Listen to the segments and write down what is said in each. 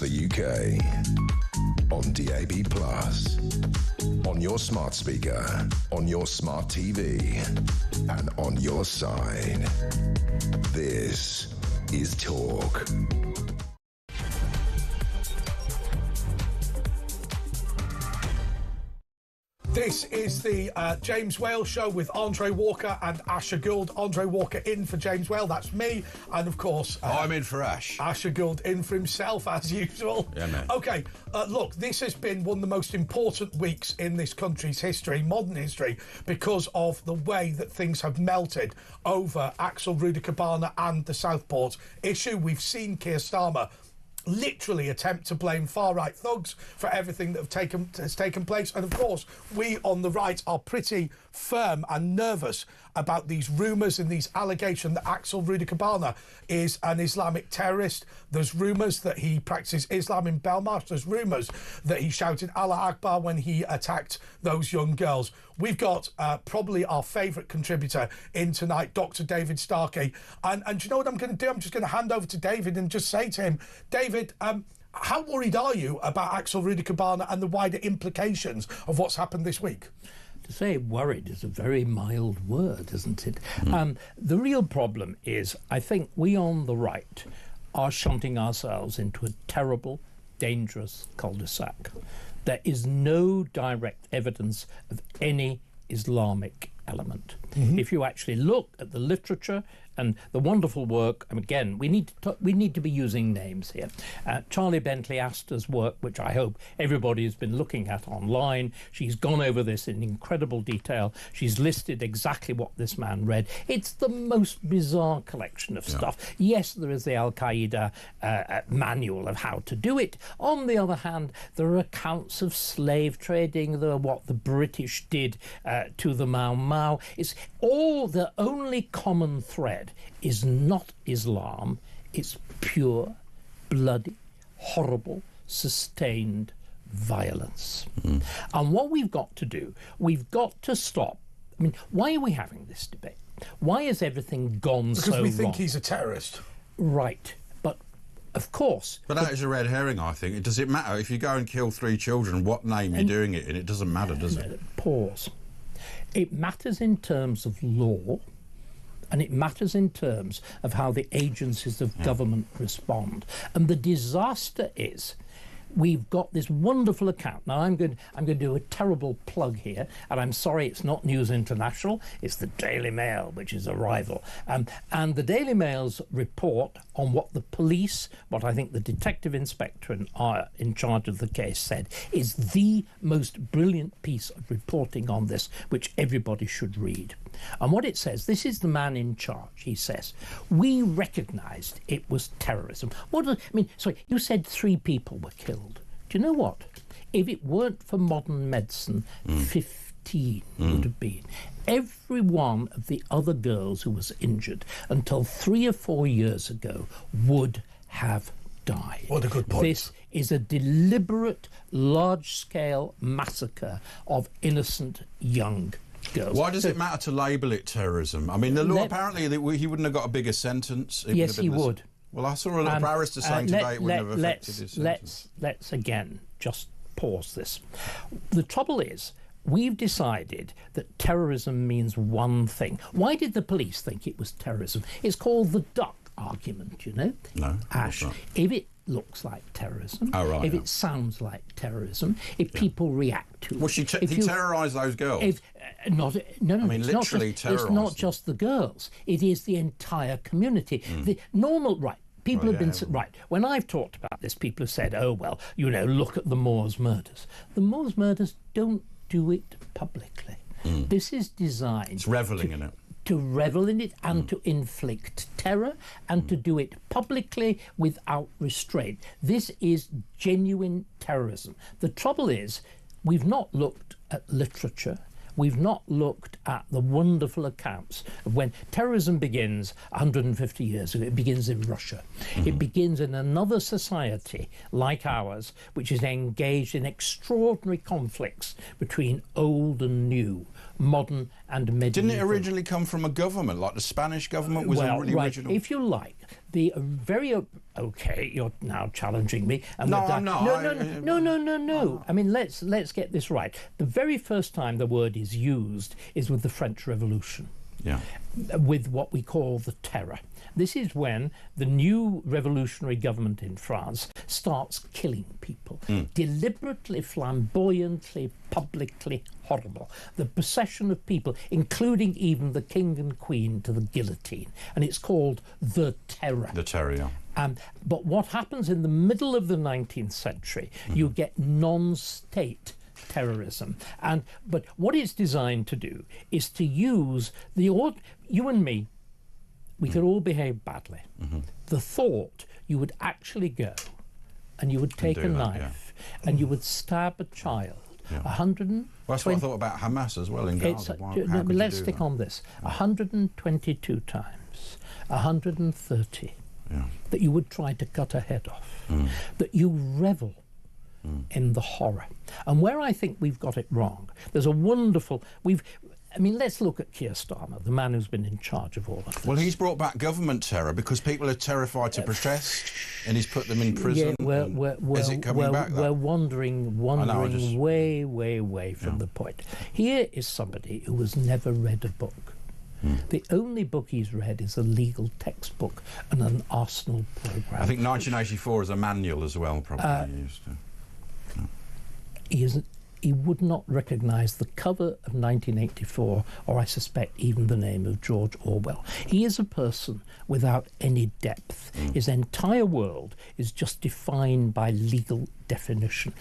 the UK. On DAB+, on your smart speaker, on your smart TV, and on your side. This is Talk. This is the James Whale Show with Andre Walker and Asher Gould. Andre Walker in for James Whale, that's me. And of course... I'm in for Ash. Asher Gould in for himself, as usual. Yeah, man. OK, look, this has been one of the most important weeks in this country's history, modern history, because of the way that things have melted over Axel Rudikabana and the Southport issue. We've seen Keir Starmer literally attempt to blame far-right thugs for everything that has taken place. And, of course, we on the right are pretty firm and nervous about these rumours and these allegations that Axel Rudikabana is an Islamic terrorist. There's rumours that he practices Islam in Belmarsh. There's rumours that he shouted Allah Akbar when he attacked those young girls. We've got probably our favourite contributor in tonight, Dr. David Starkey. And do you know what I'm going to do? I'm just going to hand over to David and just say to him, David, how worried are you about Axel Rudikabana and the wider implications of what's happened this week? To say worried is a very mild word, isn't it? The real problem is, I think we on the right are shunting ourselves into a terrible, dangerous cul-de-sac. There is no direct evidence of any Islamic element. If you actually look at the literature and the wonderful work, and again, we need to be using names here. Charlie Bentley Astor's work, which I hope everybody has been looking at online. She's gone over this in incredible detail. She's listed exactly what this man read. It's the most bizarre collection of stuff. Yes, there is the Al-Qaeda manual of how to do it. On the other hand, there are accounts of slave trading, what the British did to the Mau Mau. It's all the only common thread is not Islam, it's pure, bloody, horrible, sustained violence. And what we've got to do, we've got to stop. I mean, why are we having this debate? Why has everything gone so wrong? Because we think he's a terrorist. Right, but of course... But that is a red herring, I think. Does it matter? If you go and kill 3 children, what name you're doing it in, it doesn't matter, does it? Pause. It matters in terms of law, and it matters in terms of how the agencies of government respond. And the disaster is, we've got this wonderful account. Now, I'm going to do a terrible plug here, and I'm sorry it's not News International, it's the Daily Mail, which is a rival. And the Daily Mail's report on what the police, what I think the detective inspector in charge of the case said, is the most brilliant piece of reporting on this, which everybody should read. And what it says, this is the man in charge, he says, we recognised it was terrorism. Sorry, you said 3 people were killed. Do you know what? If it weren't for modern medicine, 15 would have been. Every one of the other girls who was injured until 3 or 4 years ago would have died. What a good point. This is a deliberate, large-scale massacre of innocent young girls. Why does it matter to label it terrorism? I mean, the law, apparently, he wouldn't have got a bigger sentence. Yes, he would. Well, I saw a little barrister saying today it wouldn't have affected his sentence. Let's again just pause this. The trouble is, we've decided that terrorism means one thing. Why did the police think it was terrorism? It's called the duck argument, you know? No. Ash, if it looks like terrorism, if it sounds like terrorism, if people react to it... Well, he terrorised those girls. No, I mean, literally terrorised. It's not just the girls. It is the entire community. The normal... Right. People have been... Right. When I've talked about this, people have said, oh, well, you know, look at the Moors murders. The Moors murders don't do it publicly. This is designed... It's revelling in it. To revel in it and to inflict terror and to do it publicly without restraint. This is genuine terrorism. The trouble is, we've not looked at literature. We've not looked at the wonderful accounts of when terrorism begins 150 years ago. It begins in Russia. It begins in another society like ours, which is engaged in extraordinary conflicts between old and new, modern and medieval. Didn't it originally come from a government, like the Spanish government was really original? If you like. the very okay. You're now challenging me. And No, the- I'm not. No. I mean, let's get this right. The very first time the word is used is with the French Revolution. Yeah. With what we call the Terror. This is when the new revolutionary government in France starts killing people. Deliberately, flamboyantly, publicly horrible. The procession of people, including even the king and queen to the guillotine. And it's called the Terror. The Terror, yeah. But what happens in the middle of the 19th century, you get non-state terrorism. But what it's designed to do is to use you and me, we could all behave badly. The thought you would actually go and you would take a knife and you would stab a child. 100. Well, that's what I thought about Hamas as well in Gaza. Let's stick on this. 122 times, 130 that you would try to cut a head off, that you revel in the horror. And where I think we've got it wrong, there's a wonderful... let's look at Keir Starmer, the man who's been in charge of all of this. Well, he's brought back government terror because people are terrified to protest, and he's put them in prison. Yeah, is it coming back? We're wandering way from the point. Here is somebody who has never read a book. The only book he's read is a legal textbook and an Arsenal programme. I think 1984 is a manual as well, probably used to. He would not recognise the cover of 1984, or I suspect even the name of George Orwell. He is a person without any depth. His entire world is just defined by legal definition.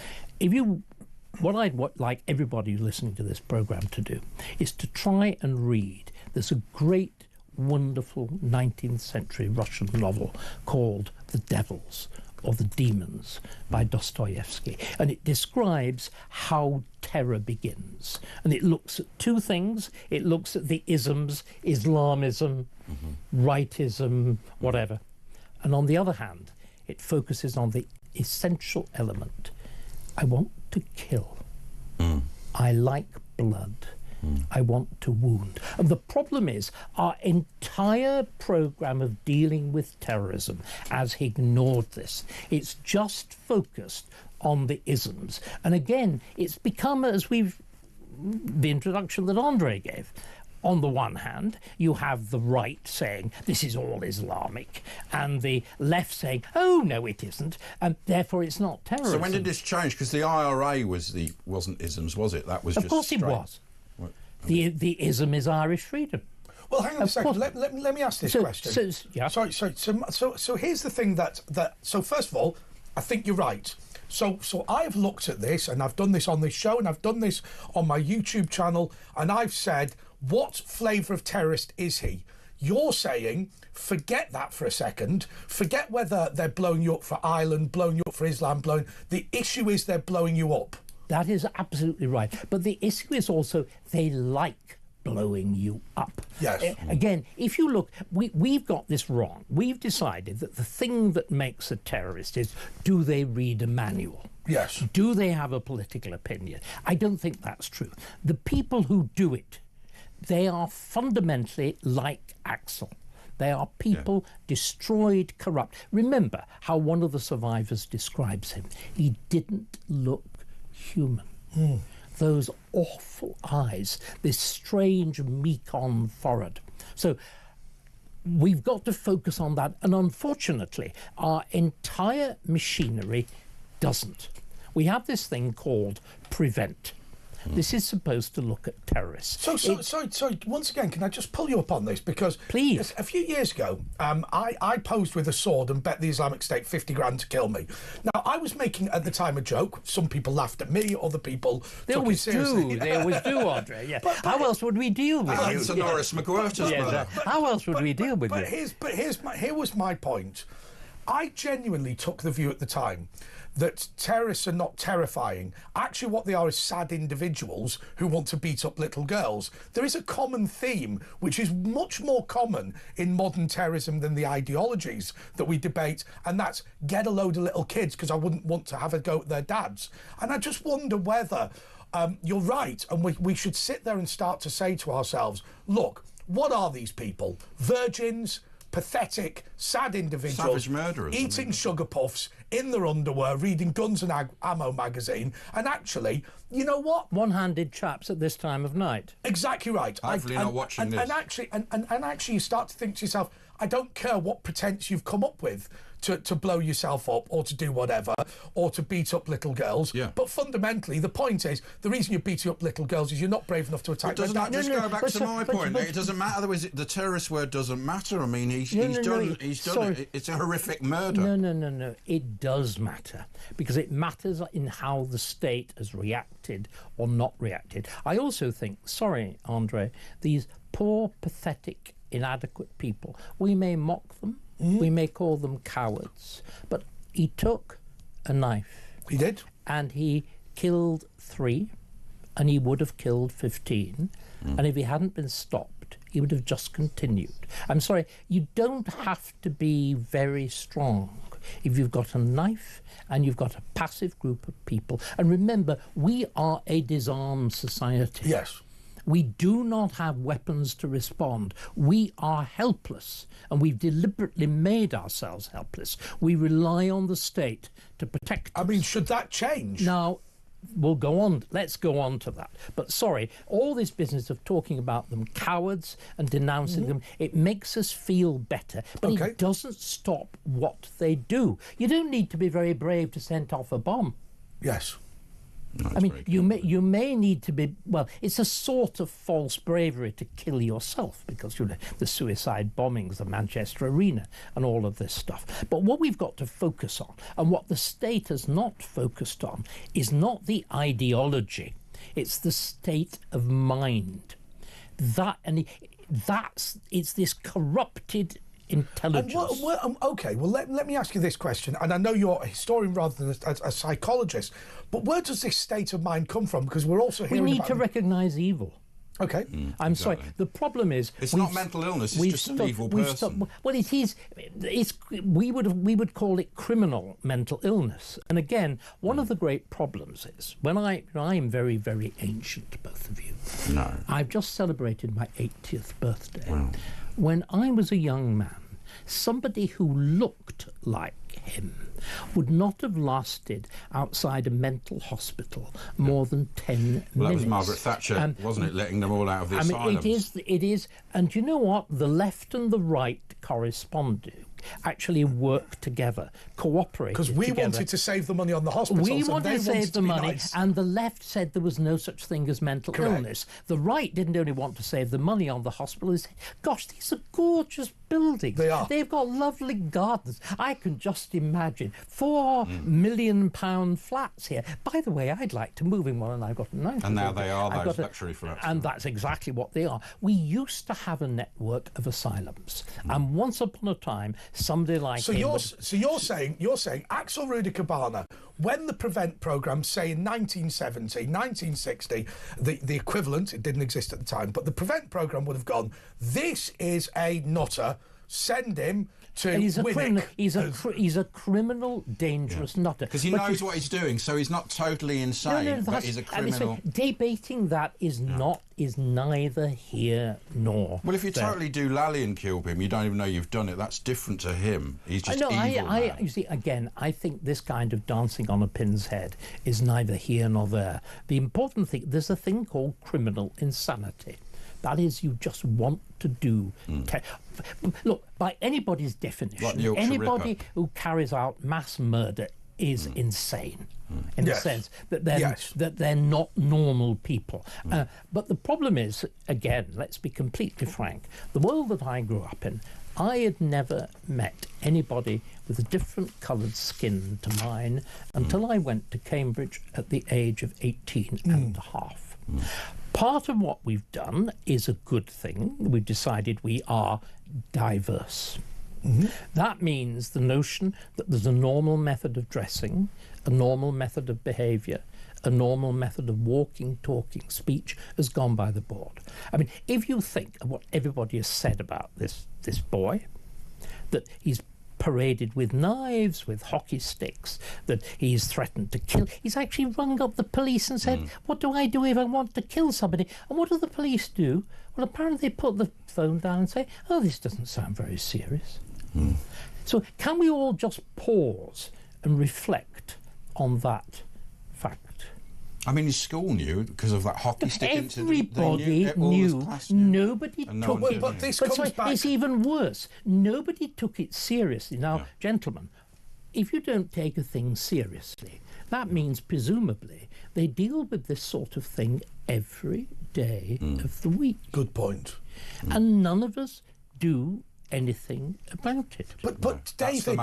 What I'd like everybody listening to this programme to do is to try and read. There's a great, wonderful 19th century Russian novel called The Devils, or The Demons, by Dostoevsky. And it describes how terror begins. And it looks at two things. It looks at the isms, Islamism, rightism, whatever. And on the other hand, it focuses on the essential element. I want to kill. I like blood. I want to wound. And the problem is our entire programme of dealing with terrorism has ignored this. It's just focused on the isms. And again, it's become, the introduction that Andre gave, on the one hand, you have the right saying, this is all Islamic, and the left saying, oh, no, it isn't, and therefore it's not terrorism. So when did this change? Because the IRA wasn't isms, was it? That was of just course it was. The ism is Irish freedom. Well, hang on a second. Let me ask this question. Sorry. So here's the thing so first of all, I think you're right. So I've looked at this, and I've done this on this show, and I've done this on my YouTube channel, and I've said, what flavour of terrorist is he? You're saying, forget that for a second. Forget whether they're blowing you up for Ireland, blowing you up for Islam, the issue is they're blowing you up. That is absolutely right. But the issue is also they like blowing you up. Yes. Again, if you look, we've got this wrong. We've decided that the thing that makes a terrorist is, do they read a manual? Yes. Do they have a political opinion? I don't think that's true. The people who do it, they are fundamentally like Axel. They are people destroyed, corrupt. Remember how one of the survivors describes him. He didn't look human. Those awful eyes, this strange meek-on forehead. So we've got to focus on that, and unfortunately our entire machinery doesn't. We have this thing called PREVENT. This is supposed to look at terrorists. So once again, can I just pull you up on this? Because please. A few years ago, I posed with a sword and bet the Islamic State 50 grand to kill me. Now, I was making, at the time, a joke. Some people laughed at me, other people took it seriously. They always do, Andre. Yeah. How else would we deal with you? Sonoris McWhirter's brother. How else would we deal with you? Here was my point. I genuinely took the view at the time that terrorists are not terrifying. Actually, what they are is sad individuals who want to beat up little girls. There is a common theme, which is much more common in modern terrorism than the ideologies that we debate, and that's get a load of little kids because I wouldn't want to have a go at their dads. And I just wonder whether you're right, and we should sit there and start to say to ourselves, look, what are these people? Virgins? pathetic, sad individuals Savage murderers, eating sugar puffs in their underwear, reading Guns and Ammo magazine, and actually, you know what? One-handed chaps at this time of night. Exactly right. Hopefully not watching this. And actually, you start to think to yourself, I don't care what pretense you've come up with to blow yourself up or to do whatever or to beat up little girls. Yeah. But fundamentally, the point is, the reason you're beating up little girls is you're not brave enough to attack Doesn't them. that just go back to my point? It doesn't matter. The terrorist word doesn't matter. I mean, he's done it. It's a horrific murder. No. It does matter, because it matters in how the state has reacted or not reacted. I also think, sorry, Andre, these poor, pathetic, inadequate people, we may mock them, we may call them cowards, but he took a knife. He did. And he killed 3, and he would have killed 15. And if he hadn't been stopped, he would have just continued. I'm sorry, you don't have to be very strong if you've got a knife and you've got a passive group of people. And remember, we are a disarmed society. Yes. We do not have weapons to respond. We are helpless, and we've deliberately made ourselves helpless. We rely on the state to protect us. I mean, should that change? Now, we'll go on. Let's go on to that. But sorry, all this business of talking about them cowards and denouncing them, it makes us feel better, but it doesn't stop what they do. You don't need to be very brave to set off a bomb. Yes. No, I mean, you may need to be, well, it's a sort of false bravery to kill yourself, because you know the suicide bombings, the Manchester Arena, and all of this stuff. But what we've got to focus on, and what the state has not focused on, is not the ideology; it's the state of mind. It's this corrupted intelligence. Okay, well, let me ask you this question, and I know you're a historian rather than a psychologist, but where does this state of mind come from? Because we're also hearing we need to recognise evil. Okay. I'm sorry. The problem is it's not mental illness. It's just an evil person. Well, it is. We would call it criminal mental illness. And again, one of the great problems is when I'm very, very ancient, both of you. No. I've just celebrated my 80th birthday. Wow. When I was a young man, somebody who looked like him would not have lasted outside a mental hospital more than 10 minutes. Well, that was Margaret Thatcher, wasn't it, letting them all out of the asylums? It is. And you know what? The left and the right corresponded, actually work together, cooperate. Because we wanted to save the money on the hospitals. We wanted to save the money, nice. And the left said there was no such thing as mental illness. The right didn't only want to save the money on the hospitals. Gosh, these are gorgeous buildings. They are. They've got lovely gardens. I can just imagine £4 million flats here. By the way, I'd like to move in one, and I've got a nice. And now they are those luxury flats. And that's exactly what they are. We used to have a network of asylums, and once upon a time, somebody like so you're saying Axel Rudiker-Barner, when the Prevent programme, say in 1970, 1960, the equivalent, it didn't exist at the time, but the Prevent programme would have gone, this is a nutter, send him to he's a criminal. Winnick. He's a criminal, dangerous nutter. Because he knows what he's doing, so he's not totally insane, but he's a criminal. Debating that is neither here nor Well, if you there. totally do lally and kill him, you don't even know you've done it. That's different to him. He's just evil. You see, again, I think this kind of dancing on a pin's head is neither here nor there. The important thing, there's a thing called criminal insanity. That is, you just want to do. Look, by anybody's definition, anybody who carries out mass murder is insane, in the sense that they're not normal people. But the problem is, again, let's be completely frank, the world that I grew up in, I had never met anybody with a different coloured skin to mine until I went to Cambridge at the age of 18 and a half. Part of what we've done is a good thing. We've decided we are diverse. That means the notion that there's a normal method of dressing, a normal method of behaviour, a normal method of walking, talking, speech has gone by the board. I mean, if you think of what everybody has said about this boy, that he's paraded with knives, with hockey sticks, that he's threatened to kill. He's actually rung up the police and said, what do I do if I want to kill somebody? And what do the police do? Well, apparently they put the phone down and say, oh, this doesn't sound very serious. So can we all just pause and reflect on that fact? I mean, his school knew because of that hockey stick incident. Everybody knew. Nobody took it. But this comes back. It's even worse. Nobody took it seriously. Now, gentlemen, if you don't take a thing seriously, that means presumably they deal with this sort of thing every day of the week. Good point. And none of us do anything about it. But David,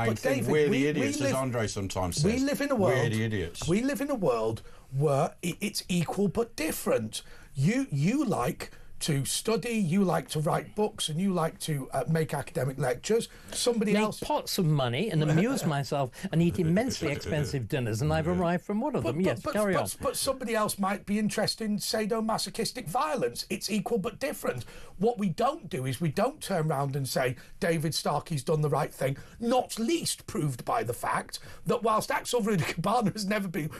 we're the idiots, as Andre sometimes says. We live in a world. We're the idiots. We live in a world where it's equal but different. You like to study, you like to write books, and you like to make academic lectures. Somebody else... Make pots of money and amuse myself and eat immensely expensive dinners, and I've arrived from one of them. Yes, carry on. But somebody else might be interested in sadomasochistic violence. It's equal but different. What we don't do is we don't turn around and say David Starkey's done the right thing, not least proved by the fact that whilst Axel Rudy Cabana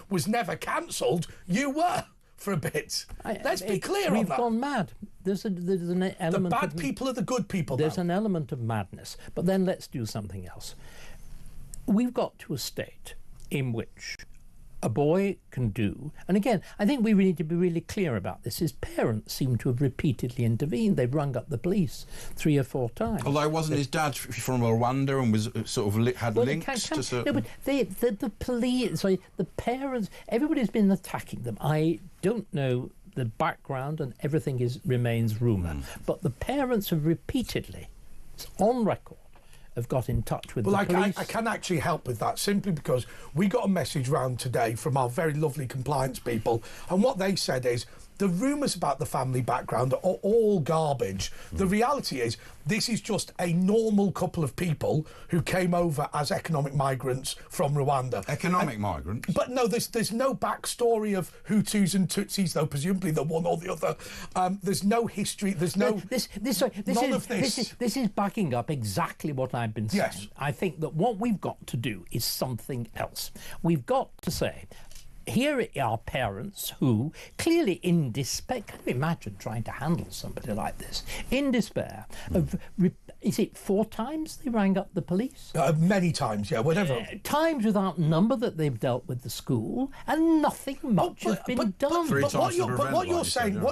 was never cancelled, you were. For a bit. Let's be clear on that. We've gone mad. There's an element. The bad people are the good people. There's an element of madness. But then let's do something else. We've got to a state in which a boy can do, and again, I think we need to be really clear about this. His parents seem to have repeatedly intervened. They've rung up the police 3 or 4 times. Although wasn't his dad from Rwanda and was sort of had links to certain... No, but the police, sorry, the parents, everybody's been attacking them. I don't know the background, and everything remains rumour. But the parents have repeatedly, it's on record, have got in touch with the police. I can actually help with that simply because we got a message round today from our very lovely compliance people, and what they said is the rumours about the family background are all garbage. The reality is this is just a normal couple of people who came over as economic migrants from Rwanda. Economic migrants? But no, there's no backstory of Hutus and Tutsis, though presumably the one or the other. There's no history. There's no... None of this. This is backing up exactly what I've been saying. Yes. I think that what we've got to do is something else. We've got to say, here are parents who, clearly in despair, can you imagine trying to handle somebody like this? In despair, is it 4 times they rang up the police? Many times, yeah, whatever. Times without number that they've dealt with the school, and nothing much has been done. But what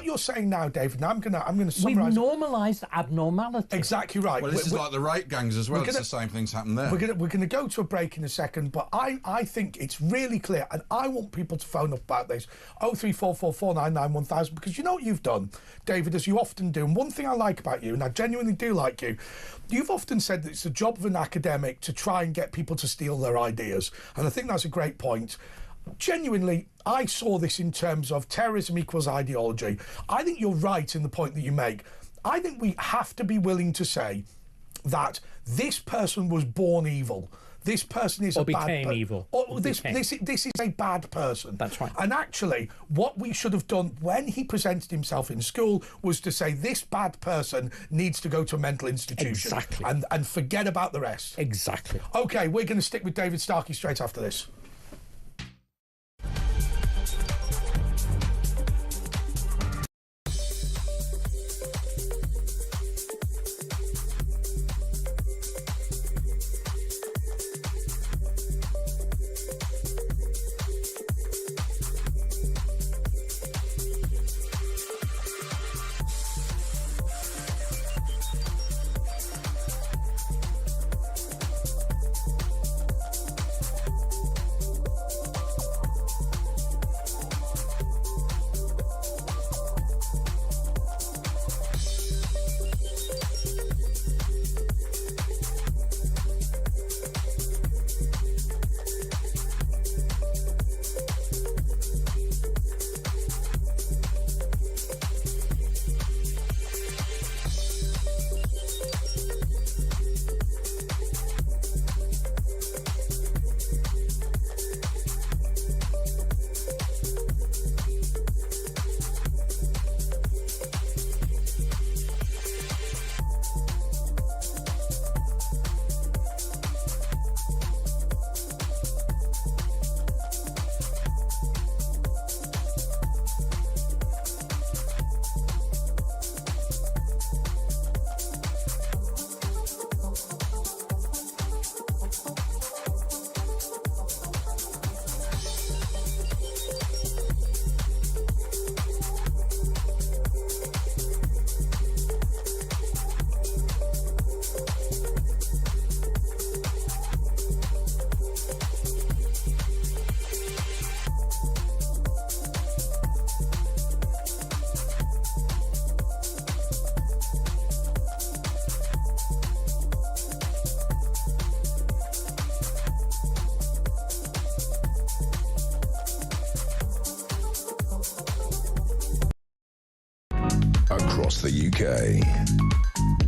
you're saying now, David, now I'm going to summarise. We've normalised abnormality. Exactly right. Well, this is like the rape gangs as well. It's the same things happen there. We're going to go to a break in a second, but I think it's really clear, and I want people to phone up about this 03444991000, because you know what you've done, David, as you often do, and one thing I like about you, and I genuinely do like you, you've often said that it's the job of an academic to try and get people to steal their ideas, and I think that's a great point. Genuinely, I saw this in terms of terrorism equals ideology. I think you're right in the point that you make. I think we have to be willing to say that this person was born evil. This person is a bad person. Evil. This is a bad person. That's right. And actually, what we should have done when he presented himself in school was to say this bad person needs to go to a mental institution. Exactly. And forget about the rest. Exactly. OK, we're going to stick with David Starkey straight after this. across the UK,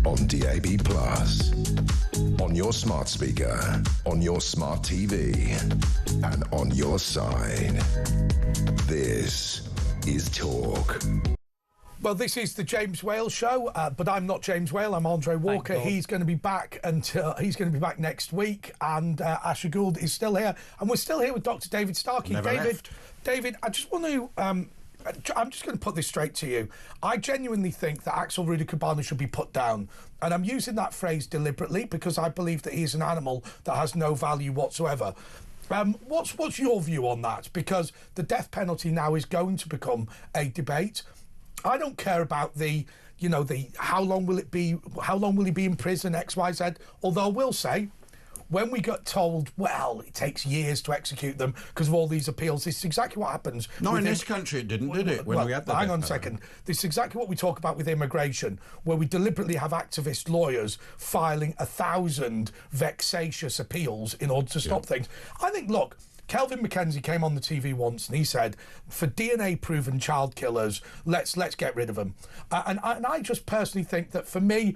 on DAB+, on your smart speaker, on your smart TV, and on your side. This is Talk. Well, this is the James Whale Show, but I'm not James Whale. I'm Andre Walker. He's going to be back next week, and Asher Gould is still here, and we're still here with Dr. David Starkey. David, I just want to. I'm just going to put this straight to you. I genuinely think that Axel Rudiker should be put down, and I'm using that phrase deliberately because I believe that he is an animal that has no value whatsoever. What's your view on that? Because the death penalty now is going to become a debate. I don't care about the how long will it be, how long will he be in prison, X, Y, Z. Although I will say, when we got told, well, it takes years to execute them because of all these appeals, this is exactly what happens. Not in this country, it didn't, did it? When we had the hang on a second. This is exactly what we talk about with immigration, where we deliberately have activist lawyers filing 1,000 vexatious appeals in order to stop things. I think, look, Kelvin McKenzie came on the TV once and he said, for DNA-proven child killers, let's get rid of them. And I just personally think that for me,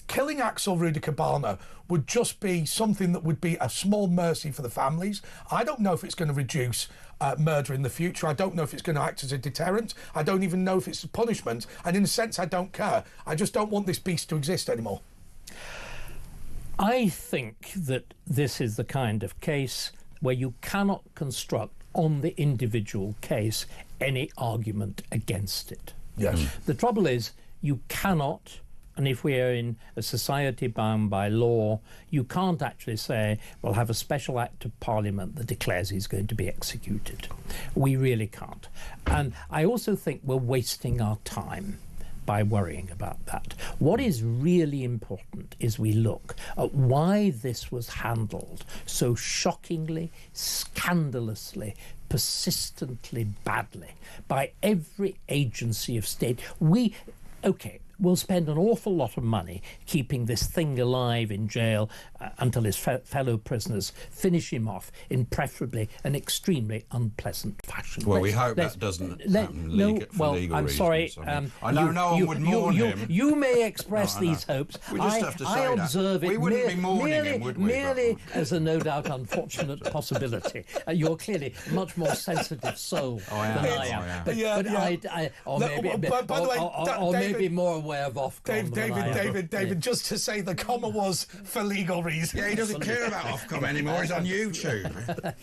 killing Axel Rudiker would just be something that would be a small mercy for the families. I don't know if it's going to reduce murder in the future. I don't know if it's going to act as a deterrent. I don't even know if it's a punishment. And in a sense, I don't care. I just don't want this beast to exist anymore. I think that this is the kind of case where you cannot construct on the individual case any argument against it. Yes. The trouble is you cannot, and if we are in a society bound by law, you can't actually say, we'll have a special act of parliament that declares he's going to be executed. We really can't. And I also think we're wasting our time by worrying about that. What is really important is we look at why this was handled so shockingly, scandalously, persistently badly by every agency of state. We'll spend an awful lot of money keeping this thing alive in jail until his fellow prisoners finish him off in preferably an extremely unpleasant fashion. Well, we hope that doesn't happen for legal I'm reasons. sorry. I know no one would mourn him. You may express these hopes. We just have to say I observe that. it We wouldn't be mourning him, would we? Merely as a no doubt unfortunate possibility. You're clearly a much more sensitive soul than I am. But maybe more aware of Ofcom. David, just to say the comma was for legal reasons. Yeah, he doesn't care about Ofcom anymore. He's on YouTube.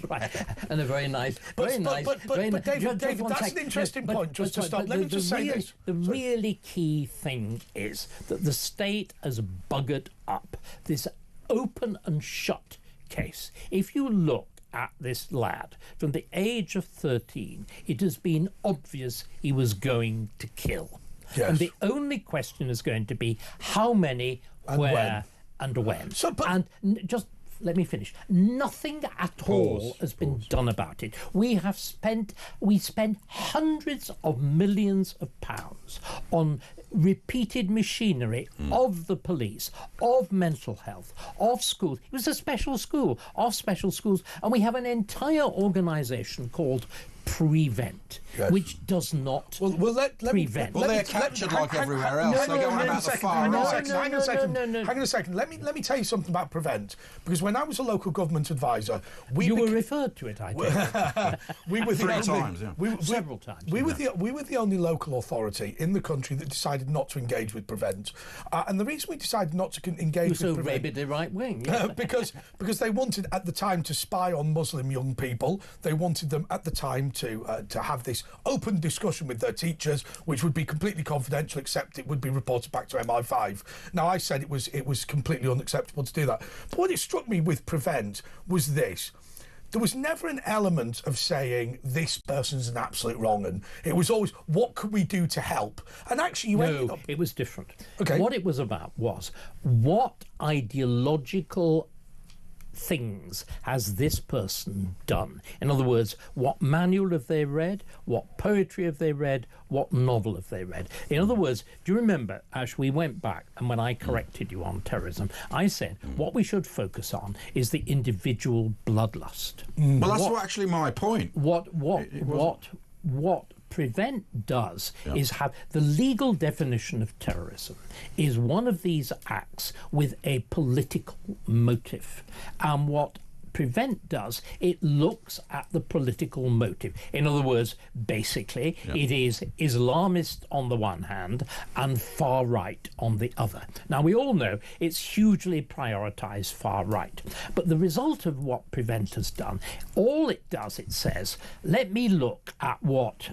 Right, and a very nice, But David, that's an interesting point. Just to stop, let me just say this. The really key thing is that the state has buggered up this open and shut case. If you look at this lad from the age of 13, it has been obvious he was going to kill. Yes. And the only question is going to be how many, and where, and when. Just let me finish. Nothing at all has been done about it. We spend hundreds of millions of pounds on repeated machinery of the police, of mental health, of schools. It was a special school, of special schools, and we have an entire organisation called Prevent, which does not prevent. Well, they're captured like everywhere else. They're going about the far right. Hang on a second. Let me tell you something about Prevent, because when I was a local government advisor, you were referred to it. I think we were several times. We were the only local authority in the country that decided not to engage with Prevent, and the reason we decided not to engage with Prevent, rabidly right wing, because they wanted at the time to spy on Muslim young people. They wanted them at the time to have this open discussion with their teachers, which would be completely confidential, except it would be reported back to MI5. Now, I said it was completely unacceptable to do that. But what it struck me with Prevent was this. There was never an element of saying this person's an absolute wrong, and it was always, what could we do to help? And actually, it was different. Okay. What it was about was what ideological things has this person done? In other words, what manual have they read? What poetry have they read? What novel have they read? In other words, do you remember, Ash, we went back and when I corrected you on terrorism, I said what we should focus on is the individual bloodlust. Well, that's actually my point. What PREVENT does is have the legal definition of terrorism is one of these acts with a political motive. And what PREVENT does, it looks at the political motive. In other words, basically, it is Islamist on the one hand and far right on the other. Now, we all know it's hugely prioritised far right. But the result of what PREVENT has done, all it does, it says, let me look at what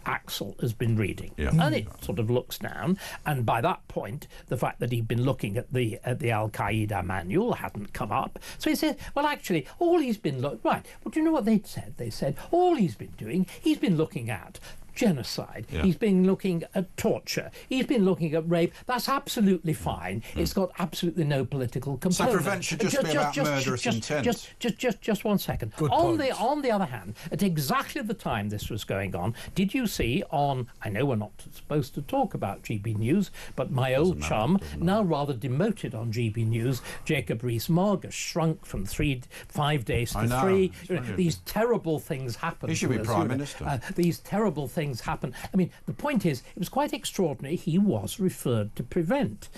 Axel has been reading, and it sort of looks down, and by that point the fact that he'd been looking at the Al-Qaeda manual hadn't come up, so he said, well, actually all he's been well, do you know what they'd said? They said all he's been doing, he's been looking at genocide, he's been looking at torture, he's been looking at rape. That's absolutely fine. It's got absolutely no political component. So PREVENT should just be about murderous intent. Just 1 second. On the other hand, at exactly the time this was going on, did you see on, I know we're not supposed to talk about GB News, but my old chum, now rather demoted on GB News, Jacob Rees-Mogg, shrunk from 5 days to 3. These terrible things happen. He should be Prime Minister. These terrible things happen. I mean, the point is, it was quite extraordinary. He was referred to PREVENT.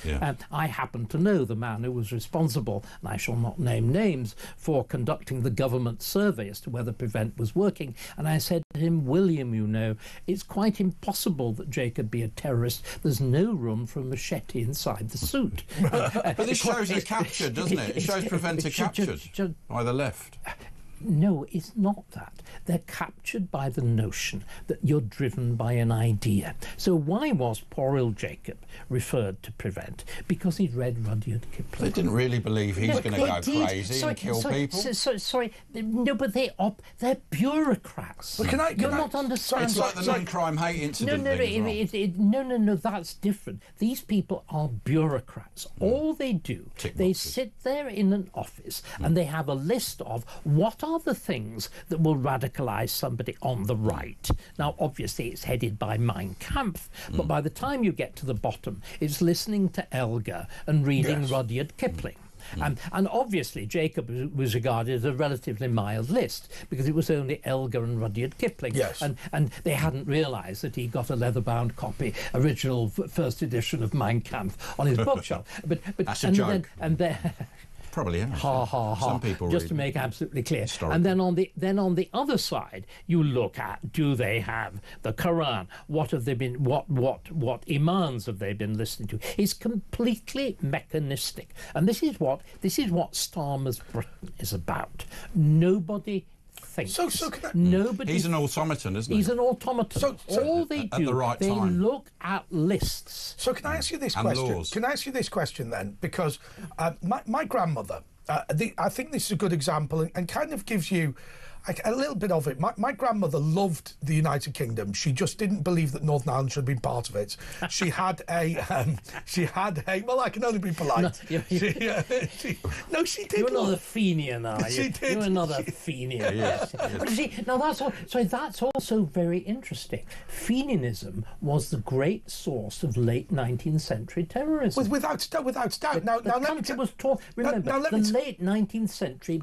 I happen to know the man who was responsible, and I shall not name names, for conducting the government survey as to whether PREVENT was working. And I said to him, William, you know, it's quite impossible that Jacob be a terrorist. There's no room for a machete inside the suit. But this shows they're captured, doesn't it? It shows PREVENT are captured by the left. No, it's not that. They're captured by the notion that you're driven by an idea. So why was poor old Jacob referred to PREVENT? Because he'd read Rudyard Kipling. They didn't really believe he's going to go crazy and kill people. Sorry, no, but they're bureaucrats. But You're not understanding. It's like the non-crime hate incident. No, that's different. These people are bureaucrats. All they do, they sit there in an office and they have a list of what are the things that will radicalise somebody on the right. Now, obviously, it's headed by Mein Kampf, but by the time you get to the bottom, it's listening to Elgar and reading Rudyard Kipling. And obviously, Jacob was regarded as a relatively mild list because it was only Elgar and Rudyard Kipling. And they hadn't realised that he got a leather-bound copy, original first edition of Mein Kampf on his bookshelf. But that's a joke. Probably has. Ha ha ha. Some people just to make absolutely clear. And then on the other side, you look at, do they have the Quran? What have they been? What imams have they been listening to? It's completely mechanistic, and this is what Starmer's Britain is about. Nobody thinks. Nobody. He's an automaton, isn't he? He's an automaton. All they do, they look at lists. So can I ask you this question? Laws. Can I ask you this question then? Because my grandmother, I think this is a good example and kind of gives you a little bit of it. My grandmother loved the United Kingdom. She just didn't believe that Northern Ireland should have been part of it. She had a well, I can only be polite. No, she did. You're not a Fenian, are you? She did. You're another Fenian. Yes. But you see, now that's also very interesting. Fenianism was the great source of late 19th century terrorism. Without doubt. Now, the country was torn. Remember, late 19th century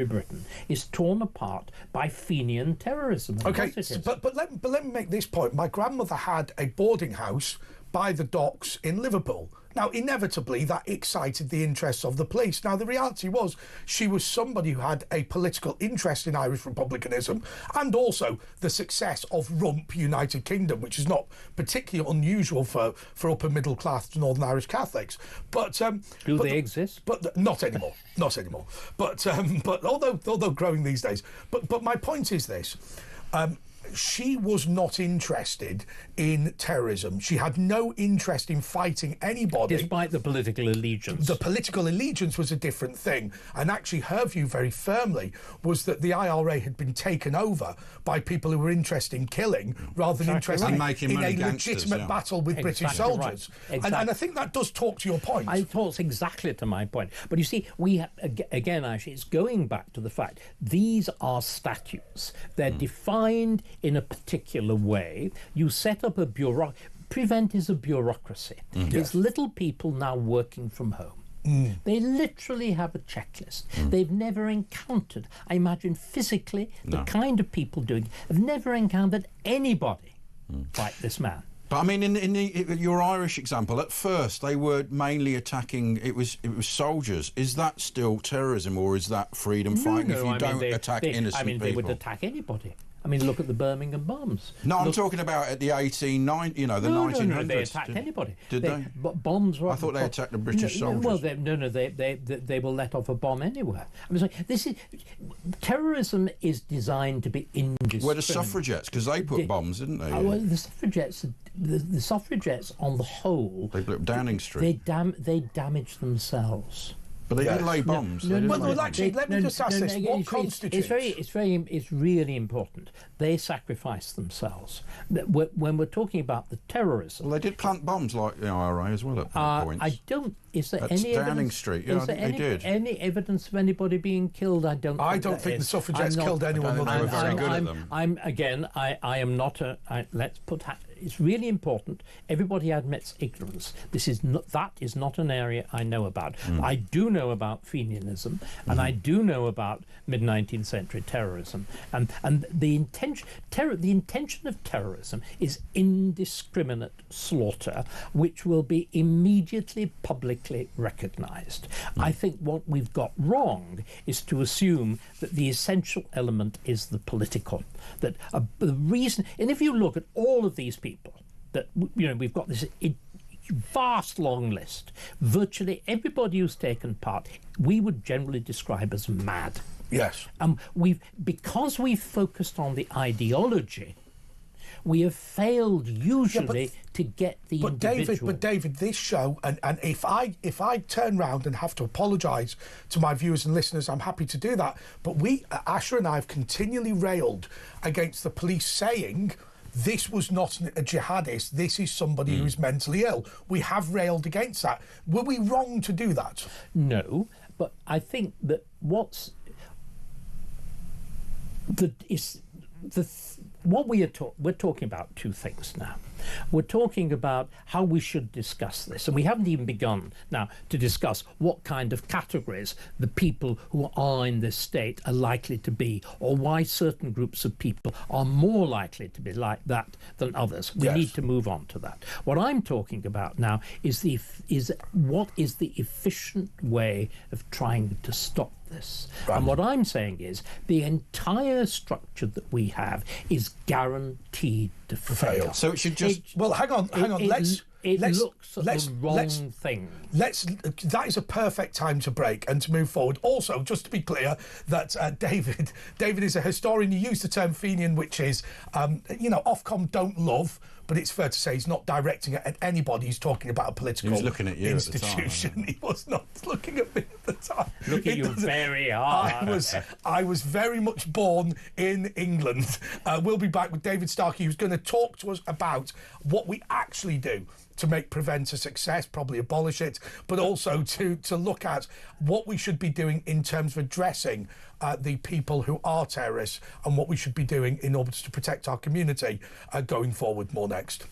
Britain is torn apart by Fenian terrorism. Okay, but let me make this point. My grandmother had a boarding house by the docks in Liverpool. Now, inevitably, that excited the interests of the police. Now, the reality was she was somebody who had a political interest in Irish republicanism and also the success of Rump United Kingdom, which is not particularly unusual for upper middle class Northern Irish Catholics. But do they exist? But not anymore. Not anymore. But although growing these days. But my point is this. She was not interested in terrorism. She had no interest in fighting anybody. Despite the political allegiance. The political allegiance was a different thing. And actually her view very firmly was that the IRA had been taken over by people who were interested in killing rather than interested in a legitimate battle with British soldiers. Right. Exactly. And I think that does talk to your point. I thought exactly to my point. But you see, again, actually, it's going back to the fact these are statutes. They're defined in a particular way. You set up a PREVENT is a bureaucracy. It's little people now working from home. They literally have a checklist. They've never encountered, I imagine physically, the kind of people doing it, have never encountered anybody like this man. But I mean, in your Irish example, at first they were mainly attacking. It was soldiers. Is that still terrorism, or is that freedom fighting? If you don't attack innocent people, they would attack anybody. I mean, look at the Birmingham bombs. No, I'm talking about at the 1890, the 1900s. No, they attacked anybody. Did they? Bombs were. I thought they attacked the British soldiers. Well, they will let off a bomb anywhere. I mean, this is terrorism is designed to be indiscriminate. Were the suffragettes, because they put bombs, didn't they? Well, the suffragettes, on the whole, they blew up Downing Street. They damaged themselves. But they did lay bombs. Well, actually, let me just ask this: what constitutes? It's really important. They sacrificed themselves. When we're talking about the terrorism, well, they did plant bombs like the IRA as well at points. I don't. Is there That's any Downing evidence? Street? Yeah, I think they did. Any evidence of anybody being killed? I don't think the suffragettes killed anyone. They were very good at them. I am not a. Let's put. It's really important. Everybody admits ignorance. That is not an area I know about. I do know about Fenianism, and I do know about mid-19th century terrorism, and the intention of terrorism is indiscriminate slaughter, which will be immediately publicly recognised. I think what we've got wrong is to assume that the essential element is the political. That the reason, and if you look at all of these people, that we've got this vast long list. Virtually everybody who's taken part, we would generally describe as mad. Yes. Because we've focused on the ideology, we have failed usually to get the individual. But David, this show, and if I turn round and have to apologise to my viewers and listeners, I'm happy to do that. But Asher and I have continually railed against the police saying this was not a jihadist, this is somebody who's mentally ill. We have railed against that. Were we wrong to do that? No, but I think that we're talking about two things now. We're talking about how we should discuss this, and we haven't even begun now to discuss what kind of categories the people who are in this state are likely to be, or why certain groups of people are more likely to be like that than others. We need to move on to that. What I'm talking about now is what is the efficient way of trying to stop this. Right. And what I'm saying is the entire structure that we have is guaranteed to fail. So it should just... Well, hang on. Let's looks at the wrong thing. That is a perfect time to break and to move forward. Also, just to be clear, that David is a historian. He used the term Fenian, which is, Ofcom don't love, but it's fair to say he's not directing it at anybody. He's talking about a political institution. He was looking at you at the time. He was not looking at me at the time. Look at you very hard. I was very much born in England. We'll be back with David Starkey, who's going to talk to us about what we actually do to make Prevent a success, probably abolish it, but also to look at what we should be doing in terms of addressing the people who are terrorists and what we should be doing in order to protect our community going forward. More next.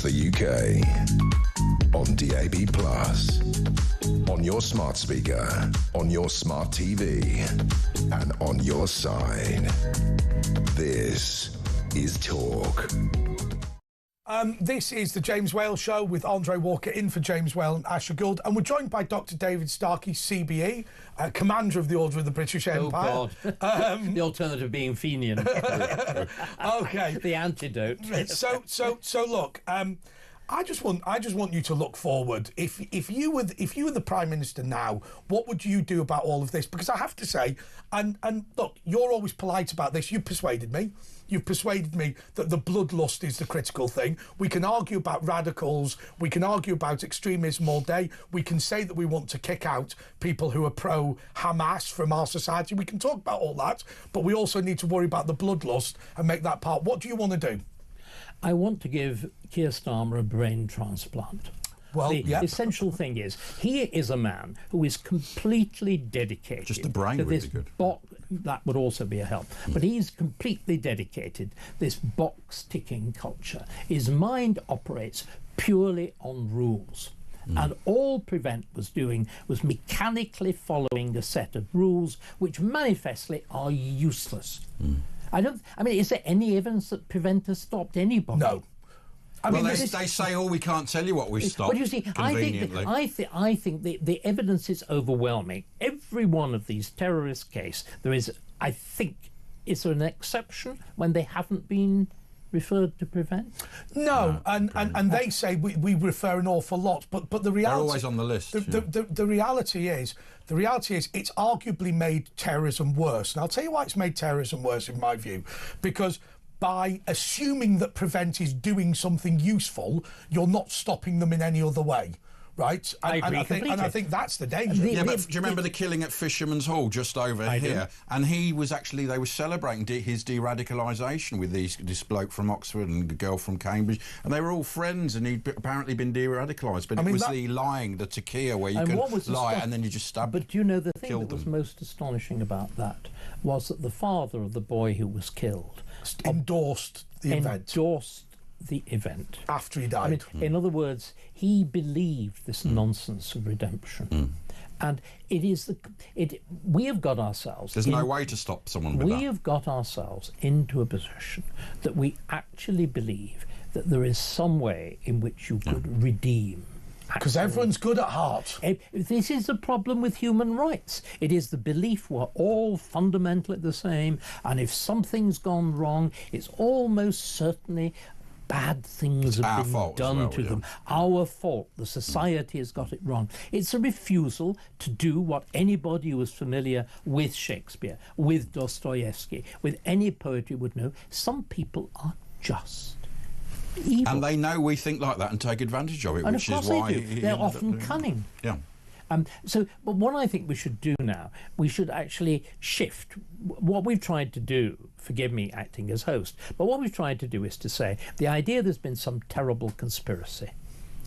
the UK. On DAB+, on your smart speaker, on your smart TV, and on your side. This is Talk. This is the James Whale Show with Andre Walker in for James Whale and Asher Gould, and we're joined by Dr. David Starkey, CBE, Commander of the Order of the British Empire. Oh God! The alternative being Fenian. Okay. The antidote. So look. I just want you to look forward. If you were the Prime Minister now, what would you do about all of this? Because I have to say, and look, you're always polite about this. You've persuaded me. You've persuaded me that the bloodlust is the critical thing. We can argue about radicals. We can argue about extremism all day. We can say that we want to kick out people who are pro-Hamas from our society. We can talk about all that, but we also need to worry about the bloodlust and make that part. What do you want to do? I want to give Keir Starmer a brain transplant. Well, the essential thing is, he is a man who is completely dedicated. Just the brain to would this be good. That would also be a help. But he's completely dedicated this box-ticking culture. His mind operates purely on rules. And all Prevent was doing was mechanically following a set of rules which manifestly are useless. I mean, is there any evidence that Prevent has stopped anybody? No. They say, "Oh, we can't tell you what we stopped." But you see, I think the evidence is overwhelming. Every one of these terrorist cases, there is, I think, is there an exception when they haven't been referred to Prevent? No, and they say we refer an awful lot, but the reality, they're always on the list. The reality is it's arguably made terrorism worse. And I'll tell you why it's made terrorism worse, in my view, because by assuming that Prevent is doing something useful, you're not stopping them in any other way. Right, I think that's the danger. Do you remember the killing at Fisherman's Hall just over here? And they were celebrating his de-radicalisation with this bloke from Oxford and a girl from Cambridge, and they were all friends, and he'd apparently been de-radicalised. But it was the lying, the takia, where you can lie and then you just stab. But you know, the thing that was most astonishing about that was that the father of the boy who was killed endorsed the event after he died. I mean, in other words, he believed this nonsense of redemption, and we have got ourselves. There's no way to stop someone with that. We have got ourselves into a position that we actually believe that there is some way in which you could redeem. Because everyone's good at heart. This is the problem with human rights. It is the belief we're all fundamentally the same, and if something's gone wrong, it's almost certainly bad things have been done to them. Our fault. The society has got it wrong. It's a refusal to do what anybody who is familiar with Shakespeare, with Dostoevsky, with any poetry would know. Some people are just evil. And they know we think like that and take advantage of it, and which of course is why they do. They're often cunning. Yeah. But what I think we should do now, we should actually shift. What we've tried to do, forgive me acting as host, but what we've tried to do is to say the idea there's been some terrible conspiracy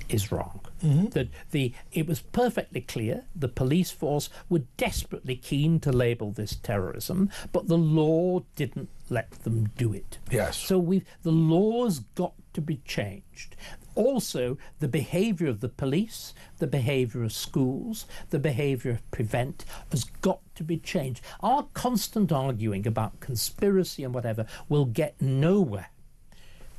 is wrong. That it was perfectly clear the police force were desperately keen to label this terrorism, but the law didn't let them do it. Yes. So the law's got to be changed. Also, the behaviour of the police, the behaviour of schools, the behaviour of Prevent has got to be changed. Our constant arguing about conspiracy and whatever will get nowhere.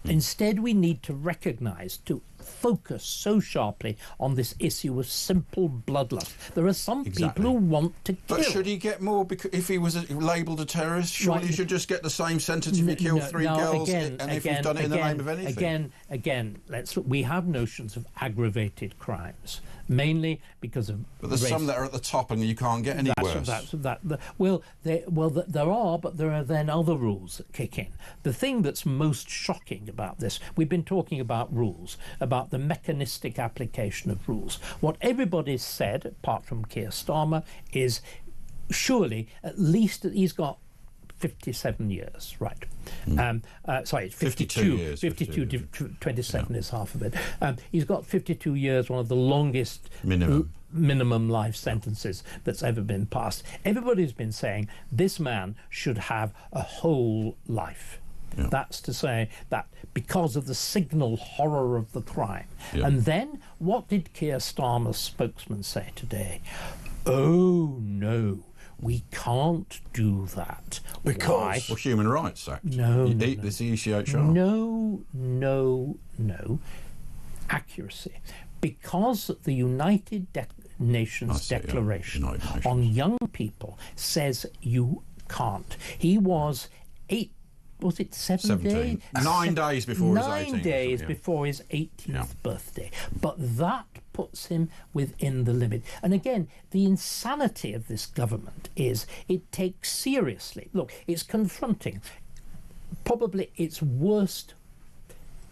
Instead, we need to recognise, to focus so sharply on this issue of simple bloodlust. There are some people who want to kill. But should he get more if he was labelled a terrorist? Surely he should just get the same sentence if he killed three girls if he's done it in the name of anything. Again, we have notions of aggravated crimes, mainly because of But there's some that are at the top and you can't get any worse. There are, but there are then other rules that kick in. The thing that's most shocking about this, we've been talking about rules, about the mechanistic application of rules. What everybody's said, apart from Keir Starmer, is surely at least he's got 57 years, right? Sorry, 52 years. 27 is half of it. He's got 52 years, one of the longest minimum life sentences that's ever been passed. Everybody's been saying this man should have a whole life. Yeah. That's to say that because of the signal horror of the crime. Yeah. And then what did Keir Starmer's spokesman say today? Oh, no, we can't do that. Because? Why? Well, Human Rights Act. No, no, The no. ECHR. No. Accuracy. Because the United Nations Declaration United Nations. on young people says you can't. He was 7 days? 9 days before his 18th. 9 days yeah. before his 18th Yeah. birthday. But that puts him within the limit. And again, the insanity of this government is it takes seriously. Look, it's confronting. Probably its worst.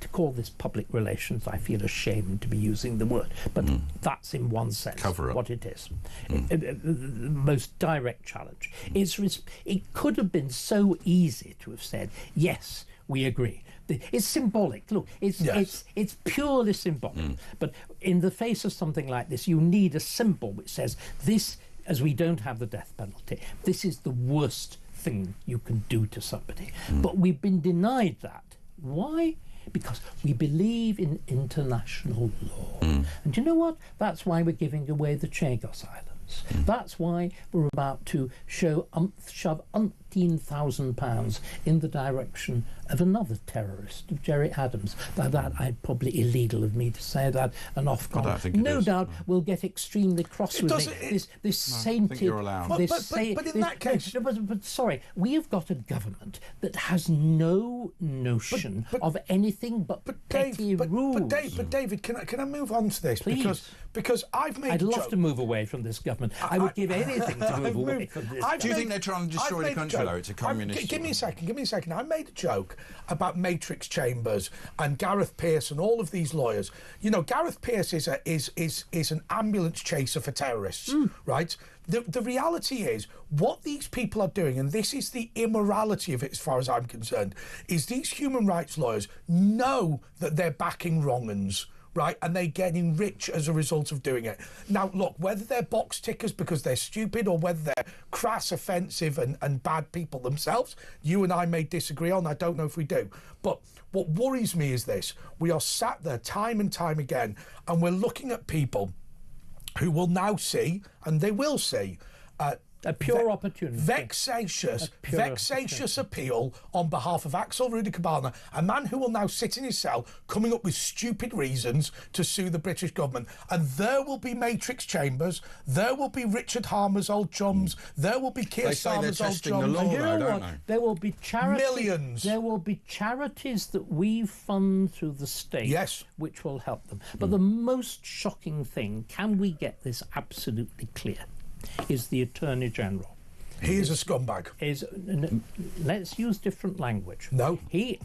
To call this public relations, I feel ashamed to be using the word, but that's in one sense Cover up. what it is. The most direct challenge. It could have been so easy to have said, yes, we agree. It's symbolic. Look, it's purely symbolic. But in the face of something like this, you need a symbol which says this, as we don't have the death penalty, this is the worst thing you can do to somebody. But we've been denied that. Why? Because we believe in international law. And you know what? That's why we're giving away the Chagos Islands. That's why we're about to shove £18,000 in the direction of another terrorist, of Jerry Adams. That I'd probably illegal of me to say that, and Ofcom. I don't think it no is. doubt will get extremely cross with me. This sainted. think you're allowed. But in that case- but sorry, we have got a government that has no notion of anything but petty rules. But David, can I move on to this? Please. Because I've made I'd a love joke. to move away from this government. I would give anything to move away from this. I've Do you made- think they're trying to destroy I've the made a country, joke. though? It's a communist. Give me a second. I made a joke about Matrix Chambers and Gareth Pearce and all of these lawyers. You know, Gareth Pearce is an ambulance chaser for terrorists, right? The reality is, what these people are doing, and this is the immorality of it as far as I'm concerned, is these human rights lawyers know that they're backing wrong-uns, right? And they're getting rich as a result of doing it. Now, look, whether they're box tickers because they're stupid or whether they're crass, offensive and bad people themselves, you and I may disagree on. I don't know if we do. But what worries me is this. We are sat there time and time again, and we're looking at people who will now see, and they will see, A pure opportunity. Vexatious appeal on behalf of Axel Rudicabarna, a man who will now sit in his cell coming up with stupid reasons to sue the British government. And there will be Matrix Chambers, there will be Richard Harmer's old chums, there will be Keir They say they're Starmer's old testing the chums. law, And you know though, what? don't they? There will be charities. Millions. There will be charities that we fund through the state, Yes. which will help them. But the most shocking thing, can we get this absolutely clear, is the Attorney General. He is a scumbag. Let's use different language. No. He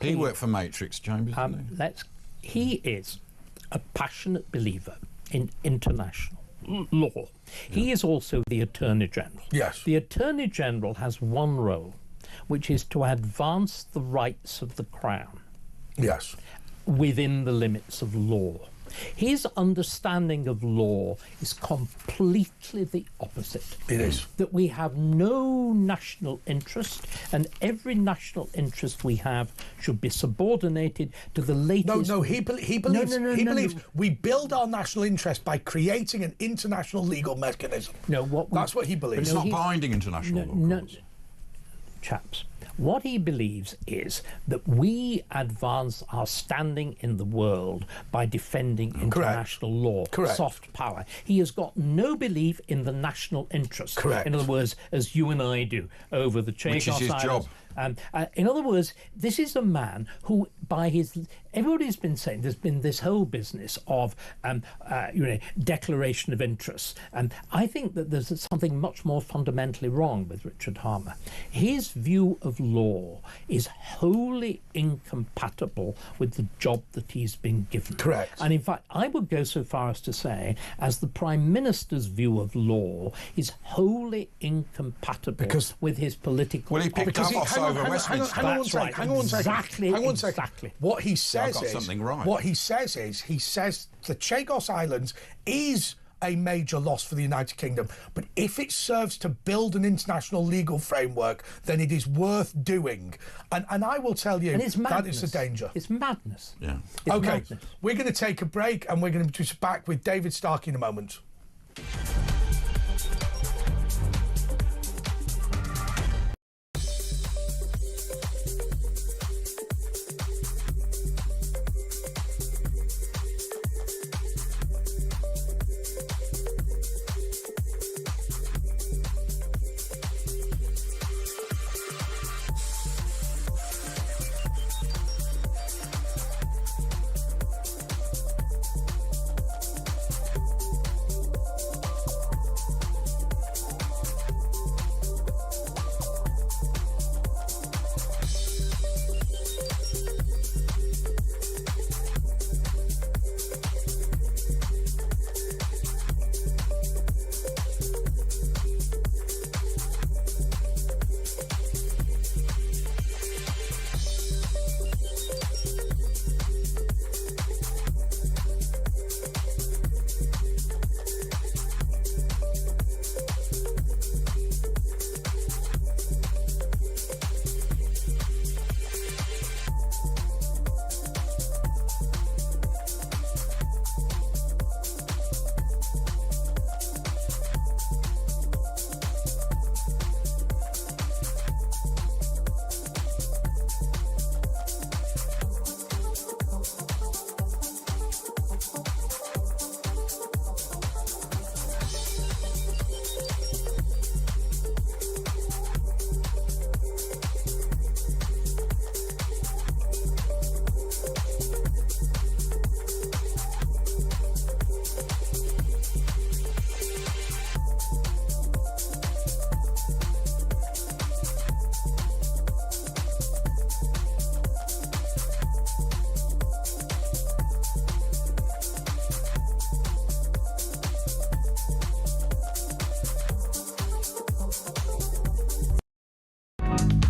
He worked for Matrix Chambers, didn't he? He is a passionate believer in international law. He is also the Attorney General. Yes. The Attorney General has one role, which is to advance the rights of the Crown Yes. within the limits of law. His understanding of law is completely the opposite. It is. That we have no national interest, and every national interest we have should be subordinated to the latest. No, he believes No. we build our national interest by creating an international legal mechanism. That's what he believes. It's not binding international law. of course. Chaps. What he believes is that we advance our standing in the world by defending international law, soft power. He has got no belief in the national interest. Correct. In other words, as you and I do over the Chagos Which is his Islands. job. In other words, this is a man who, by his, everybody's been saying there's been this whole business of, declaration of interests, and I think that there's something much more fundamentally wrong with Richard Harmer. His view of law is wholly incompatible with the job that he's been given. Correct. And in fact, I would go so far as to say, as the Prime Minister's view of law is wholly incompatible with his political. Well, he picked up off over Westminster. Hang on one second. Exactly. What he says got is, something right. What he says is, the Chagos Islands is a major loss for the United Kingdom. But if it serves to build an international legal framework, then it is worth doing. And I will tell you, that is the danger. It's madness. Yeah. It's okay, madness. we're going to take a break and we're going to be back with David Starkey in a moment.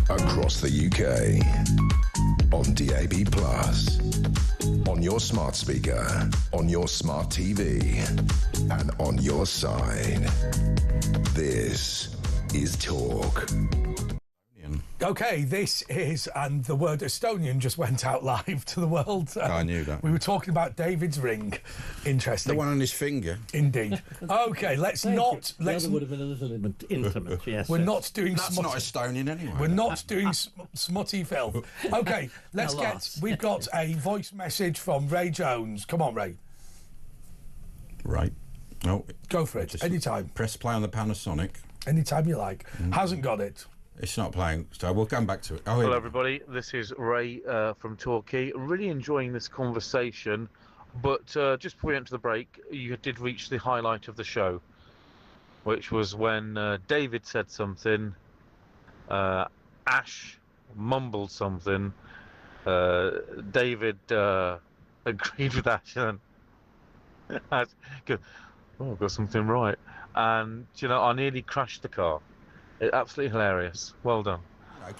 Across the UK, on DAB+, on your smart speaker, on your smart TV, and on your side. This is Talk. Okay, this is, and the word Estonian just went out live to the world. I knew that. We were talking about David's ring. Interesting. The one on his finger. Indeed. Okay, let's The other would have been a little intimate, yes. We're not doing That's smutty. not Estonian anyway. We're not doing smutty filth. Okay, we've got a voice message from Ray Jones. Come on, Ray. Right. Oh, Go for it. Anytime. Press play on the Panasonic. Anytime you like. Hasn't got it. It's not playing, so we'll come back to it. Oh, Hello, everybody. This is Ray from Torquay. Really enjoying this conversation, but just before we went to the break, you did reach the highlight of the show, which was when David said something, Ash mumbled something, David agreed with Ash, and Ash goes, "Oh, I've got something right," and you know, I nearly crashed the car. Absolutely hilarious. Well done.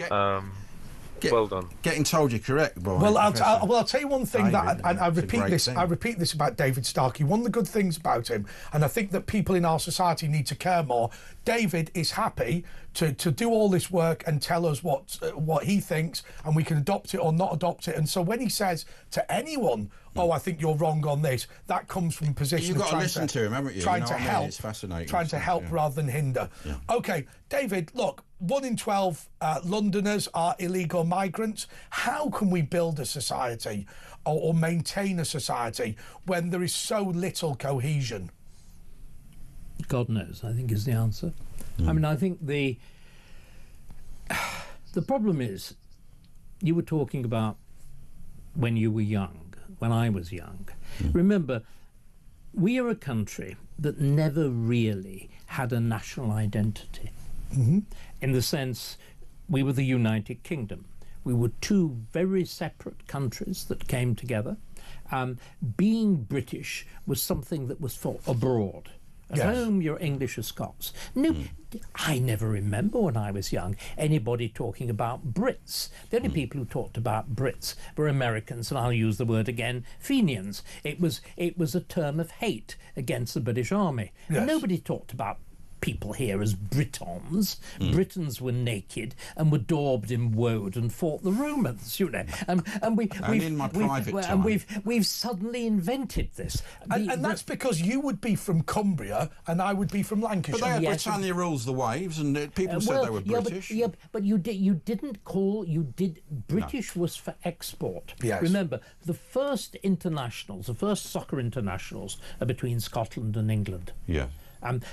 Well done. Getting told you're correct, boy. Well, I'll tell you one thing David, that I it's a repeat great this. thing. I repeat this about David Starkey. One of the good things about him, and I think that people in our society need to care more. David is happy to do all this work and tell us what he thinks, and we can adopt it or not adopt it. And so when he says to anyone, "Oh, I think you're wrong on this," that comes from a position You've of got to trying listen to him, haven't you? Trying You know to what I mean? help. It's fascinating Trying to stuff, help yeah. rather than hinder. Yeah. Okay, David. Look, 1 in 12 Londoners are illegal migrants. How can we build a society or maintain a society when there is so little cohesion? God knows, I think, is the answer. I mean, I think the problem is, you were talking about when you were young, when I was young. Remember, we are a country that never really had a national identity. In the sense, we were the United Kingdom. We were two very separate countries that came together. Being British was something that was for abroad. At home, you're English or Scots. No, I never remember when I was young anybody talking about Brits. The only people who talked about Brits were Americans, and I'll use the word again, Fenians. It was a term of hate against the British Army. Yes. Nobody talked about people here as Britons. Britons were naked and were daubed in woad and fought the Romans, you know. We've suddenly invented this. And that's because you would be from Cumbria and I would be from Lancashire. But they had Britannia rules the waves, and people said they were British. But you didn't call. British was for export. Yes. Remember, the first internationals, the first soccer internationals, are between Scotland and England. Yeah.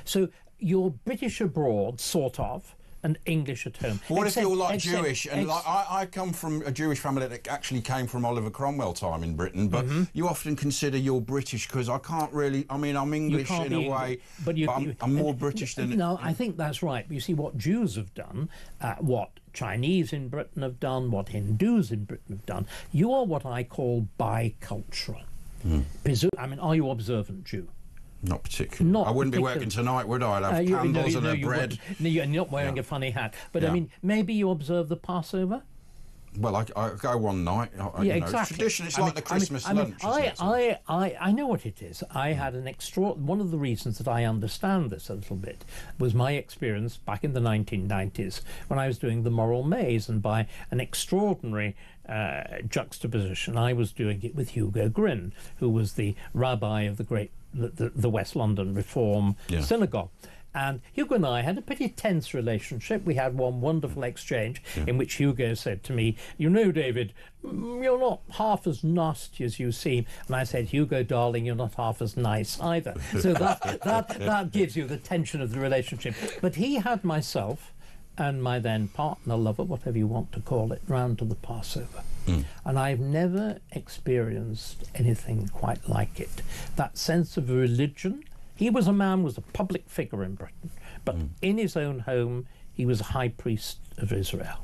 So you're British abroad, sort of, and English at home. What if you're like Jewish? And like I come from a Jewish family that actually came from Oliver Cromwell time in Britain, but you often consider you're British because I can't really. I mean, I'm English in a way, but I'm more British than. No, I think that's right. You see, what Jews have done, what Chinese in Britain have done, what Hindus in Britain have done, you are what I call bicultural. I mean, are you observant Jew? Not particularly. I wouldn't be working tonight, would I? I'd have candles and a bread. No, you're not wearing a funny hat. But I mean, maybe you observe the Passover? Well, I go one night. Exactly. Tradition. It's like the Christmas lunch. I know what it is. I had one of the reasons that I understand this a little bit was my experience back in the 1990s when I was doing The Moral Maze, and by an extraordinary juxtaposition, I was doing it with Hugo Gryn, who was the rabbi of the West London Reform Synagogue. And Hugo and I had a pretty tense relationship. We had one wonderful exchange in which Hugo said to me, "You know, David, you're not half as nasty as you seem." And I said, "Hugo, darling, you're not half as nice either." So that gives you the tension of the relationship. But he had myself and my then partner, lover, whatever you want to call it, round to the Passover. And I've never experienced anything quite like it. That sense of religion. He was a public figure in Britain, but in his own home, he was a high priest of Israel.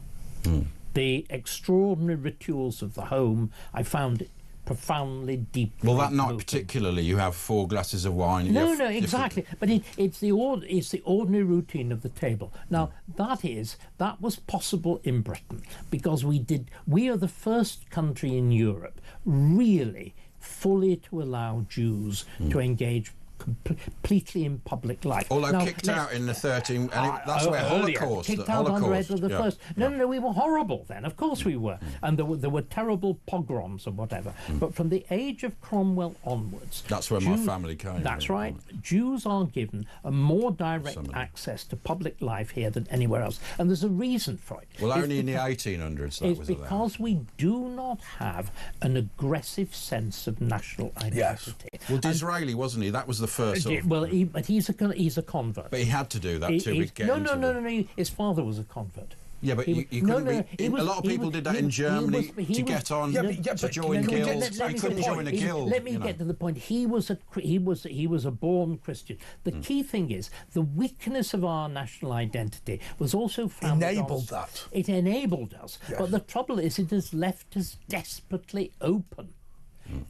The extraordinary rituals of the home, I found it profoundly deep. Well, that night particularly, you have 4 glasses of wine. No, exactly. But it's the ordinary routine of the table. Now, that was possible in Britain because we are the first country in Europe really fully to allow Jews to engage completely in public life. Although kicked out in the 13, and that's where Holocaust. Kicked out under Edward the First. No, we were horrible then. Of course we were, and there were terrible pogroms and whatever. But from the age of Cromwell onwards, that's where my family came. That's right. Jews are given a more direct access to public life here than anywhere else, and there's a reason for it. Well, only in the 1800s that was allowed. It's because we do not have an aggressive sense of national identity. Yes. Well, Disraeli, wasn't he? That was the first. But he's a convert. But he had to do that No. His father was a convert. Yeah, but you couldn't a lot of people did that in Germany to get on, to join guilds. He couldn't join a guild. Let me get to the point. He was a born Christian. The key thing is the weakness of our national identity was also found. It enabled us. Yes. But the trouble is, it has left us desperately open.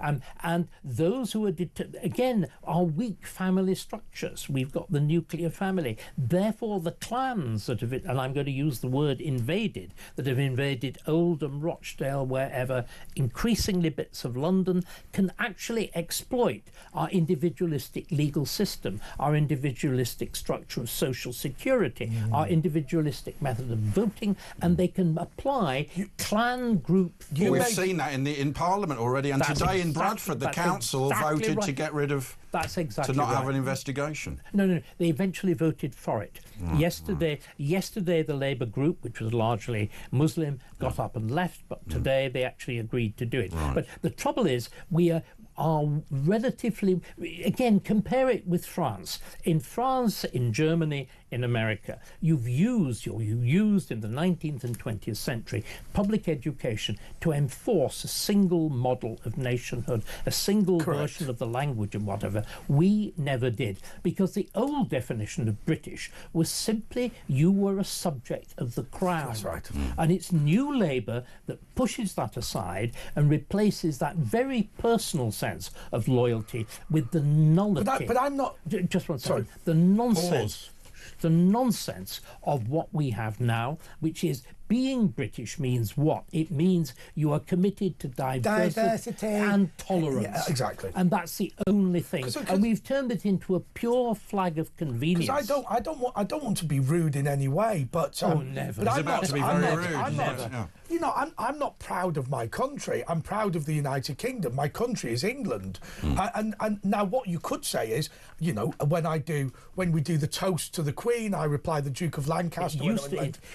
And those who are, again, are weak family structures. We've got the nuclear family. Therefore, the clans that have, and I'm going to use the word invaded, that have invaded Oldham, Rochdale, wherever, increasingly bits of London, can actually exploit our individualistic legal system, our individualistic structure of social security, our individualistic method of voting, and they can apply clan group. We've seen that in Parliament already, and today in Bradford, the council voted to get rid of. That's exactly to not right. have an investigation. No. They eventually voted for it. Yesterday, the Labour group, which was largely Muslim, got up and left. But today, they actually agreed to do it. Right. But the trouble is, we are relatively. Again, compare it with France. In France, in Germany, in America. You used in the 19th and 20th century public education to enforce a single model of nationhood, a single version of the language and whatever. We never did, because the old definition of British was simply you were a subject of the crown. That's right. And it's New Labour that pushes that aside and replaces that very personal sense of loyalty with the nullity. But I'm not... Just one second. Sorry. The nonsense. The nonsense of what we have now, which is being British means what? It means you are committed to diversity and tolerance. Yeah, exactly. And that's the only thing. And we've turned it into a pure flag of convenience. Because I don't want to be rude in any way, but never. But It's about to be very rude. You know, I'm not proud of my country. I'm proud of the United Kingdom. My country is England. And now what you could say is, you know, when we do the toast to the Queen, I reply the Duke of Lancaster.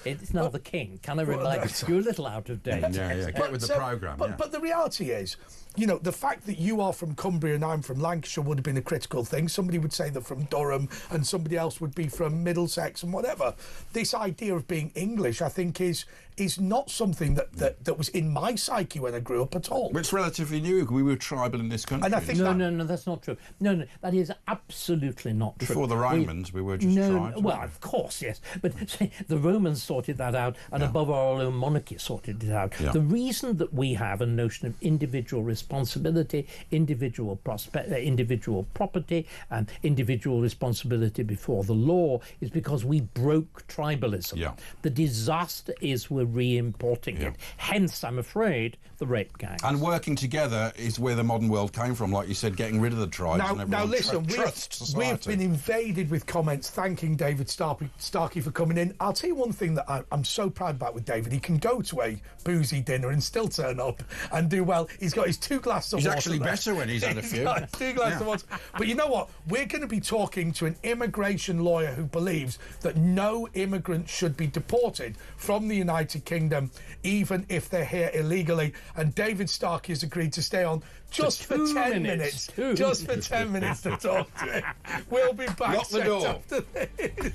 It's now the King. Can I remind you? You're a little out of date. Get with the programme. But the reality is, you know, the fact that you are from Cumbria and I'm from Lancashire would have been a critical thing. Somebody would say they're from Durham and somebody else would be from Middlesex and whatever. This idea of being English, I think, is not something that was in my psyche when I grew up at all. It's relatively new. We were tribal in this country. And I think no, that's not true. No, that is absolutely not true. Before the Romans, we were just tribes. Well, of course, yes. But see, the Romans sorted that out, and above all, our own monarchy sorted it out. Yeah. The reason that we have a notion of individual responsibility, individual property, and individual responsibility before the law is because we broke tribalism. Yeah. The disaster is we're re-importing it. Hence, I'm afraid, the rape gangs. And working together is where the modern world came from, like you said, getting rid of the tribes. Now listen, we've been invaded with comments thanking David Starkey for coming in. I'll tell you one thing that I'm so proud about with David. He can go to a boozy dinner and still turn up and do well. He's got his 2 glasses of water. He's actually better when he's had a few. He's got 2 glasses of water. But you know what? We're going to be talking to an immigration lawyer who believes that no immigrant should be deported from the United Kingdom, even if they're here illegally. And David Starkey has agreed to stay on just for 10 minutes. Just for 10 minutes to talk to him. We'll be back Lock the door. after this.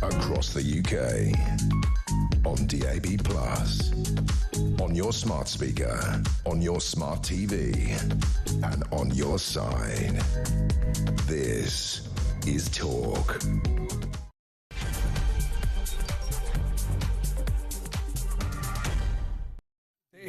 Across the UK, on DAB+, on your smart speaker, on your smart TV, and on your side. This is Talk.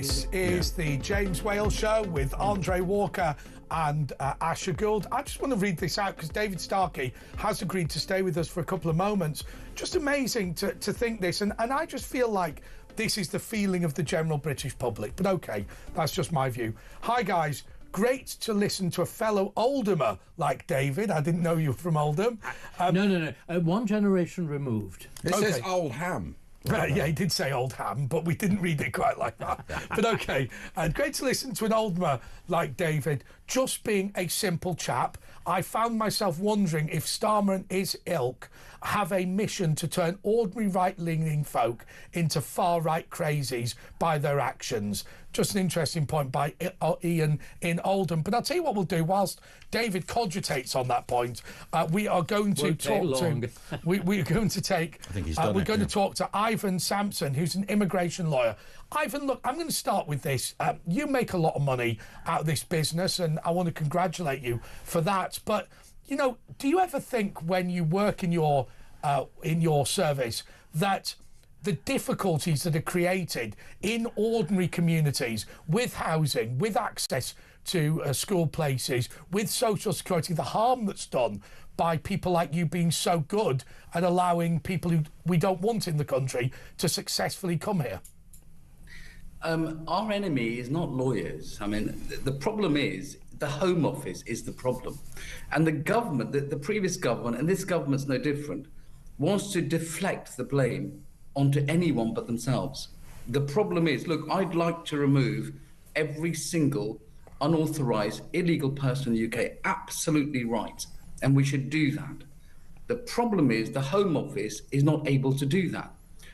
This is the James Whale Show with Andre Walker and Asher Gould. I just want to read this out because David Starkey has agreed to stay with us for a couple of moments. Just amazing to think this, and I just feel like this is the feeling of the general British public. But okay, that's just my view. Hi guys, great to listen to a fellow Oldamer like David. I didn't know you were from Oldham. No. One generation removed. It says Old Ham. Yeah, he did say Old Ham, but we didn't read it quite like that. But okay, great to listen to an Oldamer like David. Just being a simple chap, I found myself wondering if Starmer and his ilk have a mission to turn ordinary right-leaning folk into far-right crazies by their actions. Just an interesting point by Ian in Oldham. But I'll tell you what we'll do. Whilst David cogitates on that point, we are going to talk to. We're going to take. I think he's done we're going to talk to Ivan Sampson, who's an immigration lawyer. Ivan, look, I'm going to start with this. You make a lot of money out of this business, and I want to congratulate you for that. But you know, do you ever think when you work in your service that the difficulties that are created in ordinary communities with housing, with access to school places, with social security, the harm that's done by people like you being so good at allowing people who we don't want in the country to successfully come here? Our enemy is not lawyers. I mean, the problem is the Home Office is the problem. And the government, the previous government, and this government's no different, wants to deflect the blame onto anyone but themselves. The problem is, look, I'd like to remove every single unauthorised illegal person in the UK. Absolutely right. And we should do that. The problem is the Home Office is not able to do that.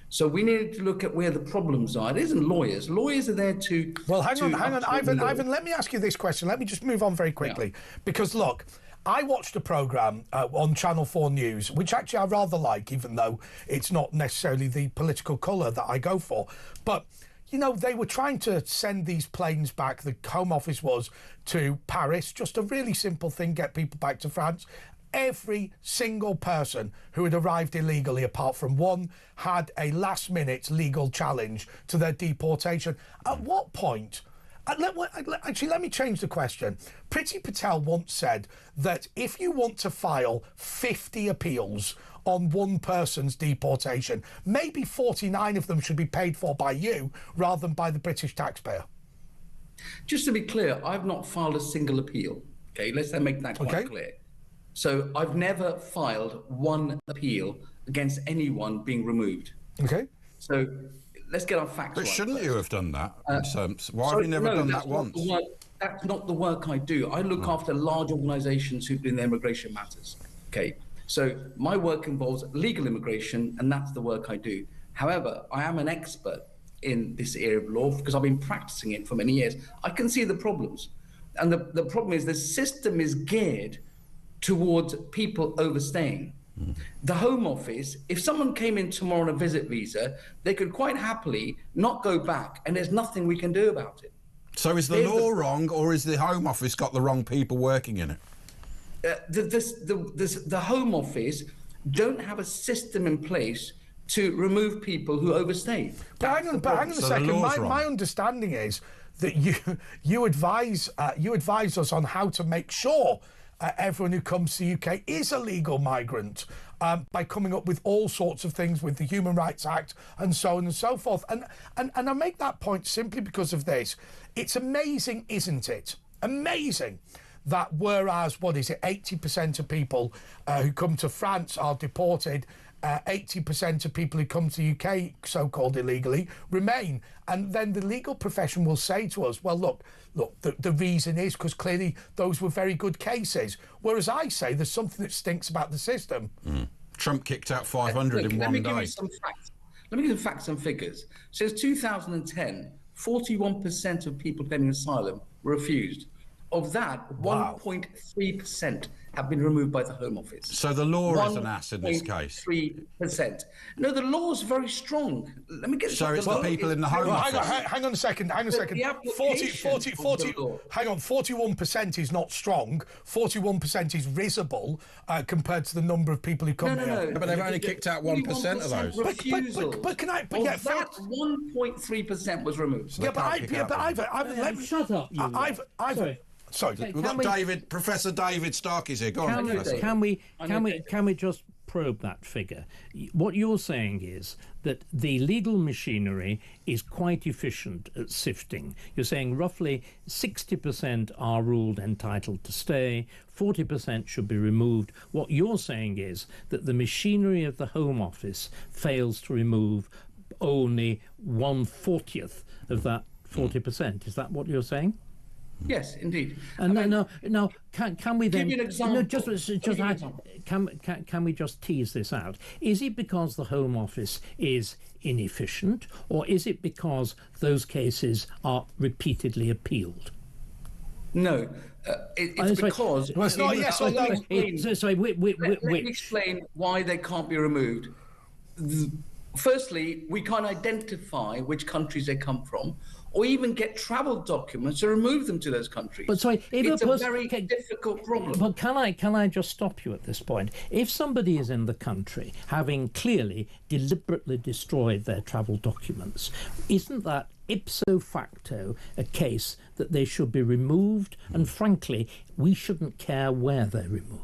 So we need to look at where the problems are. It isn't lawyers. Lawyers are there to... Well, hang on, Ivan, let me ask you this question. Let me just move on very quickly. Yeah. Because, look, I watched a programme on Channel 4 News, which actually I rather like, even though it's not necessarily the political colour that I go for. But, you know, they were trying to send these planes back, the Home Office was, to Paris. Just a really simple thing, get people back to France. Every single person who had arrived illegally, apart from one, had a last-minute legal challenge to their deportation. At what point... Actually, let me change the question. Priti Patel once said that if you want to file 50 appeals on one person's deportation, maybe 49 of them should be paid for by you rather than by the British taxpayer. Just to be clear, I've not filed a single appeal. Okay, let's make that quite clear. So I've never filed one appeal against anyone being removed. Okay. So let's get our facts right. But shouldn't you have done that? Why have you never done that once? That's not the work I do. I look after large organisations who do in immigration matters. Okay. So my work involves legal immigration, and that's the work I do. However, I am an expert in this area of law because I've been practicing it for many years. I can see the problems. And the problem is the system is geared towards people overstaying. The Home Office, if someone came in tomorrow on a visit visa, they could quite happily not go back, and there's nothing we can do about it. So is the law wrong, or is the Home Office got the wrong people working in it? The Home Office don't have a system in place to remove people who overstay. But hang on a second. My understanding is that you advise us on how to make sure everyone who comes to the UK is a legal migrant by coming up with all sorts of things with the Human Rights Act and so on and so forth. And I make that point simply because of this. It's amazing, isn't it? Amazing that whereas, 80% of people who come to France are deported, 80% of people who come to the UK, so-called illegally, remain. And then the legal profession will say to us, well, look, the reason is because clearly those were very good cases. Whereas I say there's something that stinks about the system. Trump kicked out 500 in one day. Let me give you some facts. Let me give you facts and figures. Since 2010, 41% of people claiming asylum were refused. Of that, 1.3% have been removed by the Home Office. So the law is an ass in this case. 3%. No, the law is very strong. Let me get this. So it's the people in the Home Office. Hang on a second. 41% is not strong. 41% is risible compared to the number of people who come here. No, but they've only kicked out 1% of those. But can I? But of that, 1.3% was removed. Yeah, but Ivan, let me shut up. Sorry. We've got Professor David Starkey's here. Go on, Professor. Can we just probe that figure? What you're saying is that the legal machinery is quite efficient at sifting. You're saying roughly 60% are ruled entitled to stay, 40% should be removed. What you're saying is that the machinery of the Home Office fails to remove only 1/40th of that 40%. Is that what you're saying? Yes, indeed. No. Can we then? Give you an example. Can we just tease this out? Is it because the Home Office is inefficient, or is it because those cases are repeatedly appealed? No, it's because. Well, it's not yes or no. Let me explain why they can't be removed. Firstly, we can't identify which countries they come from, or even get travel documents to remove them to those countries. But sorry, it's a very difficult problem. But can I just stop you at this point? If somebody is in the country having clearly deliberately destroyed their travel documents, isn't that ipso facto a case that they should be removed? And frankly, we shouldn't care where they're removed.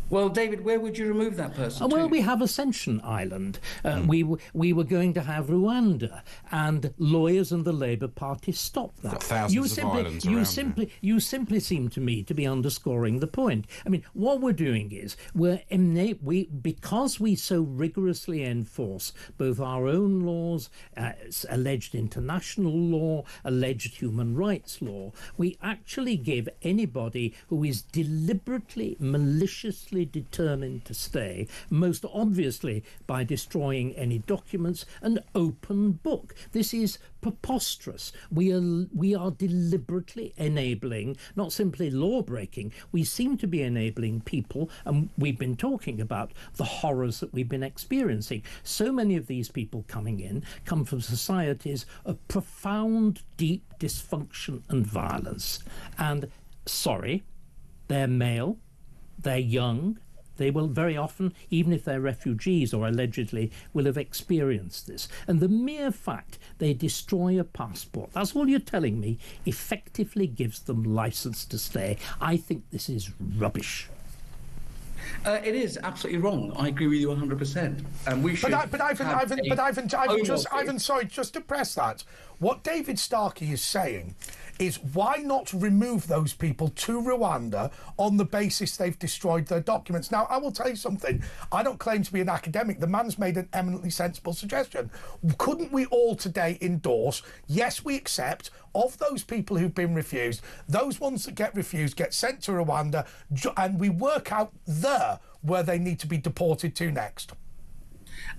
Well, David, where would you remove that person to? Well, we have Ascension Island. We were going to have Rwanda, and lawyers and the Labour Party stopped that. Got thousands of islands around you simply seem to me to be underscoring the point. I mean, what we're doing is because we so rigorously enforce both our own laws, alleged international law, alleged human rights law, we actually give anybody who is deliberately, maliciously determined to stay, most obviously by destroying any documents, an open book. This is preposterous. We are deliberately enabling, not simply law breaking, we seem to be enabling people, and we've been talking about the horrors that we've been experiencing. So many of these people coming in come from societies of profound, deep dysfunction and violence. And sorry, they're male, they're young, they will very often, even if they're refugees or allegedly, will have experienced this. And the mere fact they destroy a passport, that's all you're telling me, effectively gives them license to stay. I think this is rubbish. It is absolutely wrong. I agree with you 100%. And we should. Ivan, sorry, just to press that. What David Starkey is saying is, why not remove those people to Rwanda on the basis they've destroyed their documents? Now, I will tell you something. I don't claim to be an academic. The man's made an eminently sensible suggestion. Couldn't we all today endorse, yes, we accept, of those people who've been refused, those ones that get refused get sent to Rwanda, and we work out there where they need to be deported to next?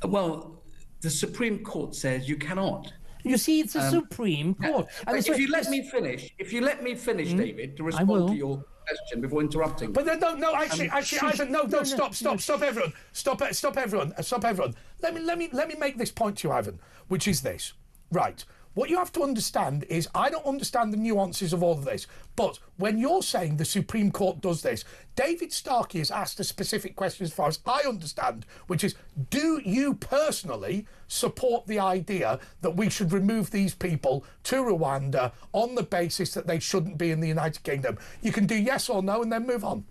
Well, the Supreme Court says you cannot. You see, it's a Supreme Court. If you let me finish, David, to respond to your question before interrupting. But no, actually, Ivan, no, stop, everyone. Stop, everyone. Let me make this point to you, Ivan, which is this. Right. What you have to understand is, I don't understand the nuances of all of this, but when you're saying the Supreme Court does this, David Starkey has asked a specific question as far as I understand, which is, do you personally support the idea that we should remove these people to Rwanda on the basis that they shouldn't be in the United Kingdom? You can do yes or no and then move on.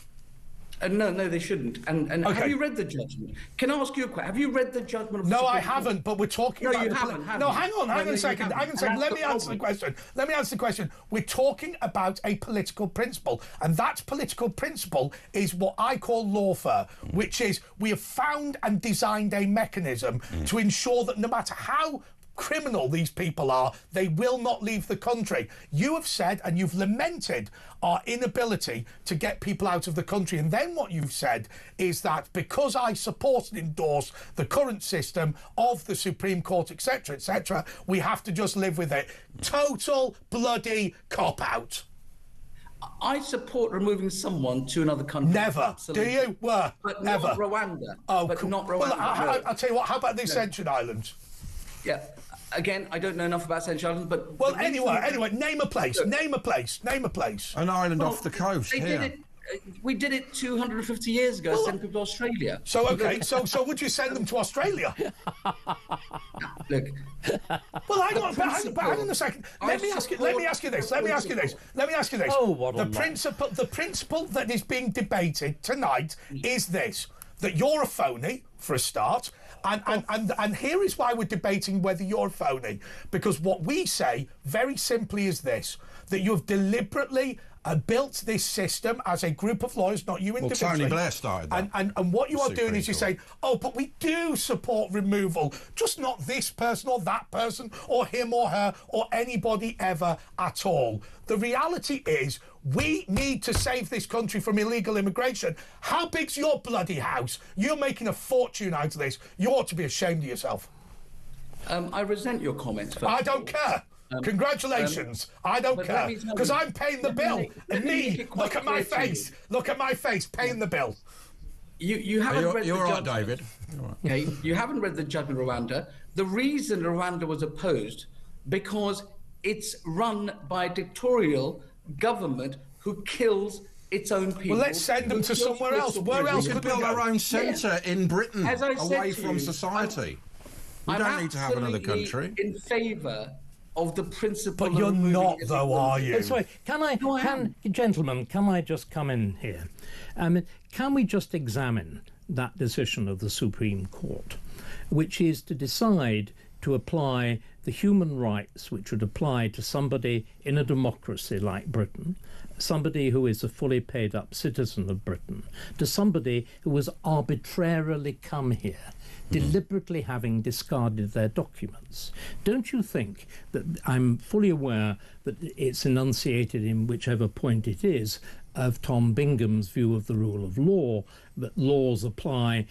No, they shouldn't. And okay. Have you read the judgment? Can I ask you a question? Have you read the judgment? Of no, the I haven't. But we're talking about. You haven't. No, hang on a second. Let me answer the question. We're talking about a political principle, and that political principle is what I call lawfare, which is we have found and designed a mechanism to ensure that no matter how criminal these people are, they will not leave the country. You have said, and you've lamented, our inability to get people out of the country. And then what you've said is that because I support and endorse the current system of the Supreme Court, etc., we have to just live with it. Total bloody cop-out. I support removing someone to another country. Never. Absolutely. Do you? Were? But Never. not Rwanda. Oh, but cool. not Rwanda. Well, I'll tell you what. How about the Ascension Islands? Yeah. Again, I don't know enough about Ascension Islands, but Well, anyway, name a place. Name a place. Name a place. An island off the coast they here. did it. We did it 250 years ago. Send people to Australia. So okay, so would you send them to Australia? Look. Well, hang on a second. Let me ask you this. Oh, what a lot. The principle that is being debated tonight is this: that you're a phony for a start. And here is why we're debating whether you're a phony, because what we say very simply is this: that you have deliberately built this system as a group of lawyers, not you individually. Tony Blair started that. And what you are doing is you're Supreme saying, oh, but we do support removal, just not this person or that person or him or her or anybody ever at all. The reality is we need to save this country from illegal immigration. How big's your bloody house? You're making a fortune out of this. You ought to be ashamed of yourself. I resent your comments. I don't care. Congratulations. I don't care. Because I'm paying the bill. And me, look at my face. Look at my face, paying the bill. You haven't read you're the all right, judgment. David. You're all right. Okay, you haven't read the judgment of Rwanda. The reason Rwanda was opposed, because it's run by a dictatorial government who kills its own people. Well, let's send them to somewhere else. Where else We could could build we go? our own centre in Britain, As I said away to from you, society. We I'm don't need to have another absolutely country. in favour of the principle. But you're of removing not, illegal though, are you? Sorry, gentlemen, can I just come in here? Can we just examine that decision of the Supreme Court, which is to decide to apply the human rights which would apply to somebody in a democracy like Britain, somebody who is a fully paid up citizen of Britain, to somebody who has arbitrarily come here, deliberately having discarded their documents. Don't you think that I'm fully aware that it's enunciated in whichever point it is of Tom Bingham's view of the rule of law, that laws apply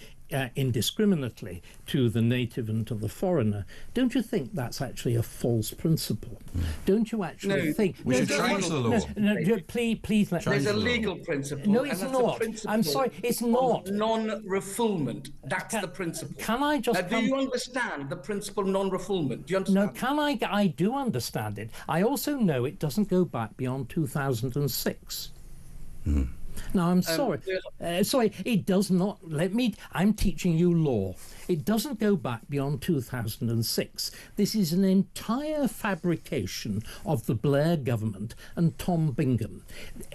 indiscriminately to the native and to the foreigner? Don't you think that's actually a false principle? Don't you actually think... We should change the law. Please let me... There's a legal principle. No, it's and that's not. the principle I'm sorry, it's not. of non-refoulement. That's the principle. Can I just... Now, do you understand the principle of non-refoulement? Do you understand? No, I do understand it. I also know it doesn't go back beyond 2006. Now, I'm sorry. Sorry, it does not. I'm teaching you law. It doesn't go back beyond 2006. This is an entire fabrication of the Blair government and Tom Bingham.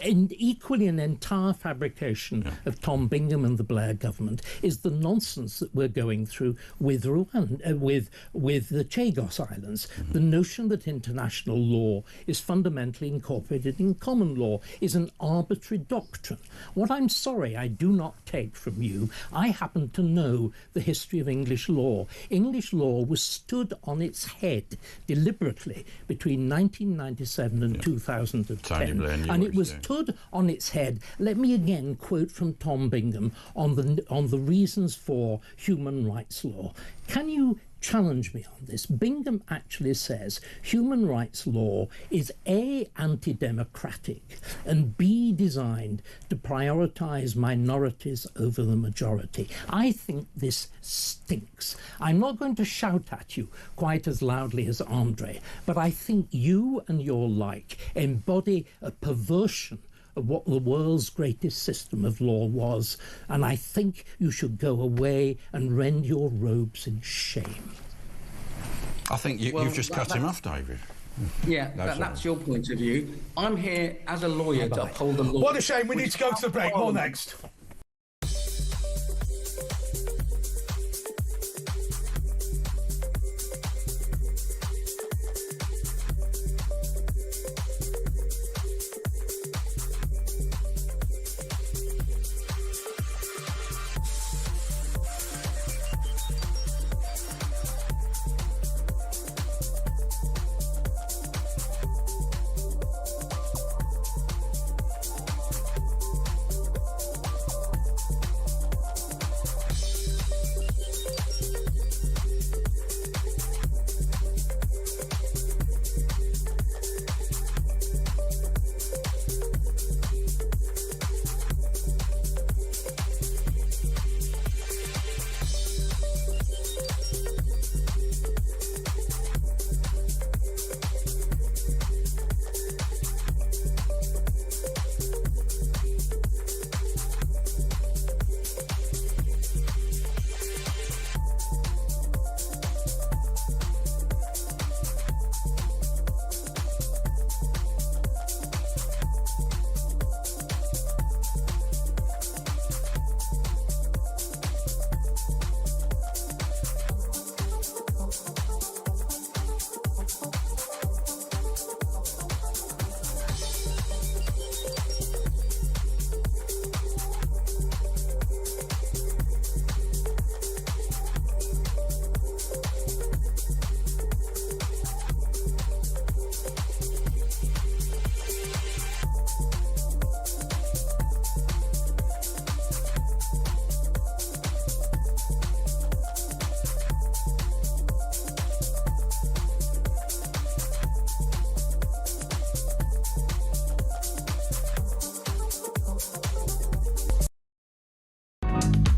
And equally an entire fabrication of Tom Bingham and the Blair government is the nonsense that we're going through with Rwanda, with the Chagos Islands. The notion that international law is fundamentally incorporated in common law is an arbitrary doctrine. What I'm sorry I do not take from you, I happen to know the history of English law. English law was stood on its head deliberately between 1997 and 2010. And it was stood on its head. Let me again quote from Tom Bingham on the reasons for human rights law. Can you challenge me on this? Bingham actually says human rights law is A, anti-democratic, and B, designed to prioritise minorities over the majority. I think this stinks. I'm not going to shout at you quite as loudly as Andre, but I think you and your like embody a perversion of what the world's greatest system of law was, and I think you should go away and rend your robes in shame. I think you've just cut him off, David. Yeah, that's your point of view. I'm here as a lawyer to uphold the law. What a shame. We need to go to the break. More next.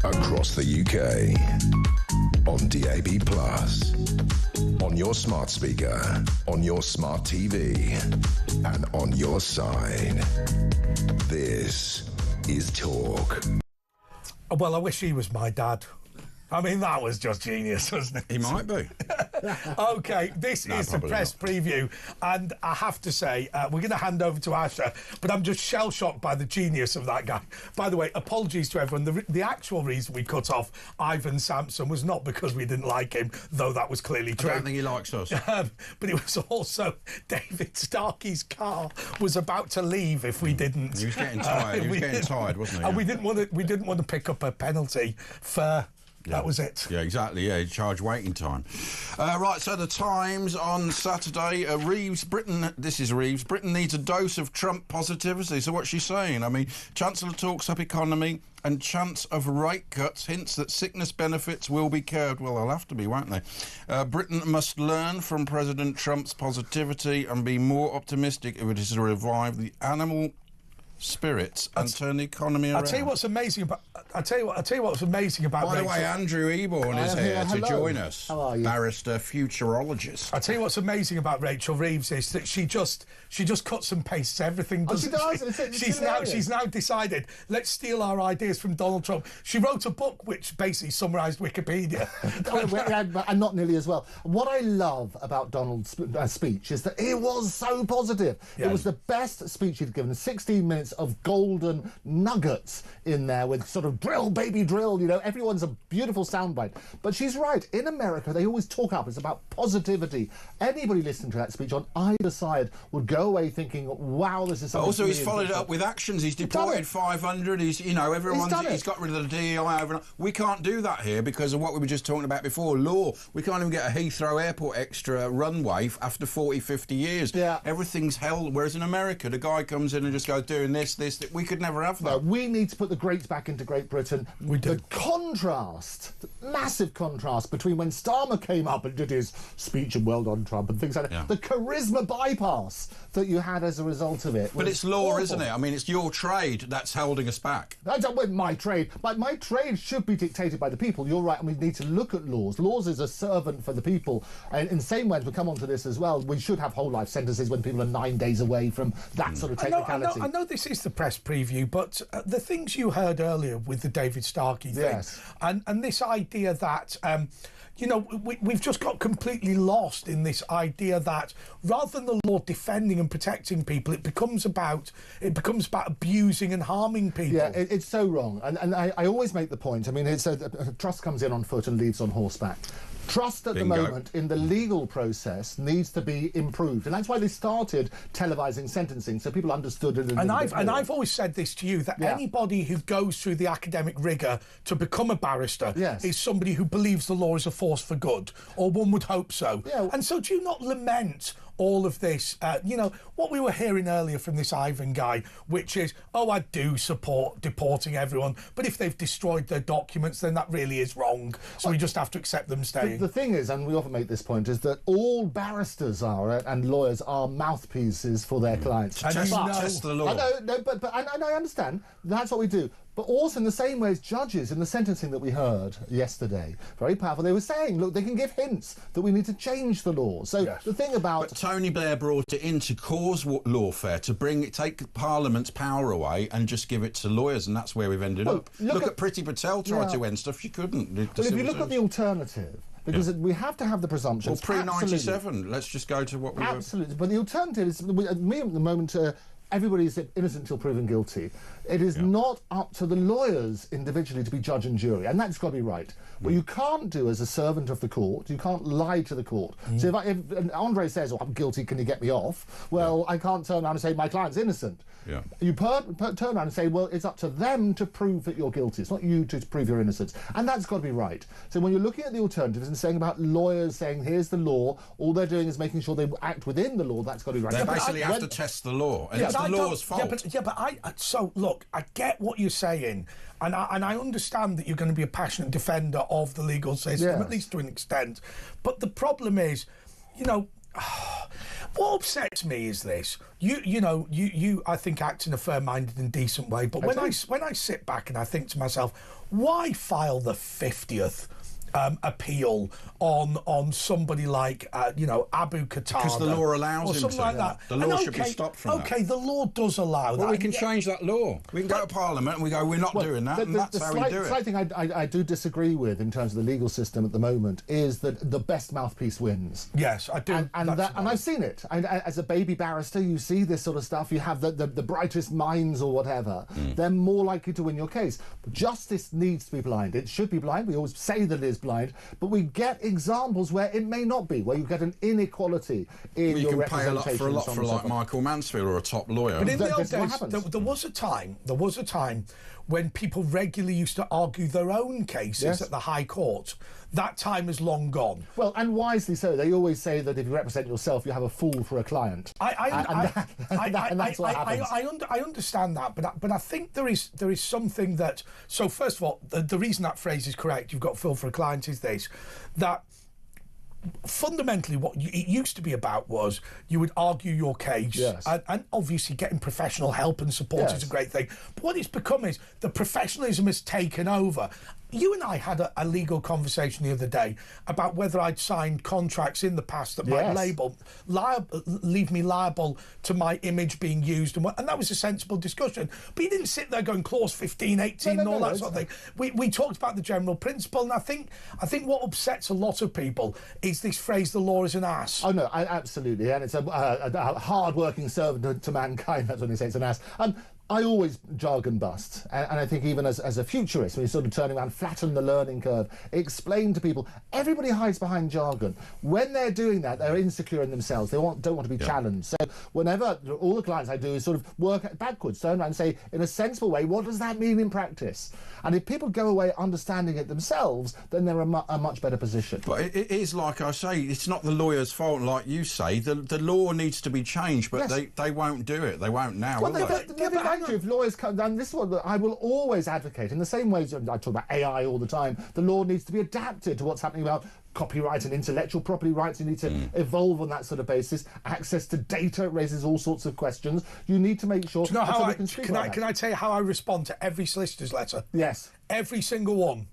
across the UK, on DAB+, on your smart speaker, on your smart TV, and on your side. This is Talk. Well, I wish he was my dad. I mean, that was just genius, wasn't it? He might be. OK, this is the press preview, and I have to say, we're going to hand over to Asha, but I'm just shell-shocked by the genius of that guy. By the way, apologies to everyone. The actual reason we cut off Ivan Sampson was not because we didn't like him, though that was clearly true. I don't think he likes us. But it was also David Starkey's car was about to leave if we didn't. He was getting tired. He was getting tired, wasn't he? And we didn't want to pick up a penalty for... Yeah. That was it. Yeah, exactly. Yeah, charge waiting time. Right, so the Times on Saturday. This is Reeves. Britain needs a dose of Trump positivity. So what's she saying? I mean, Chancellor talks up economy and chance of rate cuts, hints that sickness benefits will be curbed. Well, they'll have to be, won't they? Britain must learn from President Trump's positivity and be more optimistic if it is to revive the animal spirits and turn the economy around. I'll tell you what's amazing about. By the way, Andrew Eborn is here to join us. How are you? Barrister, futurologist. I'll tell you what's amazing about Rachel Reeves is that she just cuts and pastes everything. She does. She's now decided, let's steal our ideas from Donald Trump. She wrote a book which basically summarised Wikipedia. And not nearly as well. What I love about Donald's speech is that it was so positive. Yeah. It was the best speech he'd given. 16 minutes of golden nuggets in there with sort of drill, baby, drill. You know, everyone's a beautiful soundbite. But she's right. In America, they always talk up. It's about positivity. Anybody listening to that speech on either side would go away thinking, wow, this is something. Also, he's followed it up with actions. He's deported 500. He's got rid of the DEI overnight. We can't do that here because of what we were just talking about before, law. We can't even get a Heathrow Airport extra runway after 40, 50 years. Yeah. Everything's held. Whereas in America, the guy comes in and just goes doing this. We could never have that. No, we need to put the greats back into Great Britain. We do. The contrast, the massive contrast between when Starmer came up and did his speech and well done Trump and things like that, Yeah. the charisma bypass that you had as a result of it. But it's law, awful. isn't it? I mean, it's your trade that's holding us back. I don't want my trade. My trade should be dictated by the people. You're right, and we need to look at laws. Laws is a servant for the people. And in the same way, as we come on to this as well, we should have whole life sentences when people are 9 days away from that sort of technicality. I know this is the press preview, but the things you heard earlier with the David Starkey thing, Yes. and this idea that, we've just got completely lost in this idea that rather than the law defending and protecting people, it becomes about abusing and harming people. Yeah, it's so wrong. And I always make the point, I mean, it's trust comes in on foot and leaves on horseback. Trust at Bingo. the moment in the legal process needs to be improved, and that's why they started televising sentencing, so people understood it. And I've always said this to you, that anybody who goes through the academic rigour to become a barrister is somebody who believes the law is a force for good, or one would hope so. Yeah. And so do you not lament all of this, what we were hearing earlier from this Ivan guy, which is, I do support deporting everyone, but if they've destroyed their documents, then that really is wrong, so we just have to accept them staying. The thing is, and we often make this point, is that all barristers are, and lawyers are, mouthpieces for their clients. Test the law. I know, but I understand, that's what we do. But also in the same way as judges in the sentencing that we heard yesterday, very powerful, they were saying, look, they can give hints that we need to change the law. So the thing about... But Tony Blair brought it in to cause lawfare, to take Parliament's power away and just give it to lawyers, and that's where we've ended up. Look at Priti Patel tried to end stuff she couldn't. But if you look at the alternative, because we have to have the presumptions. Well, pre-97, let's just go to what we were... Absolutely, but the alternative is, me at the moment... everybody is innocent until proven guilty. It is not up to the lawyers individually to be judge and jury, and that's got to be right. What you can't do as a servant of the court, you can't lie to the court. So if Andre says, I'm guilty, can you get me off? Well, I can't turn around and say, my client's innocent. Yeah. You turn around and say, well, it's up to them to prove that you're guilty. It's not you to prove your innocence. And that's got to be right. So when you're looking at the alternatives and saying about lawyers saying, here's the law, all they're doing is making sure they act within the law, that's got to be right. They basically have to test the law, and it's the law's fault. Look, I get what you're saying, and I understand that you're going to be a passionate defender of the legal system, at least to an extent. But the problem is, What upsets me is this. You I think act in a fair-minded and decent way, but when I sit back and I think to myself, why file the 50th appeal on somebody like Abu Qatada? Because the law allows or him something to. like that. The law should be stopped from that. Okay, the law does allow that. Well, we can change that law. We can go to Parliament and we go, we're not doing that, and that's how we do it. The slight thing I do disagree with in terms of the legal system at the moment is that the best mouthpiece wins. Yes, I do. And I've seen it. As a baby barrister, you see this sort of stuff. You have the brightest minds or whatever. They're more likely to win your case. Justice needs to be blind. It should be blind. We always say that it is blind, but we get examples where it may not be, where you get an inequality in your representation. You can pay a lot for like Michael Mansfield or a top lawyer. But in the old days, there was a time when people regularly used to argue their own cases at the High Court. That time is long gone. Well, and wisely so. They always say that if you represent yourself, you have a fool for a client. And that's what happens. I understand that, but I think there is something that. So first of all, the reason that phrase is correct, you've got fool for a client, is this, that fundamentally what it used to be about was you would argue your case, and obviously getting professional help and support is a great thing, but what it's become is the professionalism has taken over. You and I had a legal conversation the other day about whether I'd signed contracts in the past that might leave me liable to my image being used, and that was a sensible discussion. But you didn't sit there going clause 15, 18 and all that sort of thing. We talked about the general principle, and I think what upsets a lot of people is this phrase, the law is an ass. Oh no, absolutely, and it's a hard-working servant to mankind. That's when they say it's an ass. I always jargon bust, and I think even as a futurist, when you sort of turn around, flatten the learning curve, explain to people, everybody hides behind jargon. When they're doing that, they're insecure in themselves. They don't want to be challenged. So whenever, all the clients I do is sort of work backwards, turn around and say, in a sensible way, what does that mean in practice? And if people go away understanding it themselves, then they're a much better position. But it is, like I say, it's not the lawyer's fault, like you say. The law needs to be changed, but they won't do it. They won't now, will they? If lawyers come down, this is what I will always advocate. In the same way as I talk about AI all the time, the law needs to be adapted to what's happening about copyright and intellectual property rights. You need to evolve on that sort of basis. Access to data raises all sorts of questions. You need to make sure. Do you know how can I tell you how I respond to every solicitor's letter? Yes, every single one.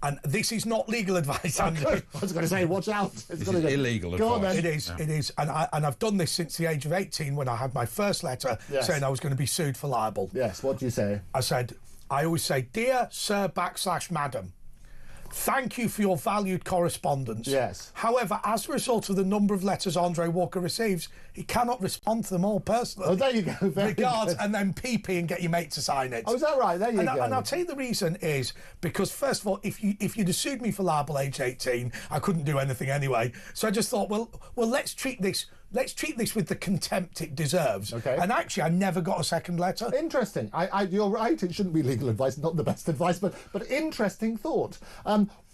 And this is not legal advice, Andrew. I was going to say, watch out. It's illegal advice. It is. And I've done this since the age of 18 when I had my first letter saying I was going to be sued for libel. Yes, what do you say? I always say, dear sir / madam, thank you for your valued correspondence. Yes. However, as a result of the number of letters Andre Walker receives, he cannot respond to them all personally. Oh, there you go. Regards, and then PP and get your mate to sign it. Oh, is that right? There you go. And I'll tell you the reason is because, first of all, if you'd have sued me for libel age 18, I couldn't do anything anyway. So I just thought, well, let's treat this with the contempt it deserves. Okay. And actually, I never got a second letter. Interesting. You're right. It shouldn't be legal advice, not the best advice, but interesting thought.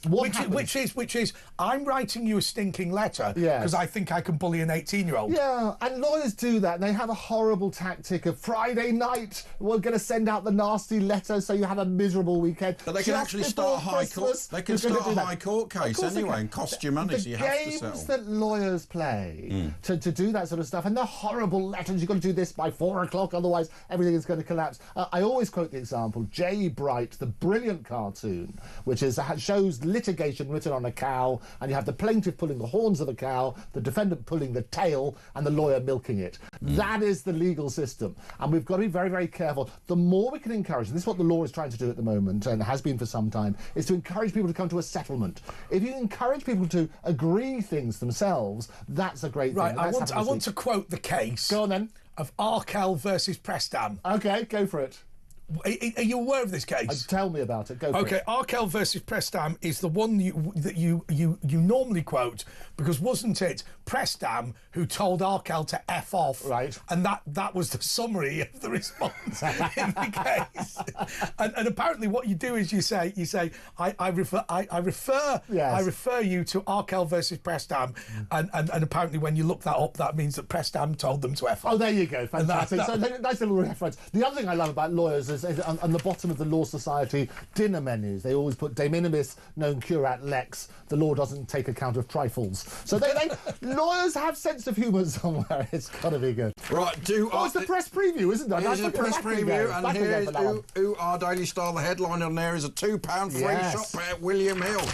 Which is, I'm writing you a stinking letter because I think I can bully an 18-year-old. Yeah, and lawyers do that. And they have a horrible tactic of Friday night, we're going to send out the nasty letter so you have a miserable weekend. But they can actually start a high court. They can start a high court case anyway and cost you money, so you have to settle. The games that lawyers play to do that sort of stuff, and the horrible letters, you've got to do this by 4 o'clock, otherwise everything is going to collapse. I always quote the example, Jay Bright, the brilliant cartoon, which shows litigation written on a cow, and you have the plaintiff pulling the horns of a cow, the defendant pulling the tail, and the lawyer milking it. That is the legal system, and we've got to be very, very careful. The more we can encourage, and this is what the law is trying to do at the moment, and has been for some time, is to encourage people to come to a settlement. If you encourage people to agree things themselves, that's a great thing. Right, I want to quote the case. Go on then. Of Arkell versus Prestham. Okay, go for it. Are you aware of this case? Tell me about it. Go for it. Okay, Arkell versus Prestham is the one that you normally quote because wasn't it Prestham who told Arkell to F off? Right. And that was the summary of the response in the case. And apparently what you do is you say I refer you to Arkell versus Prestham, and apparently when you look that up, that means that Prestham told them to F off. Oh, there you go. Fantastic. So nice little reference. The other thing I love about lawyers is on the bottom of the Law Society dinner menus, they always put de minimis non curat lex. The law doesn't take account of trifles. So lawyers have sense of humour somewhere. It's got to be good. Right, it's the press preview, isn't it? Here's a press preview, and here's who our Daily Star, the headline on there is a £2 free shop at William Hill.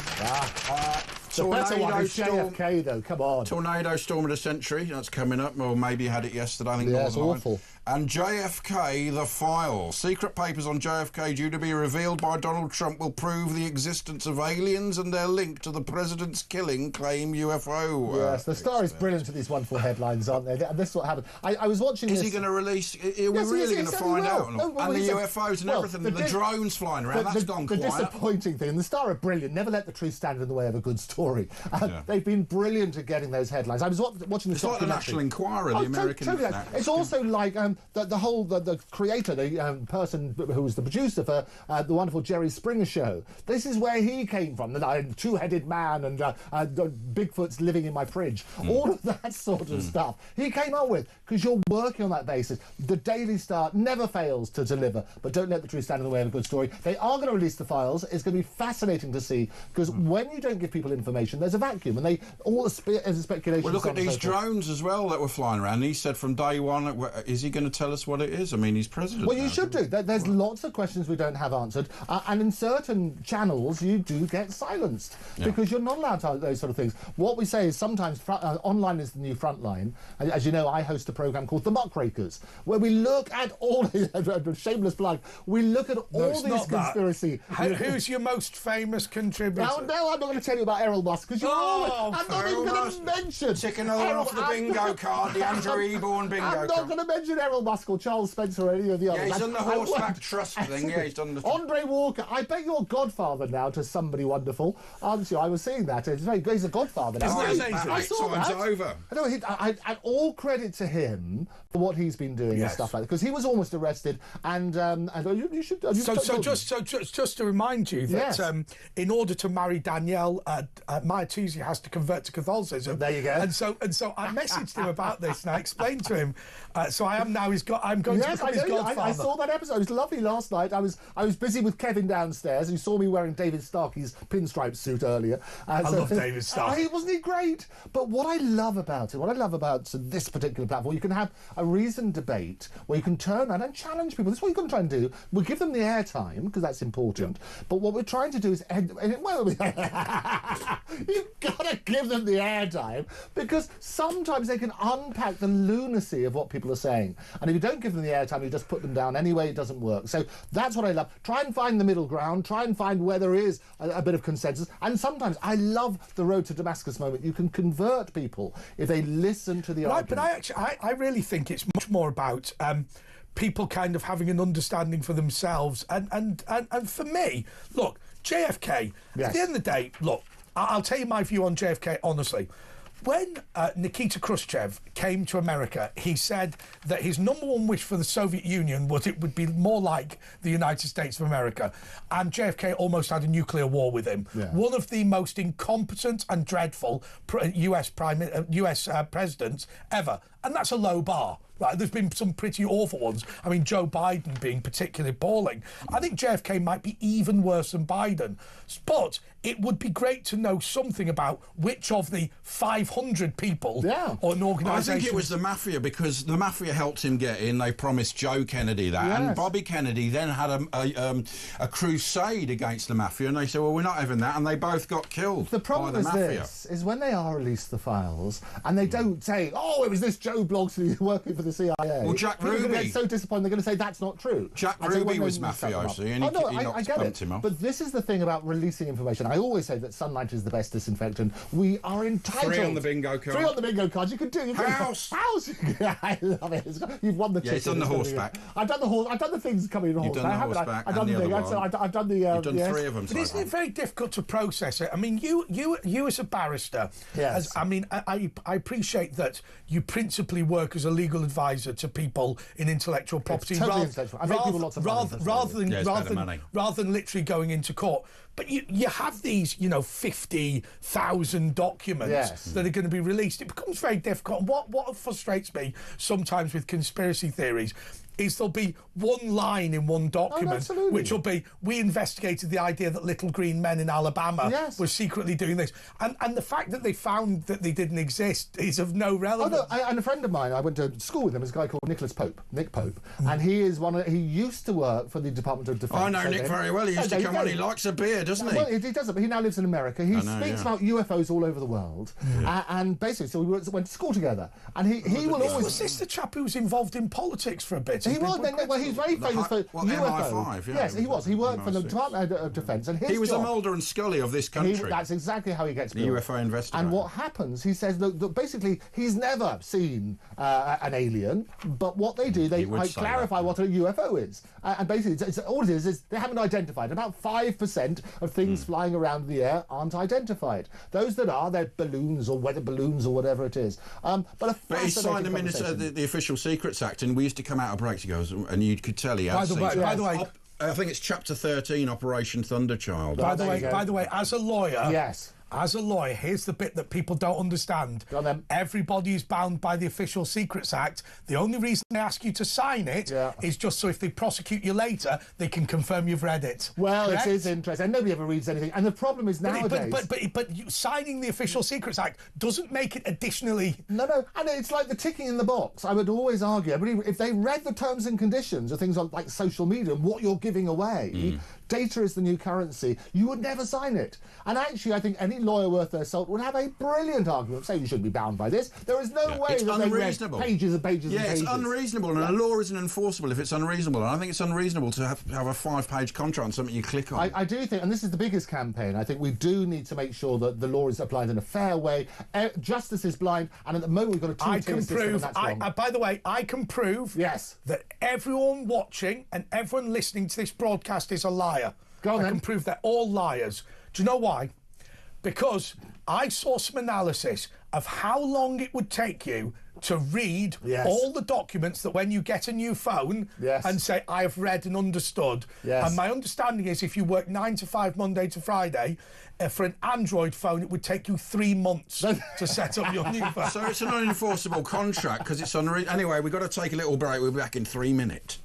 The better one is JFK, though. Come on. Tornado storm of the century. That's coming up. Or maybe you had it yesterday. I think. Yeah, it's awful. And JFK, the file. Secret papers on JFK due to be revealed by Donald Trump will prove the existence of aliens and their link to the president's killing, claim UFO. Yes, the Star is brilliant at these wonderful headlines, aren't they? This is what happened. I was watching this. Is he going to release... Are we really going to find out? And the UFOs and everything, the drones flying around, that's gone quiet. The disappointing thing, and the Star are brilliant, never let the truth stand in the way of a good story. They've been brilliant at getting those headlines. I was watching this. It's like the National Enquirer, the American... Totally. It's also like the creator, the person who was the producer for the wonderful Jerry Springer show. This is where he came from, the two-headed man and Bigfoot's living in my fridge. All of that sort of stuff he came up with, because you're working on that basis. The Daily Star never fails to deliver, but don't let the truth stand in the way of a good story. They are going to release the files. It's going to be fascinating to see, because when you don't give people information, there's a vacuum, and all the speculation. Well, look at these drones as well that were flying around. He said from day one, is he going to tell us what it is? I mean, he's president. Well, you should do. There's lots of questions we don't have answered, and in certain channels you do get silenced because you're not allowed to ask those sort of things. What we say is sometimes online is the new front line. As you know, I host a programme called The Muckrakers, where we look at all shameless plug. We look at all these conspiracy. Who's your most famous contributor? No, I'm not going to tell you about Errol Musk, because I'm not even going to mention. Tick another one off the bingo card, the Andrew Eborn bingo card. I'm not going to mention Errol Musk or Charles Spencer or any of the others. Yeah, he's done the horseback trust thing. Yeah, he's done the... Andre Walker. I bet you're godfather now to somebody wonderful. Aren't you? I was seeing that. It's very good. He's a godfather now. Isn't that amazing? I saw that. Over. And all credit to him for what he's been doing and stuff like that, because he was almost arrested. And you should... Just to remind you that in order to marry Danielle, Maya Toosey has to convert to Catholicism. There you go. And so I messaged him about this, and I explained to him. So I am now I'm going to become his godfather. I saw that episode. It was lovely last night. I was busy with Kevin downstairs. You saw me wearing David Starkey's pinstripe suit earlier. I love David Starkey. Wasn't he great? But what I love about this particular platform, you can have a reasoned debate where you can turn around and challenge people. This is what you're going to try and do. We'll give them the airtime, because that's important. But what we're trying to do is... you've got to give them the airtime, because sometimes they can unpack the lunacy of what people are saying. And if you don't give them the airtime, you just put them down anyway, it doesn't work. So that's what I love. Try and find the middle ground. Try and find where there is a bit of consensus. And sometimes I love the road to Damascus moment. You can convert people if they listen to the argument. But I really think it's much more about people kind of having an understanding for themselves. And for me, look, JFK, at the end of the day, look, I'll tell you my view on JFK, honestly. When Nikita Khrushchev came to America, he said that his number one wish for the Soviet Union was it would be more like the United States of America. And JFK almost had a nuclear war with him. Yeah. One of the most incompetent and dreadful US presidents ever. And that's a low bar. Right, there's been some pretty awful ones. I mean, Joe Biden being particularly appalling. I think JFK might be even worse than Biden. But it would be great to know something about which of the 500 people or an organisation... I think it was the Mafia, because the Mafia helped him get in. They promised Joe Kennedy that. And Bobby Kennedy then had a crusade against the Mafia, and they said, well, we're not having that, and they both got killed. The problem is this, is when they are released the files, and they don't say, oh, it was this Joe Bloggs who's working for the CIA. Well, Jack Ruby. They're going to get so disappointed, they're going to say that's not true. Jack Ruby was mafiosi, and he bumped him up. But this is the thing about releasing information. I always say that sunlight is the best disinfectant. We are entitled... 3 on the bingo card. 3 on the bingo card. You can do... House! I love it. You've won the chicken. Yeah, it's on the horseback. I've done the things coming on horseback. You've done the horseback I've done the thing. I've done the... You've done 3 of them. But isn't it very difficult to process it? I mean, you as a barrister... Yes. I appreciate that you principally work as a legal advisor to people in intellectual property, rather than literally going into court. But you have these, 50,000 documents that are going to be released. It becomes very difficult. And what frustrates me sometimes with conspiracy theories is there'll be one line in one document, absolutely. which will be, we investigated the idea that little green men in Alabama were secretly doing this. And the fact that they found that they didn't exist is of no relevance. Oh, no, and a friend of mine, I went to school with him, is a guy called Nick Pope, and he is he used to work for the Department of Defence. I know Nick very well. He used to come on. He likes a beer, doesn't he? Well, he doesn't, but he now lives in America. He speaks about UFOs all over the world, and basically, so we went to school together, and he will always... Was this the chap who was involved in politics for a bit? He was, well, he's very famous for UFO. MI5, yeah. Yes, he was. He worked for the Department of Defence, and he was the Mulder and Scully of this country. That's exactly how he gets the built. UFO investigator. And what happens, he says, that basically, he's never seen an alien, but what they do, they clarify what a UFO is. And basically, all it is they haven't identified. About 5% of things flying around the air aren't identified. Those that are, they're balloons or weather balloons or whatever it is. But he signed the Official Secrets Act, and we used to come out of breaks, he goes, and you could tell he had... By the way, I think it's Chapter 13, Operation Thunderchild. By the way, as a lawyer... Yes. As a lawyer, here's the bit that people don't understand. Go on, then. Everybody is bound by the Official Secrets Act. The only reason they ask you to sign it is just so if they prosecute you later, they can confirm you've read it. Well, correct? It is interesting. And nobody ever reads anything. And the problem is nowadays... But you, signing the Official Secrets Act doesn't make it additionally... No. And it's like the ticking in the box. I would always argue, if they read the terms and conditions of things like social media and what you're giving away... Data is the new currency. You would never sign it. And actually, I think any lawyer worth their salt would have a brilliant argument saying you shouldn't be bound by this. There is no way that they read pages and pages and pages. It's unreasonable, and a law isn't enforceable if it's unreasonable. And I think it's unreasonable to have a 5-page contract on something you click on. I do think, and this is the biggest campaign, I think we do need to make sure that the law is applied in a fair way. Justice is blind, and at the moment we've got a two-tier system, and that's wrong. By the way, I can prove that everyone watching and everyone listening to this broadcast is a liar. I can prove they're all liars. Do you know why? Because I saw some analysis of how long it would take you to read all the documents that when you get a new phone and say, I have read and understood. And my understanding is if you work 9 to 5, Monday to Friday, for an Android phone, it would take you 3 months to set up your new phone. So it's an unenforceable contract because it's unreasonable. Anyway, we've got to take a little break. We'll be back in 3 minutes.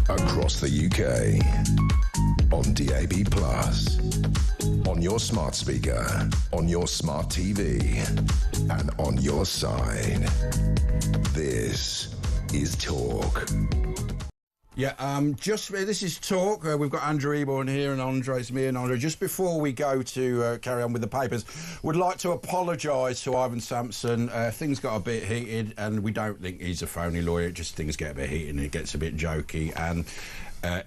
Across the UK, on DAB+, on your smart speaker, on your smart TV, and on your side. This is Talk. Yeah, this is Talk. We've got Andrew Eborn here and Andre's me and Andre. Just before we go to carry on with the papers, would like to apologise to Ivan Sampson. Things got a bit heated, and we don't think he's a phony lawyer. Just things get a bit heated and it gets a bit jokey. And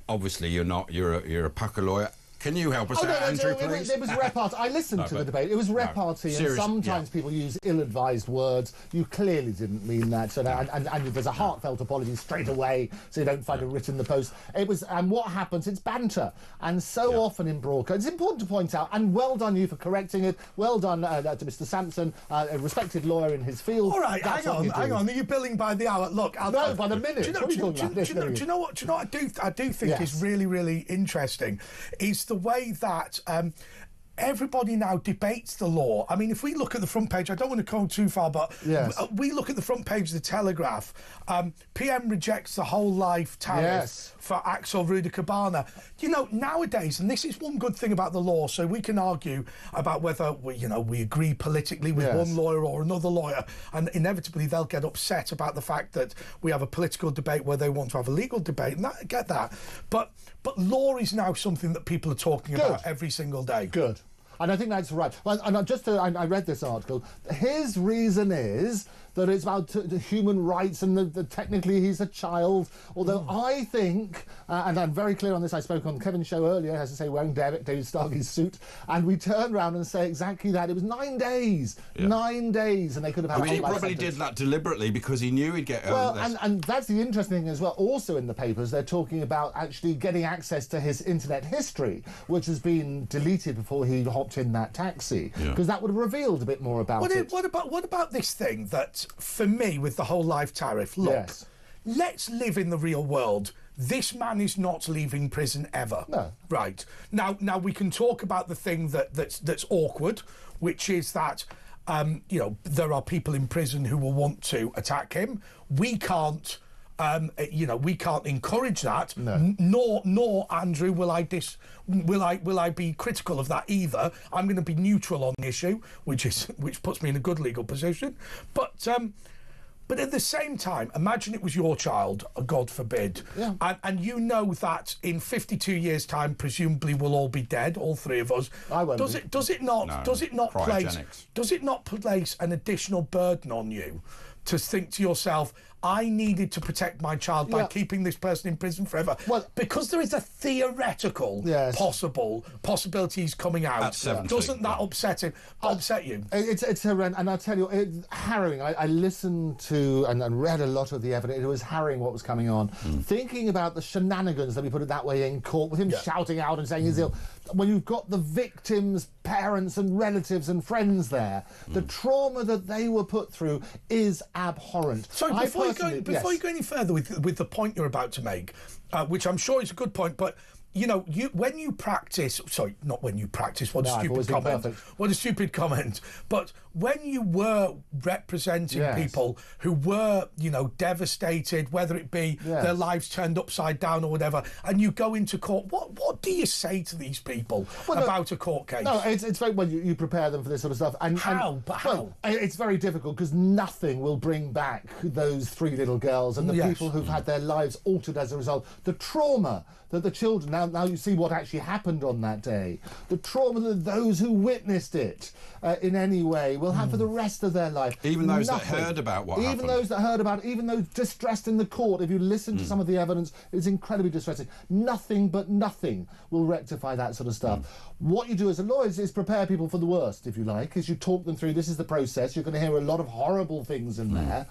obviously, you're not. You're a pucker lawyer. Can you help us out, Andrew, please? It was repartee. I listened to the debate. It was repartee, and sometimes people use ill-advised words. You clearly didn't mean that. So and there's a heartfelt apology straight away, so you don't find it written in the post. It was, and what happens? It's banter, and so often in broadcast, it's important to point out. And well done you for correcting it. Well done to Mr. Sampson, a respected lawyer in his field. All right, hang on. Are you billing by the hour? Look, by the minute. Do you know what I do think is really, really interesting is the way that everybody now debates the law. I mean, if we look at the front page, I don't want to go too far, but we look at the front page of the Telegraph. PM rejects the whole life tariff for Axel Rudikabana. You know, nowadays, and this is one good thing about the law, so we can argue about whether we agree politically with one lawyer or another lawyer, and inevitably they'll get upset about the fact that we have a political debate where they want to have a legal debate, and I get that. But law is now something that people are talking about every single day. Good. And I think that's right. Well, and I read this article. His reason is that it's about the human rights and the technically he's a child. Although I think, and I'm very clear on this, I spoke on Kevin's show earlier, as I say, wearing David Starkey's suit, and we turned around and say exactly that. It was 9 days. Yeah. 9 days, and they could have had he probably did that deliberately because he knew he'd get... Well, and that's the interesting thing as well. Also in the papers, they're talking about actually getting access to his internet history, which has been deleted before he hopped in that taxi, because that would have revealed a bit more about it. What about this thing that, for me, with the whole life tariff, look, let's live in the real world. This man is not leaving prison ever. No. Right. Now we can talk about the thing that's awkward, which is that there are people in prison who will want to attack him. We can't we can't encourage that. No. Nor Andrew will I be critical of that either. I'm going to be neutral on the issue, which puts me in a good legal position. But at the same time, imagine it was your child, God forbid, and you know that in 52 years' time, presumably we'll all be dead, all three of us. I won't. Does it not place an additional burden on you to think to yourself, I needed to protect my child by keeping this person in prison forever? Well, because there is a theoretical possibility he's coming out. At 70. Doesn't that upset you? It's horrendous, and I'll tell you, it's harrowing. I listened to and read a lot of the evidence. It was harrowing what was coming on. Thinking about the shenanigans, let me put it that way, in court, with him shouting out and saying he's ill. When you've got the victims' parents and relatives and friends there, the trauma that they were put through is abhorrent. Sorry, before you go any further with the point you're about to make, which I'm sure is a good point, but when you practice, sorry, not when you practice, what a stupid comment, but when you were representing people who were, devastated, whether it be their lives turned upside down or whatever, and you go into court, what do you say to these people about a court case? No, it's very well, you prepare them for this sort of stuff. How? Well, it's very difficult because nothing will bring back those 3 little girls and the people who've had their lives altered as a result. The trauma that the children, now you see what actually happened on that day, the trauma that those who witnessed it in any way will have for the rest of their life. Even those that heard about what happened. Even those that heard about it, even those distressed in the court, if you listen to some of the evidence, it's incredibly distressing. Nothing but nothing will rectify that sort of stuff. What you do as a lawyer is prepare people for the worst, if you like, as you talk them through, this is the process, you're going to hear a lot of horrible things in there.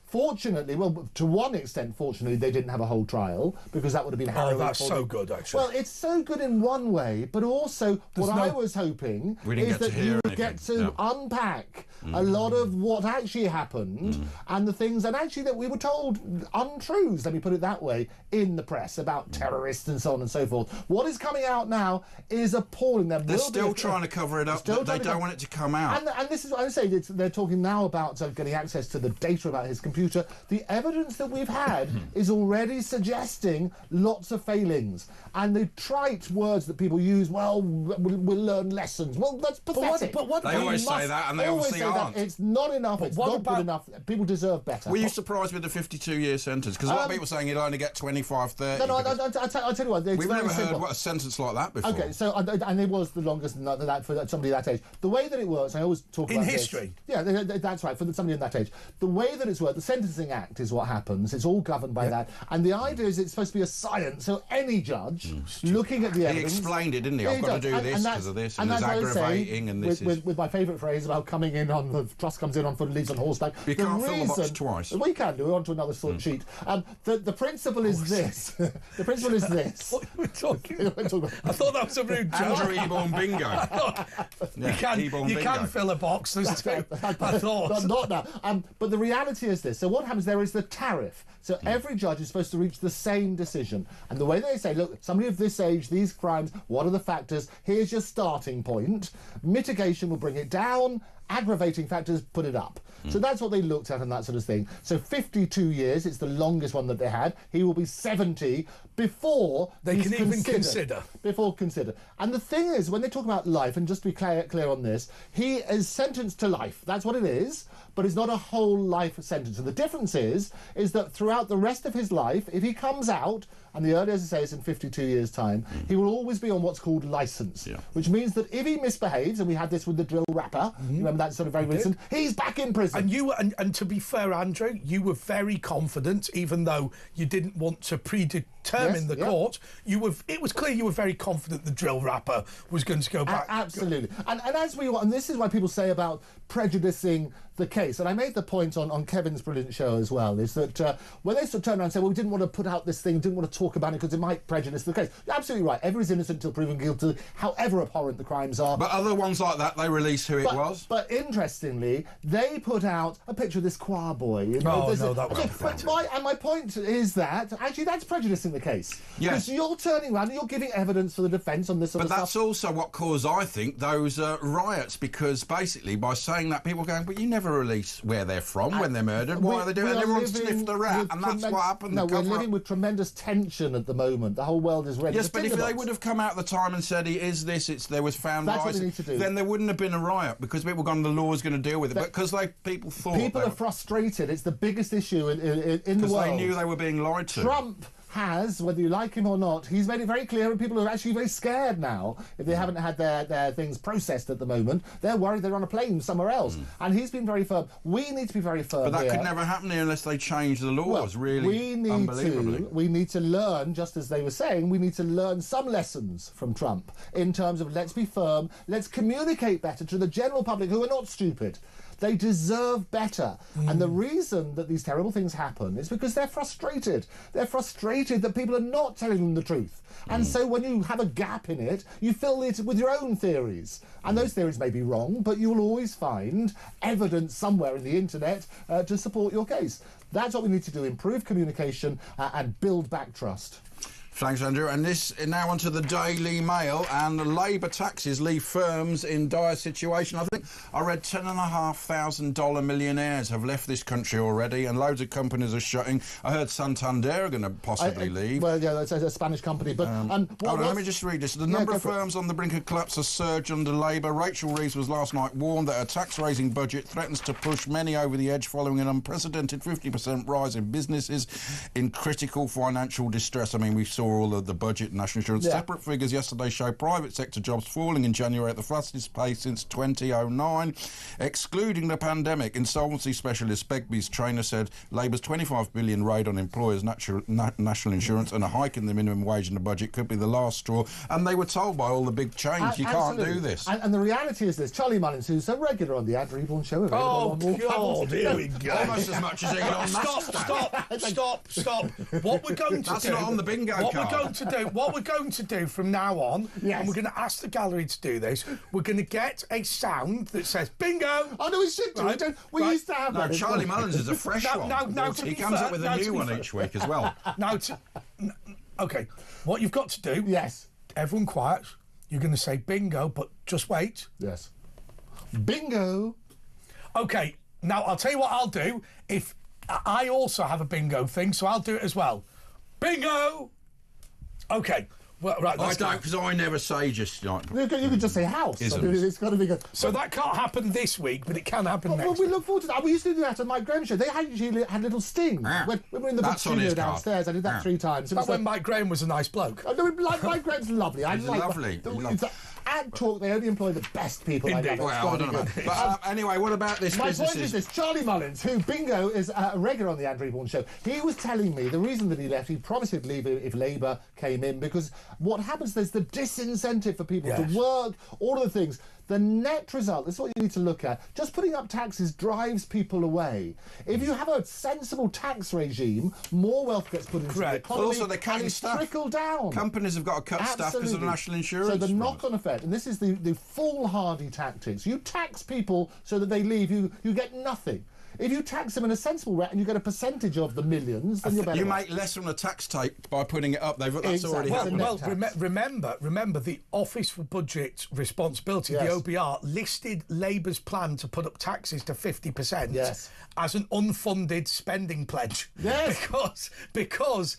Fortunately, well, to one extent, fortunately, they didn't have a whole trial, because that would have been harrowing. That's so good, actually. Well, it's so good in one way, but also I was hoping is that you would get to unpack a lot of what actually happened and the things, and actually that we were told untruths, let me put it that way, in the press about terrorists and so on and so forth. What is coming out now is appalling. They're still trying to cover it up. They don't want it to come out. And this is what I say. They're talking now about getting access to the data about his computer. The evidence that we've had is already suggesting lots of failings. And the trite words that people use, well, we'll learn lessons. Well, that's pathetic. They always say that, and they obviously are can't. It's not enough. But It's what not about- good enough. People deserve better. Were you surprised with the 52-year sentence? Because a lot of people are saying he'll only get 25, 30. No, I'll tell you what. It's We've very never simple. heard what a sentence like that before. Okay, so and it was the longest that for somebody that age. The way that it works, I always talk In about history? This. Yeah, that's right. For somebody in that age, the way that it's worked, the Sentencing Act is what happens. It's all governed by that, and the idea is it's supposed to be a science. So any judge looking at the He evidence, explained it, didn't he? I've got to do this because of this, and that's there's what I say aggravating, and this is... with my favourite phrase about coming in on the trust comes in on foot and leaves on horseback. You can't fill the box twice. We can do it onto another sort of sheet. The principle is this. The principle is this. What are we talking about? I thought that was a rude joke. Andrew Eborn bingo. You can fill a box. There's two. I thought. Not now. But the reality is this. So what happens there is the tariff. So every judge is supposed to reach the same decision. And the way they say, look, somebody of this age, these crimes, what are the factors? Here's your starting point. Mitigation will bring it down. Aggravating factors put it up. So that's what they looked at and that sort of thing. So 52 years, it's the longest one that they had. He will be 70 before they can even consider. Before consider. And the thing is, when they talk about life, and just to be clear on this, he is sentenced to life. That's what it is, but it's not a whole life sentence. And the difference is that throughout the rest of his life, if he comes out, and the earlier, as I say, is in 52 years' time, he will always be on what's called licence, which means that if he misbehaves, and we had this with the drill rapper, remember that sort of very recent, he's back in prison. And you and to be fair, Andrew, you were very confident, even though you didn't want to predetermine the court. It was clear you were very confident the drill rapper was going to go back. Absolutely. And and this is why people say about prejudicing the case, and I made the point on Kevin's brilliant show as well, is that when they sort of turn around and say, well, we didn't want to put out this thing, didn't want to talk about it because it might prejudice the case. You're absolutely right. Everyone's innocent until proven guilty, however abhorrent the crimes are. But other ones like that, they release who it was. But interestingly, they put out a picture of this choir boy. That was my point is that, actually, that's prejudicing the case. Yes. Because you're turning around and you're giving evidence for the defence on this sort of stuff. But that's also what caused, I think, those riots, because basically by saying that, people are going, but you never release where they're from when they're murdered. Why are they doing it? And everyone sniffed the rat, and that's what happened. No, we're living with tremendous tension at the moment. The whole world is ready. Yes, but if they would have come out at the time and said, there was found that's what they need to do. then there wouldn't have been a riot, because people gone, the law's going to deal with it. But because people thought... People are frustrated. It's the biggest issue in the world. Because they knew they were being lied to. Trump has, whether you like him or not, he's made it very clear, and people are actually very scared now. If they haven't had their things processed at the moment, they're worried they're on a plane somewhere else. And he's been very firm. We need to be very firm. But that could never happen here unless they change the laws, unbelievably. We need to learn, just as they were saying, we need to learn some lessons from Trump in terms of let's be firm, let's communicate better to the general public who are not stupid. They deserve better. And the reason that these terrible things happen is because they're frustrated. They're frustrated that people are not telling them the truth. And so when you have a gap in it, you fill it with your own theories. And those theories may be wrong, but you will always find evidence somewhere in the internet to support your case. That's what we need to do, improve communication and build back trust. Thanks, Andrew. And this now onto the Daily Mail, and the Labour taxes leave firms in dire situation. I think I read $10,500 millionaires have left this country already, and loads of companies are shutting. I heard Santander are going to possibly leave. Well, yeah, it's a Spanish company. But let me just read this. The number of firms on the brink of collapse has surged under Labour. Rachel Reeves was last night warned that her tax-raising budget threatens to push many over the edge following an unprecedented 50% rise in businesses in critical financial distress. I mean, we saw all of the budget and national insurance. Separate figures yesterday show private sector jobs falling in January at the fastest pace since 2009, excluding the pandemic. Insolvency specialist Begbie's Trainer said Labour's $25 billion raid on employers' national insurance and a hike in the minimum wage in the budget could be the last straw. And they were told by all the big chains, you can't do this. And the reality is this. Charlie Mullins, who's a regular on the Andrew Eborn show. Oh, God, here we go. Almost as much as Elon Musk. Stop. What we're going to do... That's not on the bingo card. What we're going to do from now on, yes, and we're going to ask the gallery to do this, we're going to get a sound that says bingo. Oh, no, we should do it. We used to have that. No, Charlie Mullins is a fresh one. He comes up with a new one each week as well. OK, what you've got to do... Yes. Everyone quiet. You're going to say bingo, but just wait. Yes. Bingo. OK, now I'll tell you what I'll do. If I also have a bingo thing, so I'll do it as well. Bingo! OK, Well, right, I don't, because I never say just like. You could just say house. I mean, it's got to be good. So that can't happen this week, but it can happen next Well, we week. look forward to that. We used to do that on Mike Graham's show. They actually had little stings. When we were in the big That's on studio his card. downstairs, I did that 3 times. It That was when Mike Graham was a nice bloke. Oh, no, Mike Graham's lovely. I He's like lovely. Ad Talk, they only employ the best people. I Indeed. love it. It's Well, I gotta don't be know. good. But anyway, what about this My business? point is this: Charlie Mullins, who bingo is a regular on the Andrew Bourne show, he was telling me the reason that he left. He promised he'd leave if Labour came in, because what happens? There's the disincentive for people to work. All of the things. The net result, this is what you need to look at. Just putting up taxes drives people away. If you have a sensible tax regime, more wealth gets put into the economy. But also, they're cutting and it's staff. trickle down. Companies have got to cut staff because of the national insurance. So the knock-on effect, and this is the foolhardy tactics. You tax people so that they leave. You get nothing. If you tax them in a sensible way and you get a percentage of the millions, then you're better. You make less on a tax take by putting it up. That's already happened. Well, remember the Office for Budget Responsibility, the OBR, listed Labour's plan to put up taxes to 50% as an unfunded spending pledge. Yes. Because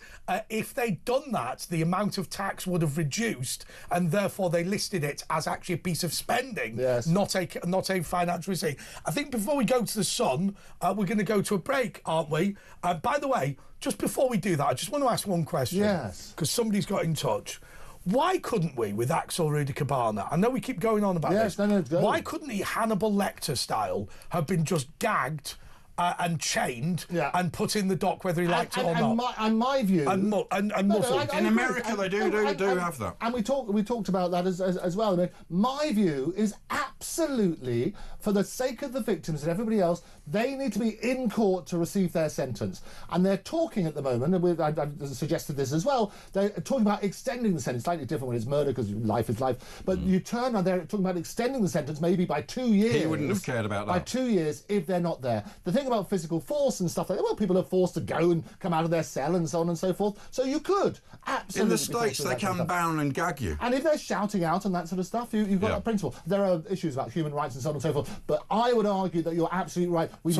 if they'd done that, the amount of tax would have reduced, and therefore they listed it as actually a piece of spending, not a financial receipt. I think before we go to the Sun, we're going to go to a break, aren't we? By the way, just before we do that, I just want to ask one question. Yes. Because somebody's got in touch. Why couldn't we, with Axel Rudiker-Barner, I know we keep going on about this, why couldn't he, Hannibal Lecter style, have been just gagged and chained and put in the dock whether he liked it or not? And my view... And muzzled. In America, they do have that. And we talked about that as well. I mean, my view is absolutely, for the sake of the victims and everybody else, they need to be in court to receive their sentence. And they're talking at the moment, and I've suggested this as well, they're talking about extending the sentence, slightly different when it's murder because life is life, but you turn around, they're talking about extending the sentence maybe by 2 years. He wouldn't have cared about that. By 2 years if they're not there. The thing about physical force and stuff like that, well, people are forced to go and come out of their cell and so on and so forth. So you could absolutely... In the States, they can bound and gag you. And if they're shouting out and that sort of stuff, you've got that principle. There are issues about human rights and so on and so forth, but I would argue that you're absolutely right. What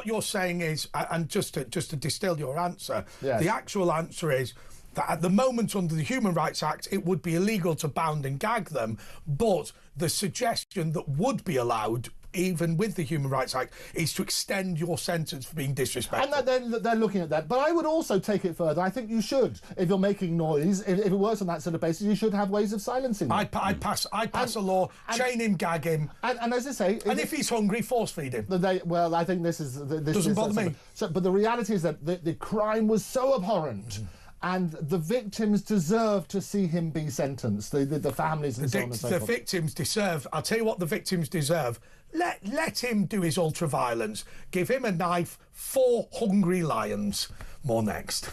you're saying is, and just to distill your answer, the actual answer is that at the moment under the Human Rights Act it would be illegal to bound and gag them, but the suggestion that would be allowed even with the Human Rights Act is to extend your sentence for being disrespectful. And they're looking at that. But I would also take it further. I think you should, if you're making noise, if it works on that sort of basis, you should have ways of silencing them. I'd pass a law, chain him, gag him. And as I say... And if he's hungry, force feed him. Well, I think this is... Doesn't bother me. But the reality is that the crime was so abhorrent... And the victims deserve to see him be sentenced. The families and so on and so forth. The victims deserve... I'll tell you what the victims deserve. Let him do his ultra-violence. Give him a knife, 4 hungry lions. More next.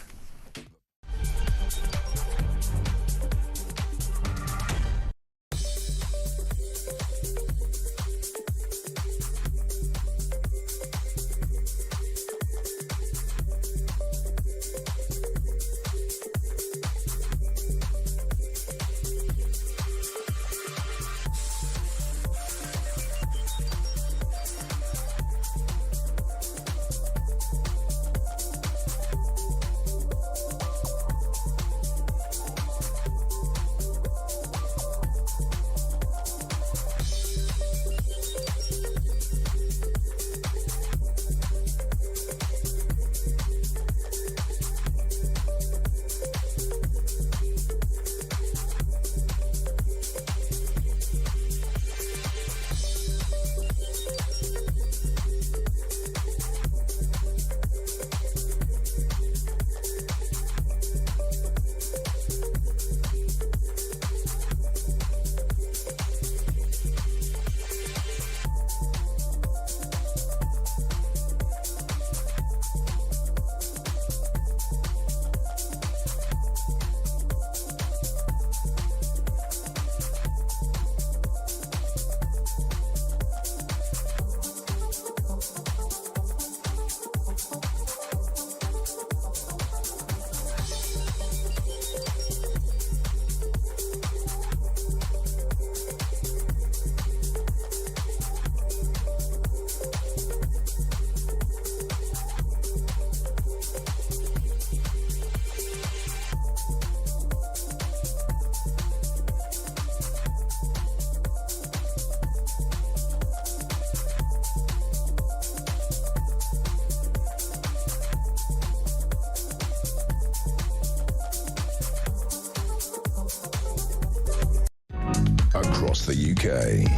UK.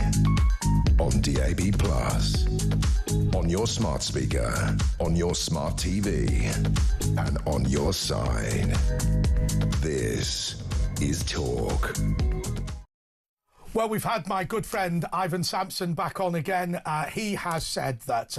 On DAB+. On your smart speaker. On your smart TV. And on your side. This is Talk. Well, we've had my good friend Ivan Sampson back on again. He has said that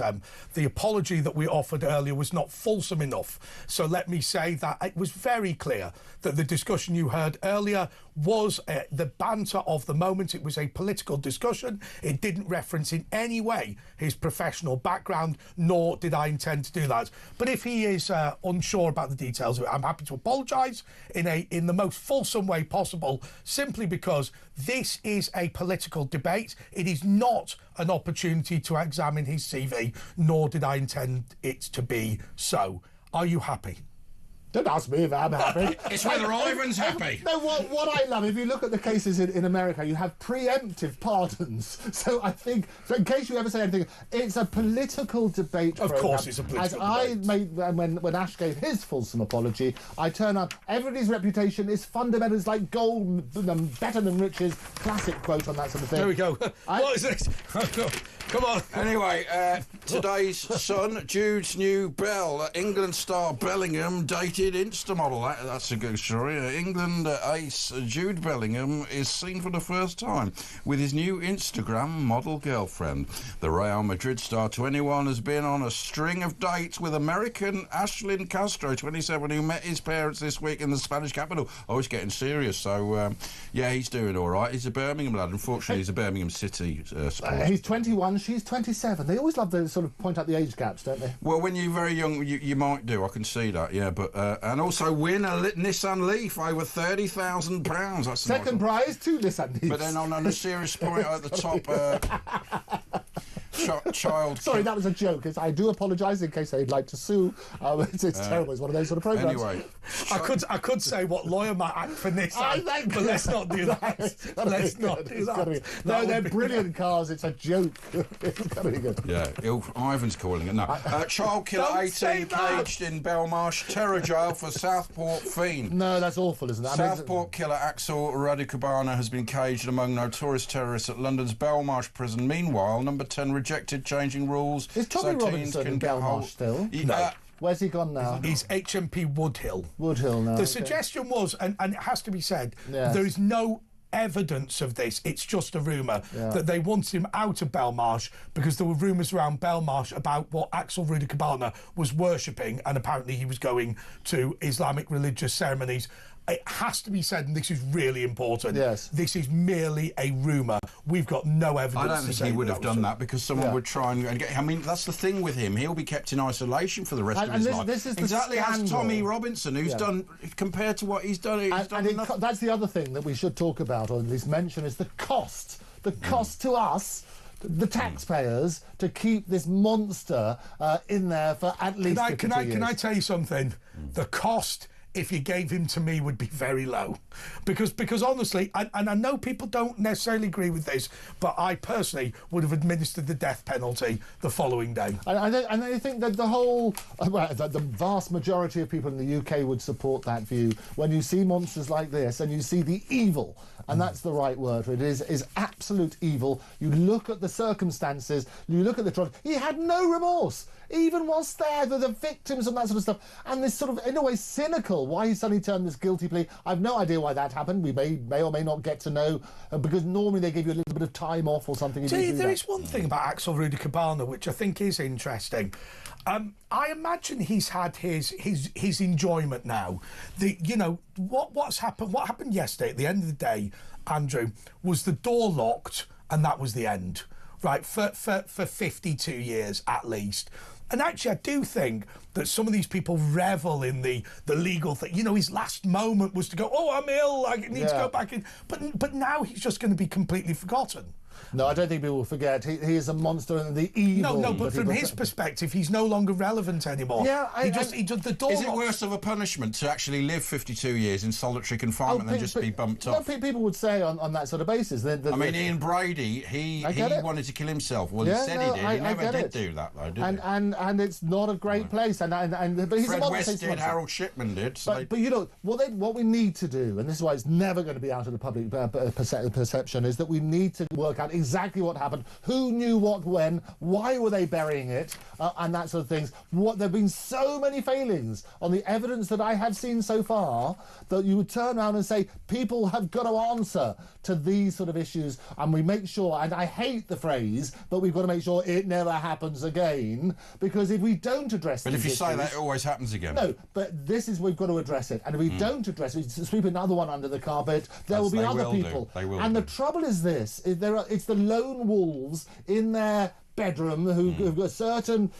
the apology that we offered earlier was not fulsome enough. So let me say that it was very clear that the discussion you heard earlier was the banter of the moment. It was a political discussion. It didn't reference in any way his professional background, nor did I intend to do that. But if he is unsure about the details of it, I'm happy to apologise in the most fulsome way possible, simply because this is a political debate. It is not an opportunity to examine his CV, nor did I intend it to be so. Are you happy? Don't ask me if I'm happy. It's whether Ivan's happy. No, what I love, if you look at the cases in America, you have preemptive pardons. So I think, so in case you ever say anything, it's a political debate. Of course it's a political debate. As I made, when Ash gave his fulsome apology, I turn up, everybody's reputation is fundamental, it's like gold, better than riches, classic quote on that sort of thing. There we go. What is this? Come on. Anyway, today's Sun, Jude's new belle, England star Bellingham dated Insta model. That's a good story. England ace Jude Bellingham is seen for the first time with his new Instagram model girlfriend. The Real Madrid star, 21, has been on a string of dates with American Ashlyn Castro, 27, who met his parents this week in the Spanish capital. Oh, it's getting serious. So, yeah, he's doing all right. He's a Birmingham lad. Unfortunately, he's a Birmingham City sport. He's 21, she's 27. They always love to sort of point out the age gaps, don't they? Well, when you're very young, you might do. I can see that, yeah. But and also win a Nissan Leaf over £30,000. That's second prize, 2 Nissan Leafs. But then on a serious point at the top, child. Sorry, that was a joke. I do apologise in case they'd like to sue. It's terrible. It's one of those sort of programmes. Anyway, I could say what lawyer might act for Nissan, but let's not do that. Let's not do that. No, they're brilliant cars. It's a joke. It's going to be good. Yeah, Ivan's calling it. No, child killer 18 caged in Belmarsh terror jail for Southport fiend. No, that's awful, isn't it? Southport killer Axel Radicabana has been caged among notorious terrorists at London's Belmarsh prison. Meanwhile, number 10 rejected changing rules. Is Tommy Robinson in Belmarsh still? No. Where's he gone now? He's HMP Woodhill. Woodhill now. The suggestion was, and it has to be said, there is no evidence of this. It's just a rumour that they wanted him out of Belmarsh because there were rumours around Belmarsh about what Axel Radicabana was worshipping, and apparently he was going to Islamic religious ceremonies. It has to be said, and this is really important. Yes. This is merely a rumour. We've got no evidence. I don't think he would have done that because someone would try and get. I mean, that's the thing with him. He'll be kept in isolation for the rest of his life. This is exactly the as Tommy Robinson, who's done compared to what he's done. That's the other thing that we should talk about, or at least mention, is the cost. The cost to us, the taxpayers, to keep this monster in there for at least 52 years. Can I tell you something? The cost, if you gave him to me, would be very low, because honestly, and I know people don't necessarily agree with this, but I personally would have administered the death penalty the following day. And I think that the vast majority of people in the UK would support that view. When you see monsters like this and you see the evil, and that's the right word for it, is absolute evil. You look at the circumstances, you look at the trial. He had no remorse, even whilst there, the victims and that sort of stuff. And this sort of, in a way, cynical, why he suddenly turned this guilty plea. I've no idea why that happened. We may or may not get to know, because normally they give you a little bit of time off or something. There is one thing about Axel Radicabana which I think is interesting. I imagine he's had his enjoyment now. What happened yesterday at the end of the day, Andrew, was the door locked and that was the end, right? For 52 years at least. And actually, I do think that some of these people revel in the legal thing. His last moment was to go, oh, I'm ill, I need to go back in. But now he's just going to be completely forgotten. No, I don't think people will forget. He is a monster and the evil. No, but from his perspective, he's no longer relevant anymore. Yeah, the door. Is it worse of a punishment to actually live 52 years in solitary confinement than just be bumped off? People would say on that sort of basis. I mean, Ian Brady, he wanted to kill himself. Well, he said he did. He never did do that, though, did he? And it's not a great place. But he's Fred a West did, Harold Shipman did. So but you know, what we need to do, and this is why it's never going to be out of the public perception, is that we need to work out exactly what happened, who knew what when, why were they burying it, and that sort of things. There have been so many failings on the evidence that I have seen so far that you would turn around and say people have got to answer to these sort of issues, and we make sure, and I hate the phrase, but we've got to make sure it never happens again, because if we don't address But if you say that, it always happens again. No, but this is, we've got to address it, and if we don't address it, sweep another one under the carpet, there will be other people. And the trouble is this, it's the lone wolves in their bedroom who've got a certain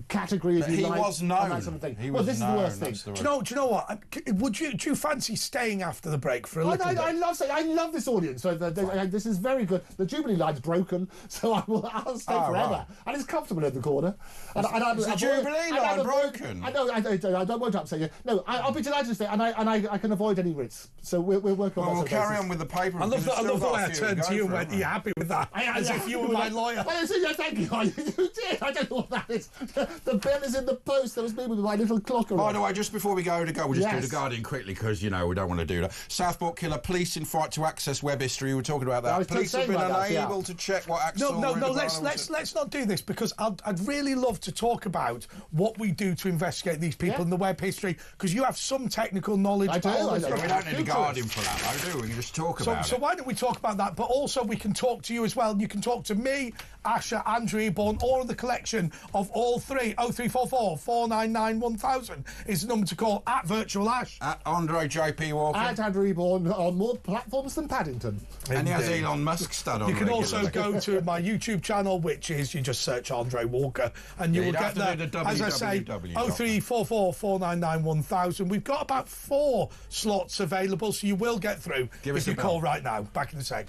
category, if you like. He was known. And that sort of thing. He well, was this known. is the worst thing. Do you know what? Do you fancy staying after the break for a little bit? I love this audience. So this is very good. The Jubilee line's broken, so I'll stay forever. Right. And it's comfortable in the corner. Is the Jubilee line broken? I don't want to upset you. No, I'll be delighted to stay, and I can avoid any risks. So we're working on that. We'll carry on with the paper. I love the way I turned to you and went, "Are you happy with that?" As if you were my lawyer. Thank you. You did. I don't know what that is. The bill is in the post. There was me with my little clock around. By the way, just before we go, we'll just do the Guardian quickly because, we don't want to do that. Southport killer, police in fight to access web history. We were talking about that. Police have been unable to check what Axel... No, let's not do this, because I'd really love to talk about what we do to investigate these people in the web history, because you have some technical knowledge. I do. We don't need a Guardian for that, though, do we? We can just talk about it. So why don't we talk about that? But also we can talk to you as well. You can talk to me, Asher, Andrew Eborn, or the collection of all three. 0344 499 1000 is the number to call, at Virtual Ash. At Andre JP Walker. At Andrew Eborn on more platforms than Paddington. And he has Elon Musk stud on. You can also go to my YouTube channel, which is, you just search Andre Walker, and you will get there. As I say, 0344 499 1000. We've got about 4 slots available, so you will get through if you call right now. Back in a sec.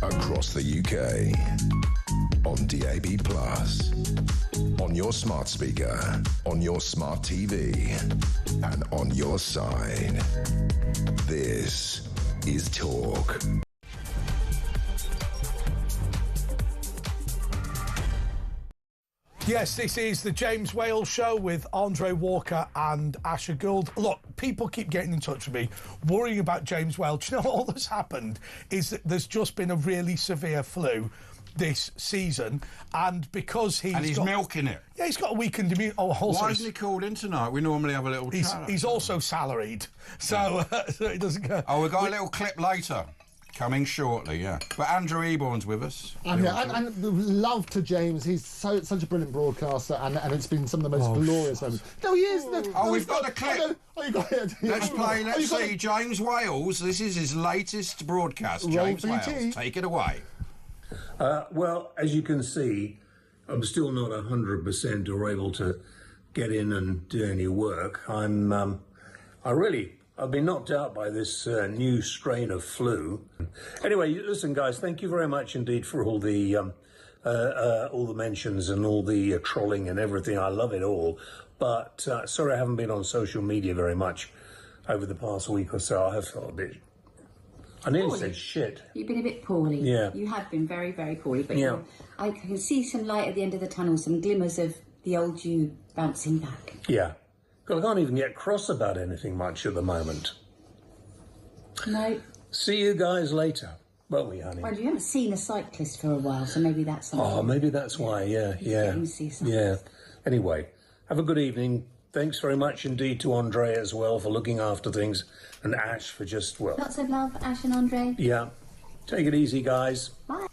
Across the UK, on DAB+, on your smart speaker, on your smart TV, and on your side. This is Talk. Yes, this is the James Whale Show with Andre Walker and Asher Gould. Look, people keep getting in touch with me, worrying about James Whale. Do you know all that's happened is that there's just been a really severe flu this season, and because he's milking it. Yeah, he's got a weakened immune. Oh, also, why isn't he called in tonight? We normally have a little chat. He's also salaried, so he doesn't go. Oh, we've got a little clip later. Coming shortly, yeah. But Andrew Eborn's with us. And love to James. He's such a brilliant broadcaster, and it's been some of the most glorious moments. No, he is. We've got the clip. You got it. Let's see. James Wales. This is his latest broadcast. James Wales, take it away. Well, as you can see, I'm still not 100% or able to get in and do any work. I've been knocked out by this new strain of flu. Anyway, listen, guys, thank you very much indeed for all the mentions and all the trolling and everything. I love it all. But sorry I haven't been on social media very much over the past week or so. I have felt a bit... I nearly said shit. You've been a bit poorly. Yeah. You have been very, very poorly. But yeah. I can see some light at the end of the tunnel, some glimmers of the old you bouncing back. Yeah. God, I can't even get cross about anything much at the moment. No. See you guys later. Won't we, honey? Well, you haven't seen a cyclist for a while, so maybe that's something. Oh, maybe that's why, yeah. Yeah. Anyway, have a good evening. Thanks very much indeed to Andre as well for looking after things, and Ash for just, well... Lots of love, Ash and Andre. Yeah. Take it easy, guys. Bye.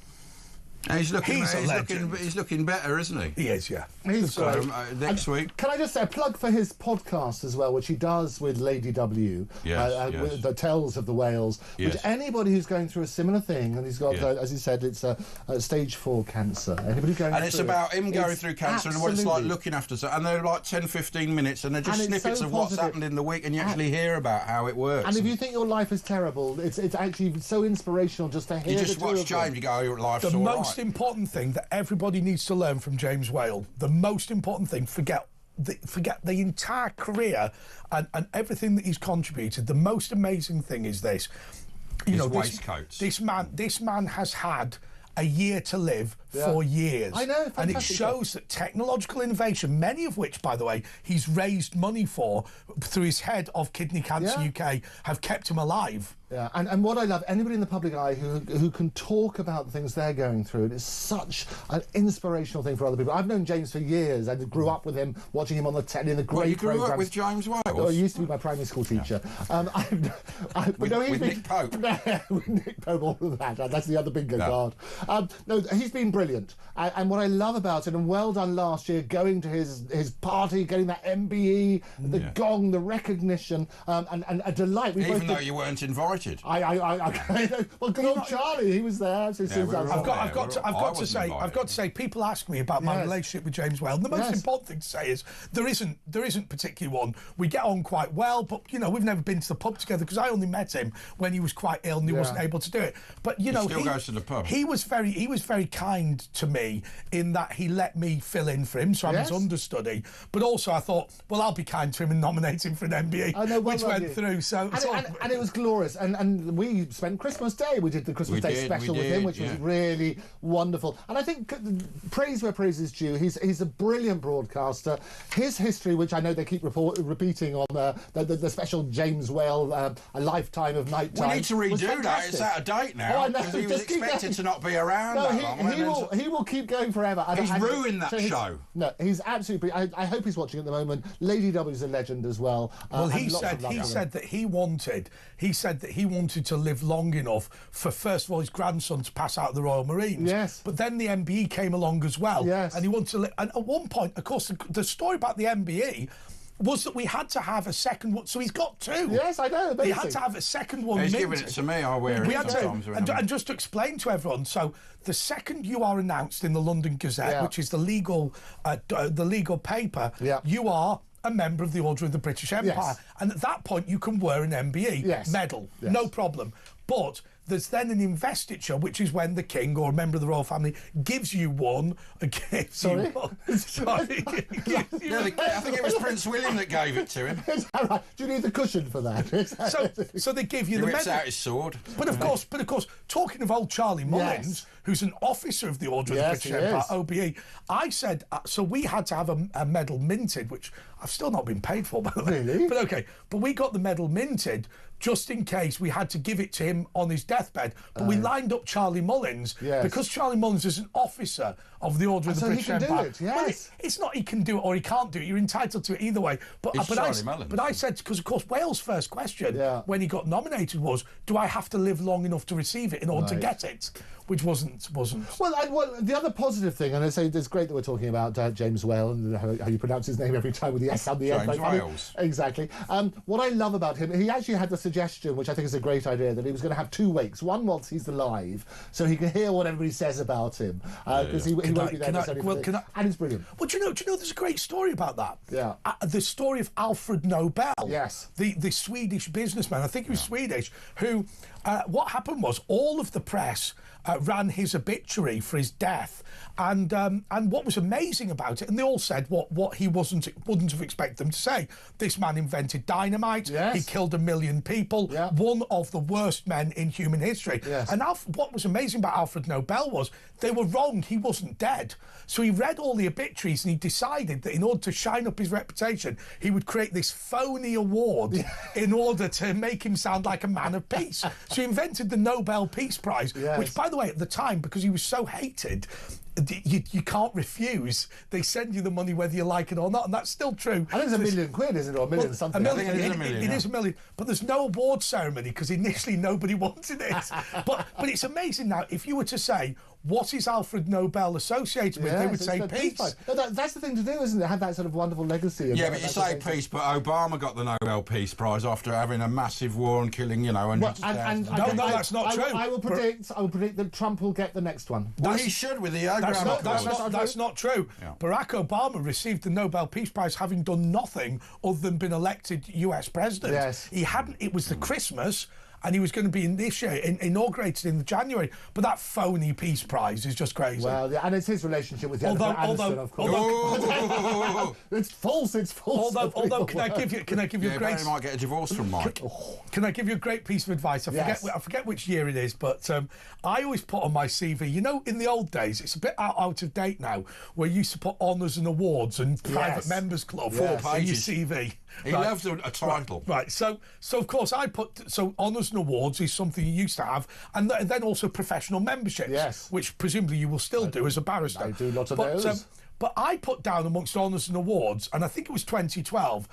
He's looking better, isn't he? He is, yeah. He's great. Next week. Can I just say a plug for his podcast as well, which he does with Lady W, with the Tales of the Whales, which anybody who's going through a similar thing, and he's got, as he said, it's a stage 4 cancer. Anybody going and it's about him going through cancer and what it's like looking after. And they're like 10, 15 minutes, and they're just snippets of what's happened in the week, and you actually hear about how it works. And if you think your life is terrible, it's actually so inspirational just to hear. You just watch James, you go, oh, your life's all right. The most important thing that everybody needs to learn from James Whale, the most important thing, forget the entire career and everything that he's contributed. The most amazing thing is this. His waistcoats. This man has had a year to live for years. I know, and it shows that technological innovation, many of which, by the way, he's raised money for through his head of Kidney Cancer UK, have kept him alive. Yeah, and what I love, anybody in the public eye who can talk about the things they're going through, it is such an inspirational thing for other people. I've known James for years. I grew up with him, watching him on the telly in the great programmes. You grew up with James Wales? Oh, he used to be my primary school teacher. With Nick Pope? With Nick Pope, all of that. That's the other bingo card. No, he's been brilliant. And what I love about it, and well done last year, going to his party, getting that MBE, the gong, the recognition, and a delight. Even though you weren't invited. Well, good old Charlie, he was there. I've got to say, people ask me about my relationship with James Whale. And the most important thing to say is there isn't particularly one. We get on quite well, but we've never been to the pub together because I only met him when he was quite ill and he wasn't able to do it. But he still goes to the pub. He was very kind to me in that he let me fill in for him, so I'm his understudy. But also I thought, well, I'll be kind to him and nominate him for an MBE, which went through. So and it was glorious. And we spent Christmas Day. We did the Christmas Day special with him, which was really wonderful. And I think praise where praise is due. He's a brilliant broadcaster. His history, which I know they keep repeating on the special James Whale, A Lifetime of Nighttime. We need to redo that. It's out of date now. Because he was expected to not be around that long. He will keep going forever. He's ruined that show. No, he's absolutely... I hope he's watching at the moment. Lady W's a legend as well. Well, he said that he wanted to live long enough for, first of all, his grandson to pass out of the Royal Marines. Yes. But then the MBE came along as well. Yes. And he wanted to live... And at one point, of course, the story about the MBE was that we had to have a second one. So he's got two. Yes, I know. Amazing. He had to have a second one. He's giving it to me. I'll wear it sometimes. And just to explain to everyone, so the second you are announced in the London Gazette, which is the legal paper, you are a member of the Order of the British Empire. Yes. And at that point, you can wear an MBE medal. Yes. No problem. But there's then an investiture, which is when the king or a member of the royal family gives you one. Sorry? Sorry. I think it was Prince William that gave it to him. Right. Do you need the cushion for that? So they give you the medal. He medal. out his sword. But of course, talking of old Charlie Mullins, who's an officer of the Order of the British Empire, OBE. I said, so we had to have a medal minted, which I've still not been paid for, by the way. Really? But okay. But we got the medal minted just in case we had to give it to him on his deathbed. But we lined up Charlie Mullins because Charlie Mullins is an officer of the Order of the British Empire. So he can do it, yes. Well, it's not he can do it or he can't do it. You're entitled to it either way. But I said, because of course Wales' first question when he got nominated was, do I have to live long enough to receive it in order to get it? Which wasn't. Well, the other positive thing, and I say it's great that we're talking about James Whale and how you pronounce his name every time with the S on the end. James Wales. Exactly. What I love about him, he actually had the suggestion, which I think is a great idea, that he was going to have 2 wakes. One whilst he's alive, so he can hear what everybody says about him, because he won't be there necessarily. And it's brilliant. Well, do you know? There's a great story about that. Yeah. The story of Alfred Nobel. Yes. The Swedish businessman. I think he was Swedish. Who? What happened was all of the press ran his obituary for his death, and what was amazing about it, and they all said what he wouldn't have expected them to say. This man invented dynamite. Yes. He killed 1 million people. Yeah. One of the worst men in human history. Yes. And what was amazing about Alfred Nobel was they were wrong. He wasn't dead. So he read all the obituaries and he decided that in order to shine up his reputation, he would create this phony award in order to make him sound like a man of peace. So he invented the Nobel Peace Prize, which, by the way, at the time, because he was so hated, you can't refuse. They send you the money whether you like it or not, and that's still true. I think it's £1 million, isn't it, or a million something? I think it is £1 million. It is £1 million, but there's no award ceremony because initially nobody wanted it. but it's amazing now. If you were to say, what is Alfred Nobel associated with? They would say peace. No, that's the thing to do, isn't it? Have that sort of wonderful legacy. Yeah, but you say peace, but Obama got the Nobel Peace Prize after having a massive war and killing, hundreds of thousands. No, that's not true. I will predict that Trump will get the next one. Well, he should with the That's not true. Yeah. Barack Obama received the Nobel Peace Prize having done nothing other than been elected US president. Yes. He hadn't. It was the Christmas, and he was going to be inaugurated in January. But that phony Peace Prize is just crazy. Well, and it's his relationship with Jennifer Aniston, of course. It's false. Although, can I give you a great? Barry might get a divorce from Mike. Can I give you a great piece of advice? I forget which year it is, but I always put on my CV. In the old days, it's a bit out of date now, where you used to put honours and awards and private members club 4 pages in your CV. He loves a title. Right. So of course I put honours and awards is something you used to have, and then also professional memberships. Yes. Which presumably you will still do as a barrister. I do lots of those. But I put down amongst honours and awards, and I think it was 2012,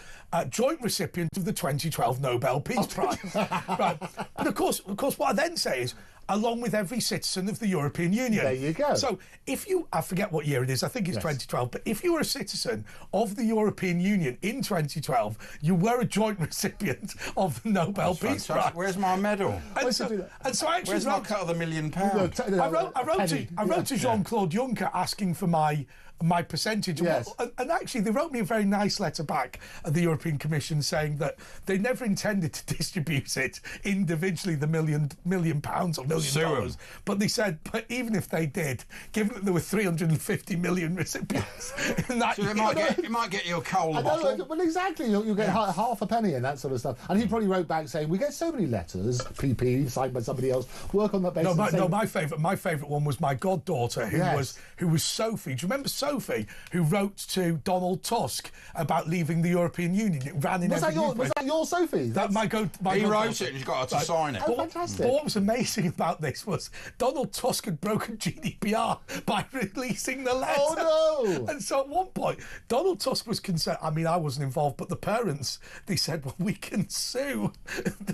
joint recipient of the 2012 Nobel Peace Prize. Right. But of course, what I then say is, along with every citizen of the European Union. There you go. So I forget what year it is, I think it's 2012, but if you were a citizen of the European Union in 2012, you were a joint recipient of the Nobel Peace Prize. Where's my medal? And so I actually where's my cut of the £1 million? I wrote to Jean-Claude Juncker asking for my percentage. Yes. And actually they wrote me a very nice letter back at the European Commission saying that they never intended to distribute it individually, the £1 pounds or $1 million. But they said, but even if they did, given that there were 350 million recipients in that year, it might get you a coal bottle. Well, exactly. You'll get half a penny and that sort of stuff. And he probably wrote back saying, we get so many letters, PP, signed by somebody else, work on that basis. My favourite one was my goddaughter, who was Sophie. Do you remember Sophie, who wrote to Donald Tusk about leaving the European Union? It ran in was that your Sophie? He wrote it and you got her to sign it. Fantastic. But what was amazing about this was Donald Tusk had broken GDPR by releasing the letter. Oh, no! And so at one point, Donald Tusk was concerned. I mean, I wasn't involved, but the parents, they said, well, we can sue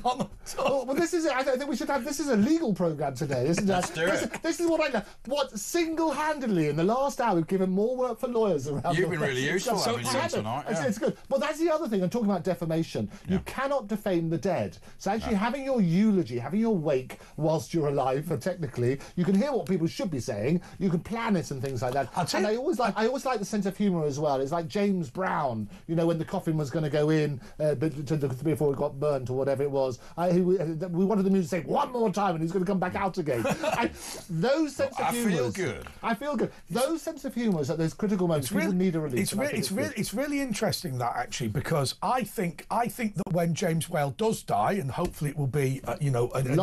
Donald Tusk. Well, this is it. I think we should have, this is a legal programme today, isn't it? Let's do it. This is what I know. What, single-handedly, in the last hour, we've given more work for lawyers around. You've been really useful having you tonight. It's good. Well, that's the other thing. I'm talking about defamation. You cannot defame the dead. So actually having your eulogy, having your wake whilst you're alive, technically, you can hear what people should be saying. You can plan it and things like that. And I always like the sense of humour as well. It's like James Brown, when the coffin was going to go in before it got burnt or whatever it was. We wanted the music to say one more time and he's going to come back out again. Those sense of humour. I feel good. Those sense of humour at those critical moments people need a release. It's really interesting that actually, because I think that when James Whale does die, and hopefully it will be a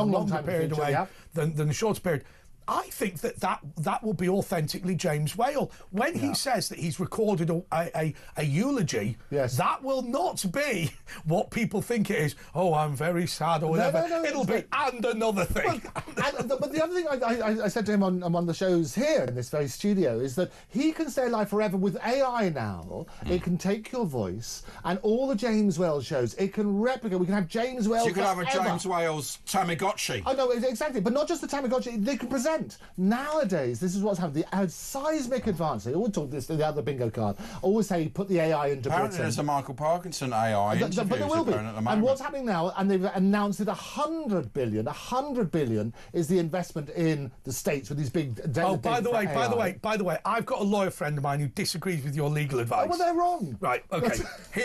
longer period away than a shorter period, I think that will be authentically James Whale. When he says that he's recorded a eulogy, that will not be what people think it is. Oh, I'm very sad or whatever. No, it'll be and another thing. But the other thing I said to him on one of the shows here in this very studio is that he can stay alive forever with AI now. It can take your voice and all the James Whale shows. It can replicate. We can have James Whale. So you could have a forever. James Whale's Tamagotchi. I know, exactly, but not just the Tamagotchi. They can present. Nowadays, this is what's happened. The seismic advance. I always talk this the other bingo card. I always say put the AI into Apparently Britain. there's a Michael Parkinson AI interview. But there will be. At the moment. And what's happening now, and they've announced that 100 billion is the investment in the States with these big data. By the way, I've got a lawyer friend of mine who disagrees with your legal advice. Oh, well, they're wrong. Right, okay.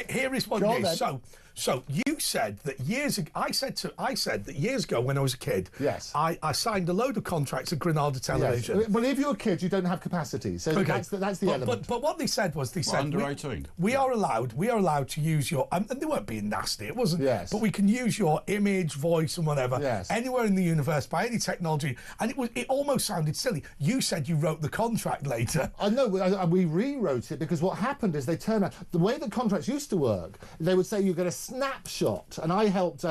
Here is what it is. So you said that years ago, I said that years ago when I was a kid, I signed a load of contracts at Granada Television. Yes. Well, if you're a kid, you don't have capacity, so that's the element. But what they said was, under 18. We are allowed to use your, and they weren't being nasty, it wasn't. Yes. But we can use your image, voice, and whatever anywhere in the universe by any technology, and it almost sounded silly. You said you wrote the contract later. I know, we rewrote it because what happened is they turned out the way that contracts used to work. They would say you get a snapshot, and I helped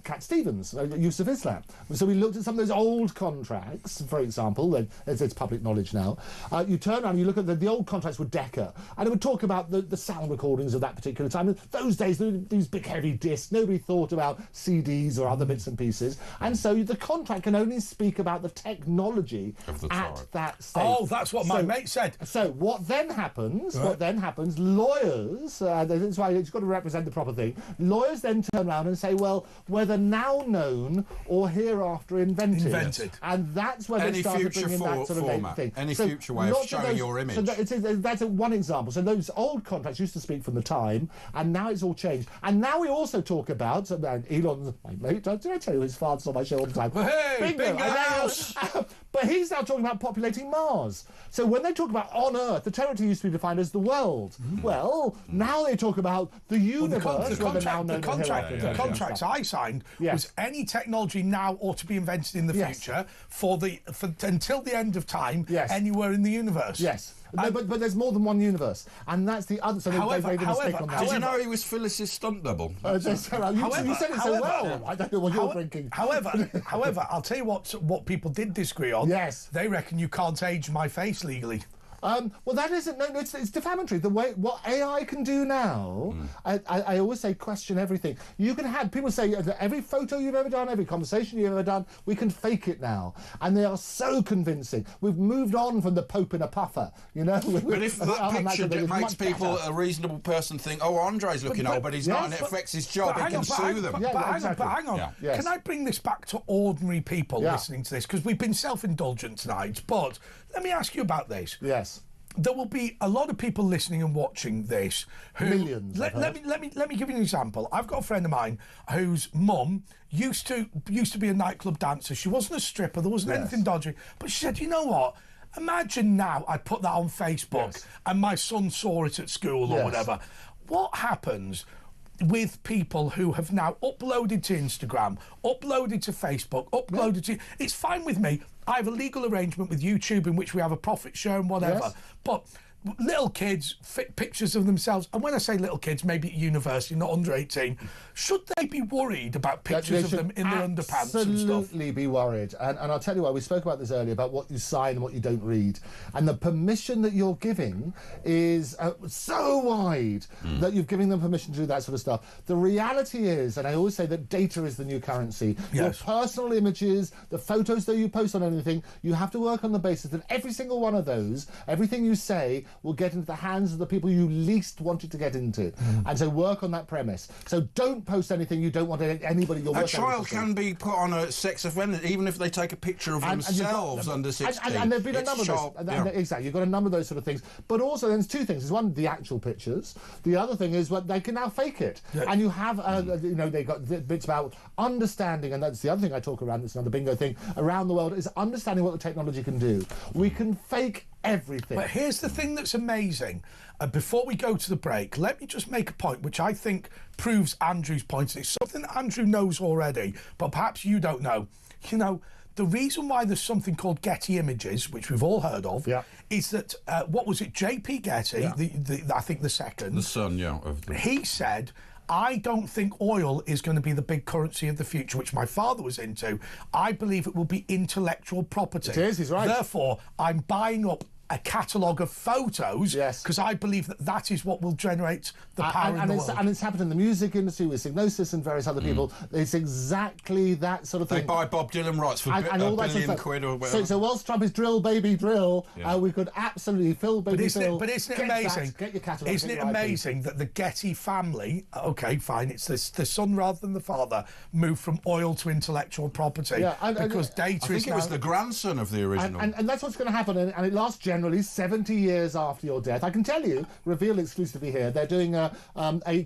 Cat Stevens, use of Islam. So we looked at some of those old contracts, for example, it's public knowledge now. You turn around and you look at the old contracts with Decca, and it would talk about the sound recordings of that particular time. And those days, these big heavy discs, nobody thought about CDs or other bits and pieces, and so the contract can only speak about the technology at that stage. Oh, that's what my mate said. So what then happens? Right. What then happens? Lawyers, that's why it's got to represent the proper thing. Lawyers then turn around and say, well, whether now known or hereafter invented. And that's when they started bringing that sort of thing. Any future way of showing your image. So that's one example. So those old contracts used to speak from the time, and now it's all changed. And now we also talk about, Elon's my mate, did I tell you his father's on my show all the time? Hey, bingo house! But he's now talking about populating Mars. So when they talk about on Earth, the territory used to be defined as the world. Well, now they talk about the universe. The contracts I signed was any technology now or to be invented in the future for until the end of time, anywhere in the universe. Yes. No, but there's more than one universe, and that's the other. So they made a mistake on that. Did you know he was Phyllis's stunt double? You said it so well. I don't know what you're thinking. However, I'll tell you what people did disagree on. Yes, they reckon you can't age my face legally. Well, that isn't. No, it's defamatory. The way what AI can do now, I always say question everything. You can have people say every photo you've ever done, every conversation you've ever done, we can fake it now, and they are so convincing. We've moved on from the Pope in a puffer, you know. But if that picture makes people, a reasonable person, think, oh, Andre's looking old, but he's not, and it affects his job, he can sue them. But hang on. Yeah. Can I bring this back to ordinary people listening to this? Because we've been self-indulgent tonight, but let me ask you about this. Yes. There will be a lot of people listening and watching this. Millions. Let me give you an example. I've got a friend of mine whose mum used to be a nightclub dancer. She wasn't a stripper. There wasn't anything dodgy. But she said, you know what? Imagine now I put that on Facebook and my son saw it at school or whatever. What happens with people who have now uploaded to Instagram, uploaded to Facebook, uploaded to... It's fine with me. I have a legal arrangement with YouTube in which we have a profit share and whatever. But little kids fit pictures of themselves, and when I say little kids, maybe at university, not under 18, should they be worried about pictures of them in their underpants and stuff? Absolutely be worried. And I'll tell you why. We spoke about this earlier, about what you sign and what you don't read. And the permission that you're giving is so wide that you're giving them permission to do that sort of stuff. The reality is, and I always say that data is the new currency. Your personal images, the photos that you post on anything, you have to work on the basis that every single one of those, everything you say, will get into the hands of the people you least wanted to get into. And so work on that premise. So don't post anything you don't want anybody you're working with. A child can be put on a sex offender even if they take a picture of themselves under 16. And there've been a number of those. Exactly, you've got a number of those sort of things. But also there's two things. There's one, the actual pictures. The other thing is they can now fake it. And you have, they've got bits about understanding, and that's the other thing I talk around, it's another bingo thing, around the world, is understanding what the technology can do. We can fake everything. But here's the thing that's amazing. Before we go to the break, let me just make a point which I think proves Andrew's point. It's something that Andrew knows already, but perhaps you don't know. You know, the reason why there's something called Getty Images, which we've all heard of, is that, what was it, J.P. Getty, I think the second. The son, He said, I don't think oil is going to be the big currency of the future, which my father was into. I believe it will be intellectual property. It is, he's right. Therefore, I'm buying up a catalogue of photos because I believe that is what will generate the power in the world. And it's happened in the music industry with Signosis and various other people. It's exactly that sort of thing. They buy Bob Dylan rights for $1 billion quid or whatever. So whilst Trump is drill, baby, drill, we could absolutely fill baby drill. But isn't it amazing? Get your catalogue. Isn't it amazing that the Getty family, okay, fine, it's the son rather than the father, moved from oil to intellectual property because data I think it was the grandson of the original. And that's what's going to happen, and it lasts generally 70 years after your death. I can tell you, revealed exclusively here, they're doing a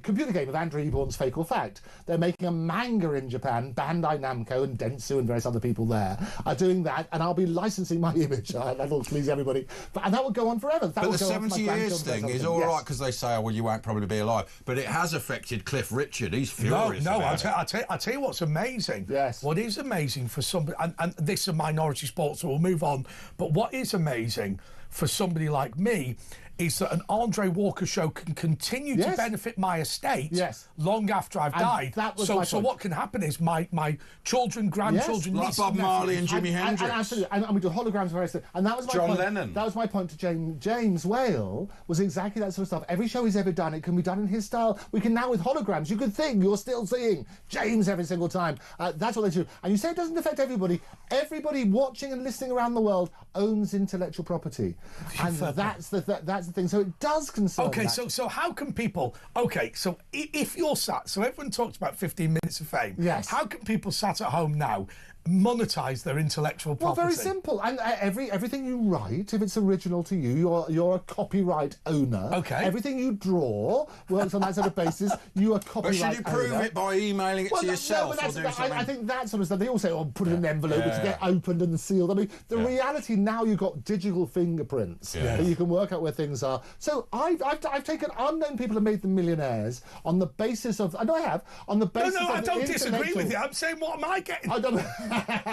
computer game of Andrew Eborn's Fake or Fact. They're making a manga in Japan. Bandai Namco and Dentsu and various other people there are doing that, and I'll be licensing my image. That'll please everybody. And that will go on forever. But the 70 years thing is all right because they say, oh, well, you won't probably be alive. But it has affected Cliff Richard. He's furious. No, I'll tell you what's amazing. Yes. What is amazing for somebody, and this is a minority sport, so we'll move on. But what is amazing for somebody like me is that an Andre Walker show can continue to benefit my estate long after I've died. So what can happen is my children, grandchildren, like Bob Marley and Jimi Hendrix. And absolutely, and we do holograms and various things. And that was my John point. Lennon. That was my point to James Whale, was exactly that sort of stuff. Every show he's ever done, it can be done in his style. We can now with holograms. You could think you're still seeing James every single time. That's what they do. And you say it doesn't affect everybody. Everybody watching and listening around the world owns intellectual property, and that's the thing. So it does concern. Okay, so how can people? Okay, so if you're sat, so everyone talks about 15 minutes of fame. Yes. How can people sat at home now monetize their intellectual property? Well, very simple. And everything you write, if it's original to you, you're a copyright owner. Okay. Everything you draw works on that sort of basis. You are copyright owner. But should you prove it by emailing it to yourself or doing something? I think that sort of stuff. They all say, oh, put it in an envelope to get opened and sealed. I mean, the reality now, you've got digital fingerprints that you can work out where things are. So I've taken unknown people and made them millionaires on the basis of, and I have, on the basis of I don't disagree with you. I'm saying, what am I getting? I don't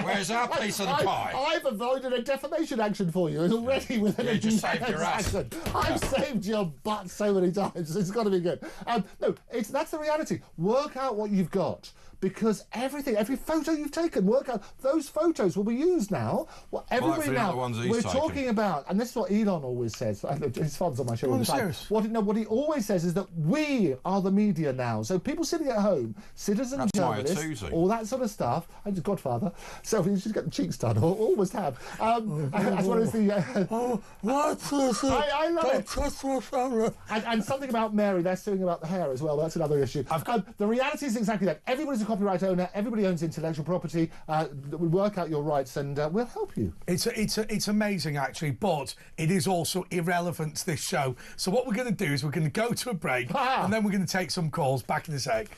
Where's our piece of the pie? I've avoided a defamation action for you already within you just saved your ass. I've saved your butt so many times. It's got to be good. No, that's the reality. Work out what you've got. Because every photo you've taken, work out, those photos will be used now. Everybody now, we're talking about, and this is what Elon always says, his father's on my show all the time. What he always says is that we are the media now. So people sitting at home, citizen journalists, all that sort of stuff, and his godfather, so you should get the cheeks done, or almost have. As well as the... I love it. And something about Mary, they're suing about the hair as well, that's another issue. The reality is exactly that. Everybody's a copyright owner, everybody owns intellectual property. We work out your rights and we'll help you. It's amazing actually, but it is also irrelevant to this show. So what we're going to do is we're going to go to a break and then we're going to take some calls. Back in a sec.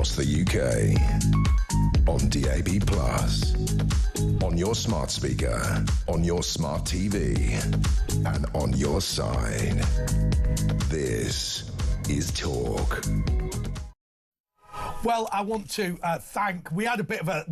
across the UK. On DAB+, on your smart speaker, on your smart TV, and on your side. This is Talk. Well, I want to thank. We had a bit of a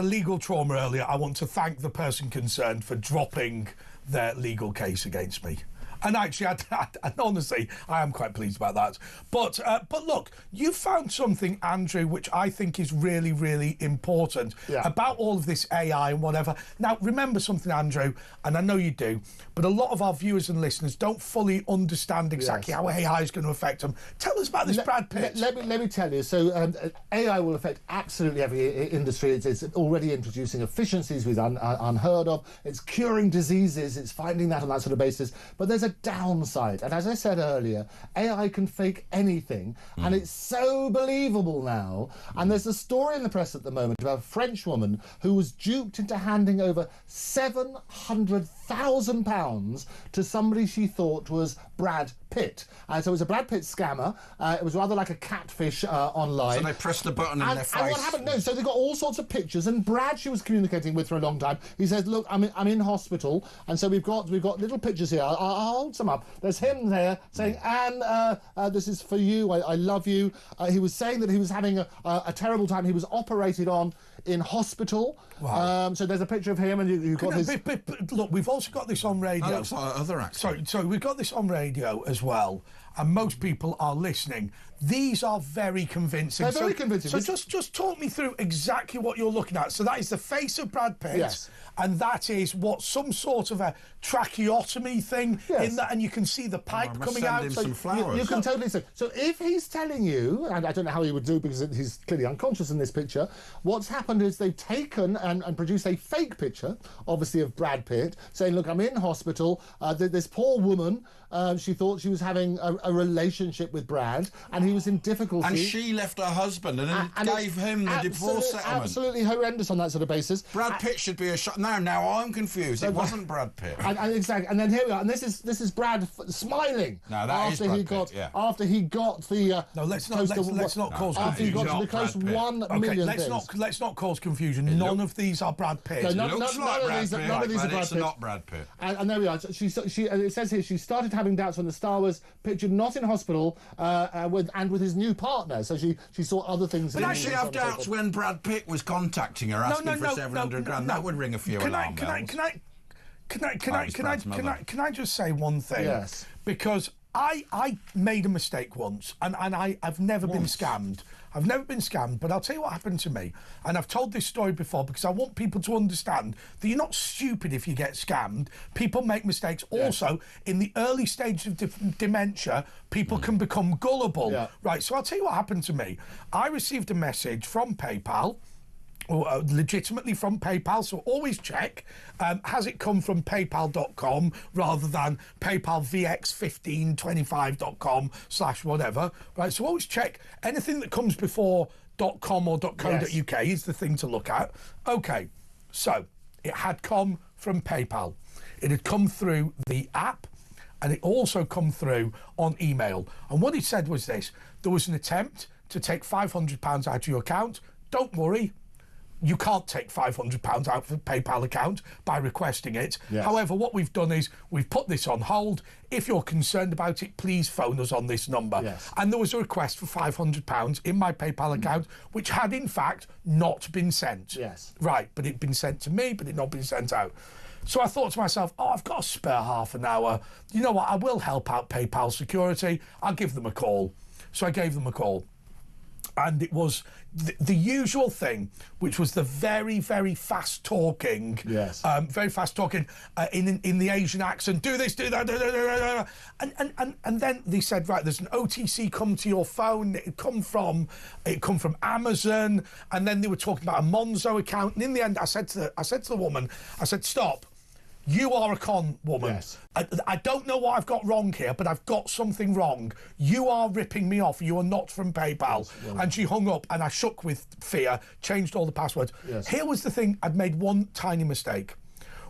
legal trauma earlier. I want to thank the person concerned for dropping their legal case against me. And actually, and honestly, I am quite pleased about that. But look, you found something, Andrew, which I think is really, really important about all of this AI and whatever. Now, remember something, Andrew, and I know you do, but a lot of our viewers and listeners don't fully understand exactly how AI is going to affect them. Tell us about this, Brad Pitt. Let me tell you. So AI will affect absolutely every industry. It's already introducing efficiencies we've unheard of. It's curing diseases. It's finding that on that sort of basis. But there's a downside, and as I said earlier, AI can fake anything, and it's so believable now. And there's a story in the press at the moment about a French woman who was duped into handing over £700,000 to somebody she thought was Brad Pitt. So it was a Brad Pitt scammer. It was rather like a catfish online. So they pressed the button in their face. And what happened? No, so they got all sorts of pictures, and Brad, she was communicating with for a long time. He says, "Look, I'm in hospital, and so we've got little pictures here. I'll hold some up. There's him there saying, Anne, this is for you. I love you." He was saying that he was having a terrible time. He was operated on in hospital. Wow. So there's a picture of him, and you've got his... Look, we've also got this on radio. That looks like other actors. So we've got this on radio as well, and most people are listening. These are very convincing. They're very convincing. So just talk me through exactly what you're looking at. So that is the face of Brad Pitt. Yes. And that is what, some sort of a tracheotomy thing in that, and you can see the pipe coming out. Him some flowers. You can totally see. So if he's telling you, and I don't know how he would do because he's clearly unconscious in this picture, what's happened is they've taken and produced a fake picture, obviously of Brad Pitt, saying, "Look, I'm in hospital. This poor woman, she thought she was having a relationship with Brad, and he was in difficulty." And she left her husband and gave him the divorce settlement. Absolutely horrendous on that sort of basis. Brad Pitt should be a shot. No, now I'm confused. It wasn't Brad Pitt. And exactly. And then here we are. And this is Brad smiling. No, that is Brad Pitt, yeah. After he got the no, let's not cause confusion. After he got to the close 1 million. Let's not cause confusion. None of these are Brad Pitt. No, none of these are Brad Pitt. It's not Brad Pitt. And there we are. It says here she started having doubts when the star was pictured not in hospital with his new partner. So she saw other things. But actually, have doubts when Brad Pitt was contacting her asking for 700 grand. That would ring a few alarm bells. Can I just say one thing? Yes. Because I made a mistake once, and I've never been scammed. I've never been scammed, but I'll tell you what happened to me. And I've told this story before because I want people to understand that you're not stupid if you get scammed. People make mistakes. Yes. Also, in the early stages of dementia, people can become gullible. Yeah. Right, so I'll tell you what happened to me. I received a message from PayPal, or legitimately from PayPal, so always check, has it come from paypal.com rather than paypalvx1525.com/whatever, right? So always check anything that comes before .com or .co.uk is the thing to look at. Okay, so it had come from PayPal. It had come through the app, and it also come through on email. And what it said was this: there was an attempt to take £500 out of your account. Don't worry, you can't take £500 out of the PayPal account by requesting it. Yes. However, what we've done is we've put this on hold. If you're concerned about it, please phone us on this number. Yes. And there was a request for £500 in my PayPal account, which had in fact not been sent. Yes. Right, but it'd been sent to me, but it'd not been sent out. So I thought to myself, I've got a spare half an hour. You know what, I will help out PayPal security. I'll give them a call. So I gave them a call. And it was the usual thing, which was the very, very fast talking, in the Asian accent. Do this, do that, and then they said, right, there's an OTC come to your phone. It come from Amazon, and then they were talking about a Monzo account. And in the end, I said to the woman, I said, stop. You are a con woman. Yes. I don't know what I've got wrong here, but I've got something wrong. You are ripping me off. You are not from PayPal. Yes, well, and she hung up, and I shook with fear, changed all the passwords. Yes. Here was the thing. I'd made one tiny mistake.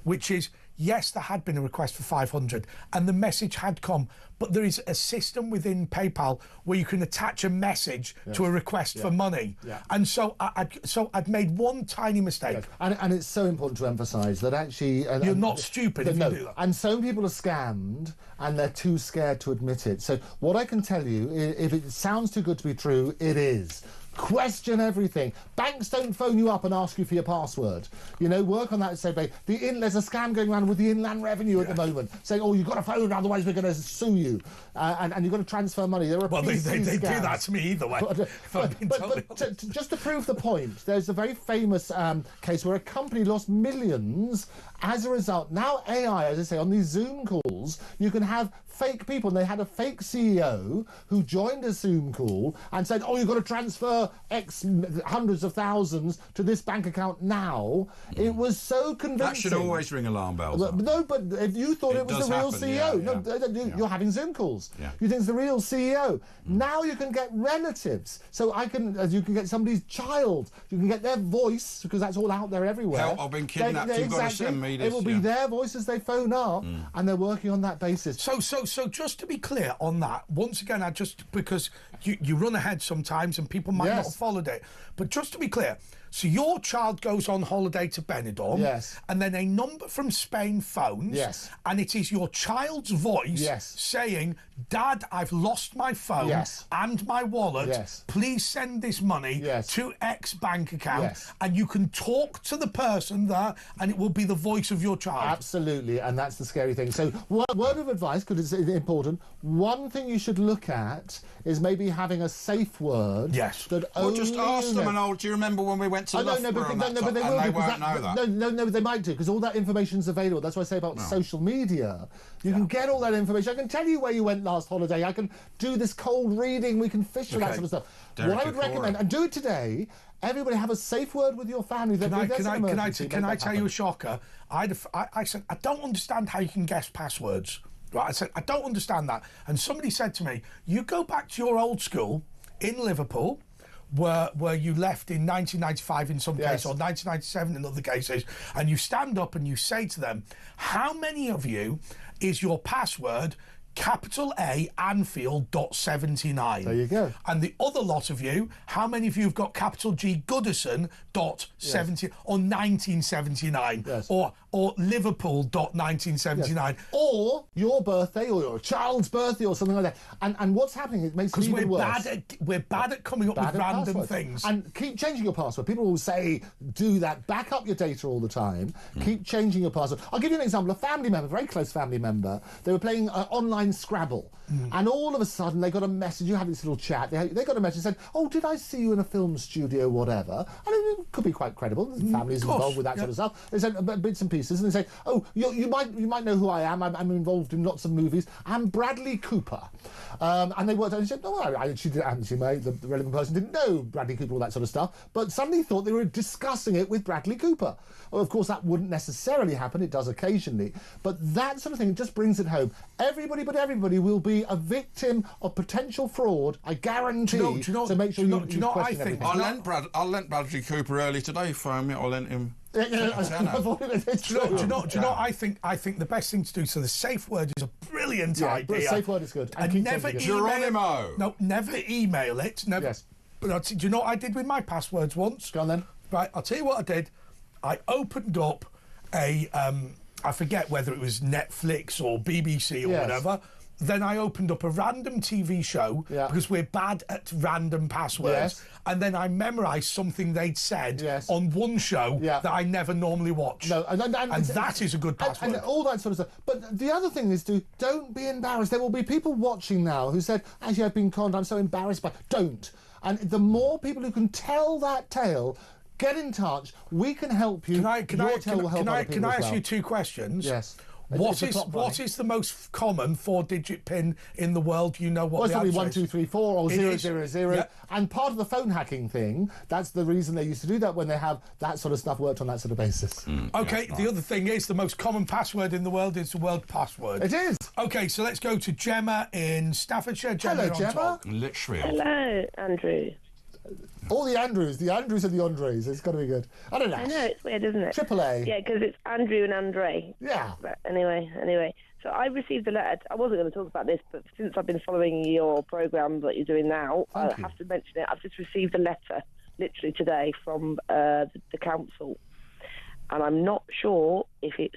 which is, yes, there had been a request for 500 and the message had come, but there is a system within PayPal where you can attach a message to a request for money. And so I'd made one tiny mistake. And it's so important to emphasise that actually... You're not stupid if you do that. And some people are scammed and they're too scared to admit it. So what I can tell you, if it sounds too good to be true, it is. Question everything. Banks don't phone you up and ask you for your password. You know, work on that and say, there's a scam going around with the Inland Revenue at the moment, saying, you've got to phone, otherwise we're going to sue you. And you've got to transfer money. There are they do that to me either way. But just to prove the point, there's a very famous case where a company lost millions as a result. Now AI, as I say, on these Zoom calls, you can have fake people, and they had a fake CEO who joined a Zoom call and said, you've got to transfer X hundreds of thousands to this bank account now. It was so convincing. That should always ring alarm bells. No, but if you thought it was the real CEO, you're having Zoom calls. You think it's the real CEO. Now you can get relatives. So you can get somebody's child. You can get their voice, because that's all out there everywhere. Help, I've been kidnapped. You've got to send me this. It will be their voice as they phone up, and they're working on that basis. So just to be clear on that, once again, because you run ahead sometimes and people might not have followed it, but just to be clear, so your child goes on holiday to Benidorm, and then a number from Spain phones, and it is your child's voice saying, Dad, I've lost my phone and my wallet. Please send this money to X bank account, and you can talk to the person there, and it will be the voice of your child. Absolutely, and that's the scary thing. So, word of advice, because it's important. One thing you should look at is maybe having a safe word. That only just ask them. And do you remember when we went to Loughborough? But they will, and they won't know that. No, they might do, because all that information's available. That's what I say about social media. You can get all that information. I can tell you where you went last holiday. I can do this cold reading. We can fish for that sort of stuff. What I would recommend, and do it today, everybody have a safe word with your family. Can I tell you a shocker? I said, I don't understand how you can guess passwords. Right? I said, I don't understand that. And somebody said to me, you go back to your old school in Liverpool, where you left in 1995 in some cases, or 1997 in other cases, and you stand up and you say to them, how many of you is your password capital A Anfield.79? There you go. And the other lot of you, how many of you have got capital G Goodison.70 or 1979 or Liverpool.1979 or your birthday or your child's birthday or something like that? And what's happening? It makes it even worse. We're bad at coming up with random things. And keep changing your password. People will say, do that. Back up your data all the time. Keep changing your password. I'll give you an example. A family member, a very close family member, they were playing online Scrabble, and all of a sudden they got a message. You have this little chat. They got a message that said, did I see you in a film studio, whatever? And it could be quite credible. The family's involved with that sort of stuff. They said bits and pieces, and they say, you might know who I am. I'm involved in lots of movies. I'm Bradley Cooper. And they worked out and said, the relevant person didn't know Bradley Cooper, all that sort of stuff, but suddenly thought they were discussing it with Bradley Cooper. Well, of course, that wouldn't necessarily happen. It does occasionally. But that sort of thing just brings it home. Everybody will be a victim of potential fraud, I guarantee. So make sure you question everything. I lent Bradley Cooper early today. Phone me. I lent him. Do you know? I think the best thing to do. So the safe word is a brilliant idea. Safe word is good. And never Geronimo. No, never email it. Never. Yes. But do you know what I did with my passwords once? Go on then. Right, I'll tell you what I did. I opened up a I forget whether it was Netflix or BBC or whatever. Then I opened up a random TV show because we're bad at random passwords. And then I memorised something they'd said on one show that I never normally watch. No, and that is a good password. And all that sort of stuff. But the other thing is, don't be embarrassed. There will be people watching now who said, actually, I've been conned, I'm so embarrassed by... Don't. And the more people who can tell that tale... Get in touch. We can help you. Can I ask you two questions? Yes. What is the most common 4-digit pin in the world? You know what the answer is? 1, 2, 3, 4 or 000. Yeah. And part of the phone hacking thing, that's the reason they used to do that, when they have that sort of stuff worked on that sort of basis. The other thing is the most common password in the world is the world password. It is. Okay, so let's go to Gemma in Staffordshire. Gemma, hello, Gemma. Lichfield. Hello, Andrew. All the Andrews and the Andres. It's got to be good. I don't know. I know, it's weird, isn't it? Triple A. Yeah, because it's Andrew and Andre. Yeah. But anyway. So I received a letter. I wasn't going to talk about this, but since I've been following your programme that you're doing now, I have to mention it. I've just received a letter, literally today, from the council. And I'm not sure if it's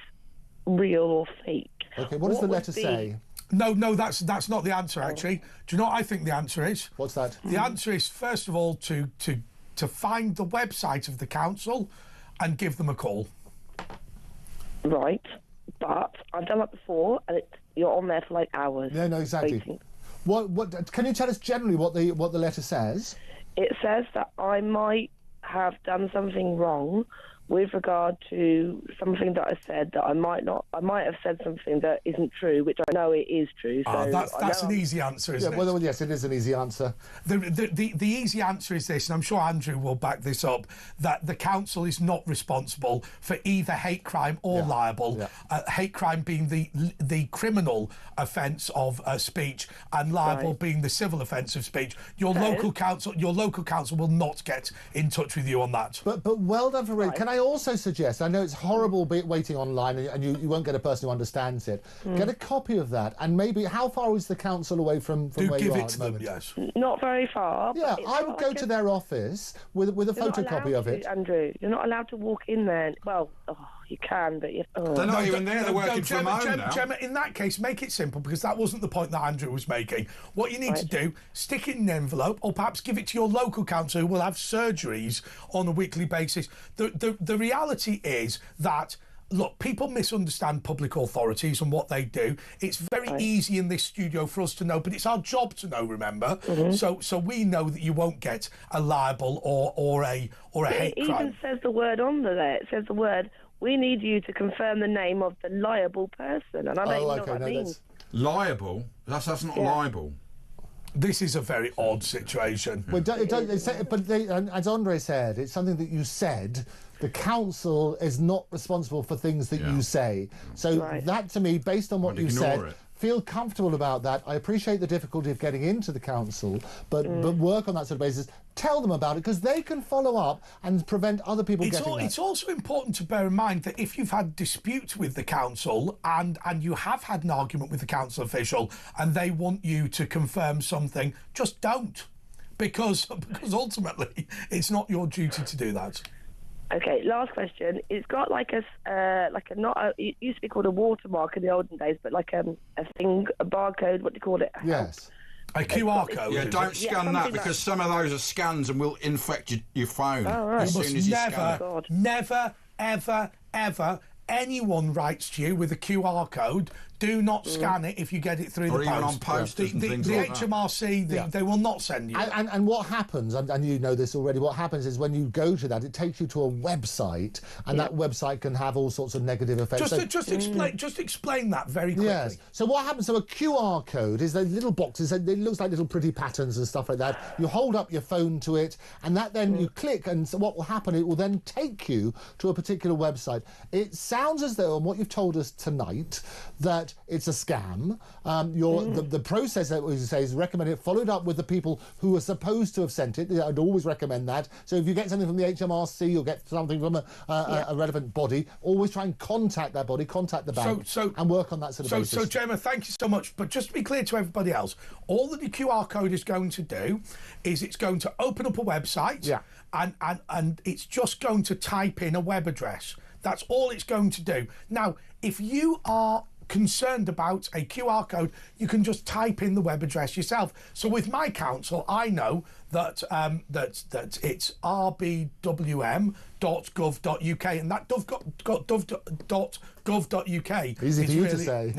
real or fake. Okay, what does the letter say? No, that's not the answer, actually. Do you know what I think the answer is? What's that? The answer is, first of all, to find the website of the council and give them a call. Right. But I've done that before, and you're on there for like hours. No, exactly. Waiting. What? Can you tell us generally what the letter says? It says that I might have done something wrong with regard to something that I said that I might have said something that isn't true, which I know it is true. So that's an easy answer, isn't it? Well, yes, it is an easy answer. The easy answer is this, and I'm sure Andrew will back this up, that the council is not responsible for either hate crime or libel. Yeah. Hate crime being the criminal offence of speech, and libel being the civil offence of speech. Your local council will not get in touch with you on that. But well done for reading. Can I also suggest, I know it's horrible waiting online and you won't get a person who understands it, get a copy of that, and maybe, how far is the council away from where you are at the moment? Yes. Not very far. Yeah, I would go to their office with a photocopy of it. Andrew, you're not allowed to walk in there. Well, you can, but you... They're not even there, they're working from home now. Gemma, in that case, make it simple, because that wasn't the point that Andrew was making. What you need to do, stick it in an envelope, or perhaps give it to your local council who will have surgeries on a weekly basis. The reality is that, look, people misunderstand public authorities and what they do. It's very easy in this studio for us to know, but it's our job to know, remember? So we know that you won't get a libel or a hate crime. It even says the word on there. It says the word, we need you to confirm the name of the liable person. And I don't know what that means. Liable? That's not libel. This is a very odd situation. Well, as Andre said, it's something that you said. The council is not responsible for things that you say. So that, to me, based on what you said, feel comfortable about that. I appreciate the difficulty of getting into the council, but work on that sort of basis. Tell them about it, because they can follow up and prevent other people getting that. It's also important to bear in mind that if you've had disputes with the council and you have had an argument with the council official and they want you to confirm something, just don't. Because ultimately, it's not your duty to do that. Okay, last question. It's got it used to be called a watermark in the olden days, but like a barcode, what do you call it? Yes. A QR code. Yeah, don't scan that, because some of those are scans and will infect your phone as soon as you scan it. Never, ever, anyone writes to you with a QR code, do not scan it if you get it through the post. Or even on posters and things like that. The HMRC, they will not send you. And what happens, and you know this already, what happens is when you go to that, it takes you to a website, and that website can have all sorts of negative effects. Just explain that very quickly. Yes. So what happens, so a QR code is those little boxes, it looks like little pretty patterns and stuff like that. You hold up your phone to it, and that then you click, and so what will happen, it will then take you to a particular website. It sounds as though, on what you've told us tonight, that it's a scam. The process that we say is recommended, followed up with the people who are supposed to have sent it. I'd always recommend that. So if you get something from the HMRC or get something from a relevant body, always try and contact that body, contact the bank, and work on that sort of basis. So, Gemma, thank you so much. But just to be clear to everybody else, all that the QR code is going to do is it's going to open up a website, and it's just going to type in a web address. That's all it's going to do. Now, if you are concerned about a QR code, you can just type in the web address yourself. So with my council, I know that that it's rbwm.gov.uk, and that gov.uk easy for you to say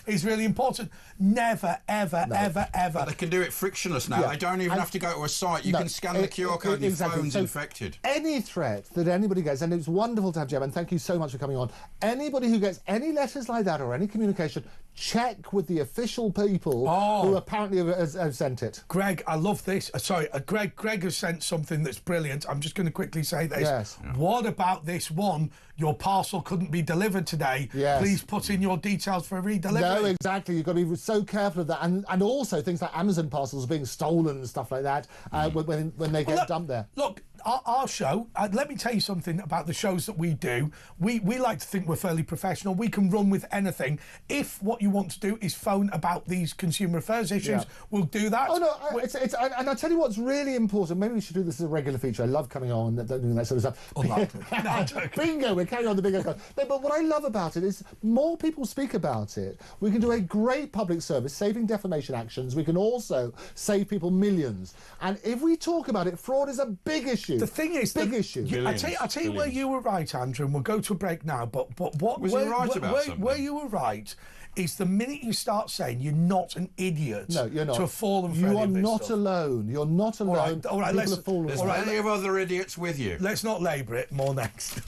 is really important. Never, ever. But they can do it frictionless now. They don't even have to go to a site. You can scan the QR code and your phone's infected. Any threat that anybody gets, and it's wonderful to have Gemma, and thank you so much for coming on. Anybody who gets any letters like that or any communication, check with the official people who apparently have sent it. Greg, I love this. Greg has sent something that's brilliant. I'm just going to quickly say this. Yes. What about this one? Your parcel couldn't be delivered today. Yes. Please put in your details for a redelivery. No, exactly. You've got to be so careful of that. And also things like Amazon parcels being stolen and stuff like that when they get dumped there. Look, our show, let me tell you something about the shows that we do. We like to think we're fairly professional. We can run with anything. If what you want to do is phone about these consumer affairs issues, we'll do that. Oh, no, and I'll tell you what's really important. Maybe we should do this as a regular feature. I love coming on, doing that sort of stuff. Bingo, we're carrying on the bingo card. No, but what I love about it is more people speak about it. We can do a great public service, saving defamation actions. We can also save people millions. And if we talk about it, fraud is a big issue. The thing is, big issue. I'll tell you where you were right, Andrew, and we'll go to a break now. But what was he right about something? Where you were right is the minute you start saying you're not an idiot. No, you're not. To have fallen for you any are of this not stuff. alone. You're not alone. All right. There's plenty of other idiots with you. Let's not labour it. More next.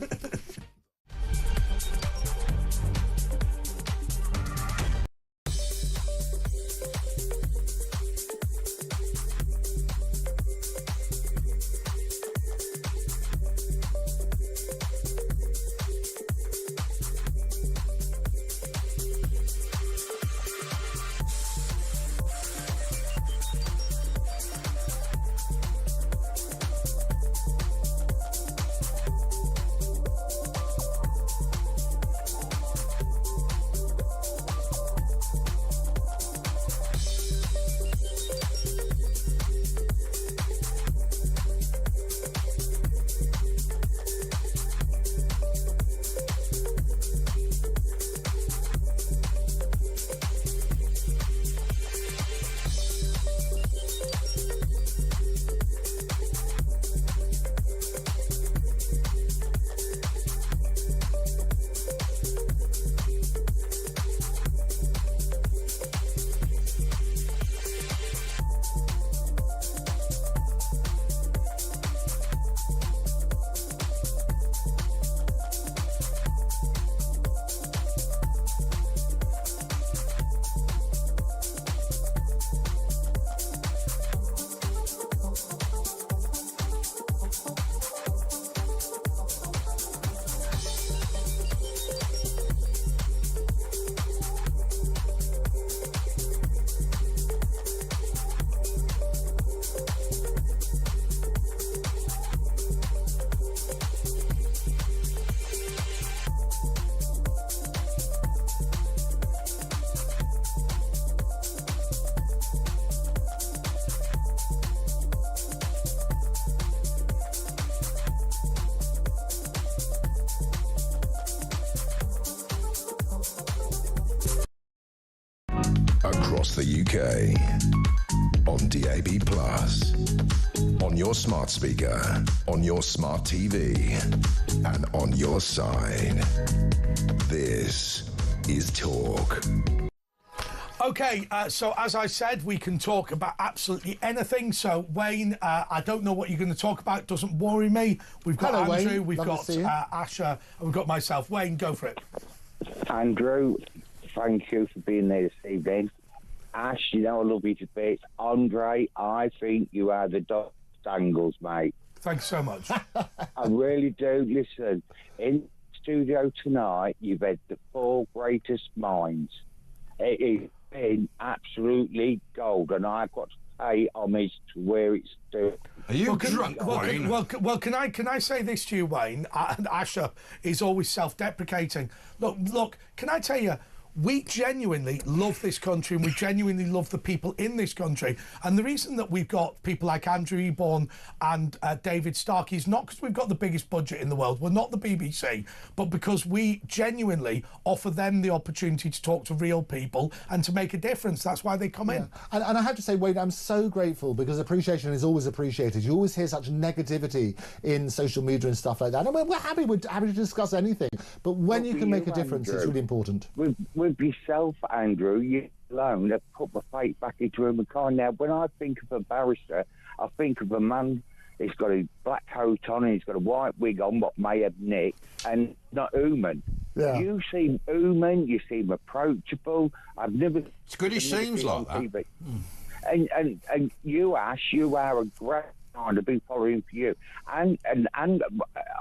Across the UK, on DAB+, on your smart speaker, on your smart TV, and on your side. This is Talk. Okay, so as I said, we can talk about absolutely anything. So, Wayne, I don't know what you're going to talk about. Doesn't worry me. We've got Hello, Andrew, Wayne. we've Love to see got you. Asher, and we've got myself. Wayne, go for it. Andrew, thank you for being there this evening. Ash, you know I love you to bits. Andre, I think you are the Dr. Dangles, mate. Thanks so much. I really do. Listen, in studio tonight, you've had the 4 greatest minds. It has been absolutely gold, and I've got to pay homage to where it's due. Are you drunk, Wayne? Well, can I say this to you, Wayne? And Asher is always self-deprecating. Look, can I tell you, we genuinely love this country and we genuinely love the people in this country. And the reason that we've got people like Andrew Eborn and David Starkey is not because we've got the biggest budget in the world. We're not the BBC, but because we genuinely offer them the opportunity to talk to real people and to make a difference. That's why they come in. And I have to say, Wayne, I'm so grateful because appreciation is always appreciated. You always hear such negativity in social media and stuff like that. And we're happy to discuss anything. But when you can make a difference, it's really important. With yourself, Andrew, you alone have put my faith back into human kind. Now, when I think of a barrister, I think of a man. He's got a black coat on and he's got a white wig on, what may have nick, and not human. Yeah. You seem human. You seem approachable. I've never. It's good he seems like that. TV. And you, Ash, you are a great kind. I've been following for you. And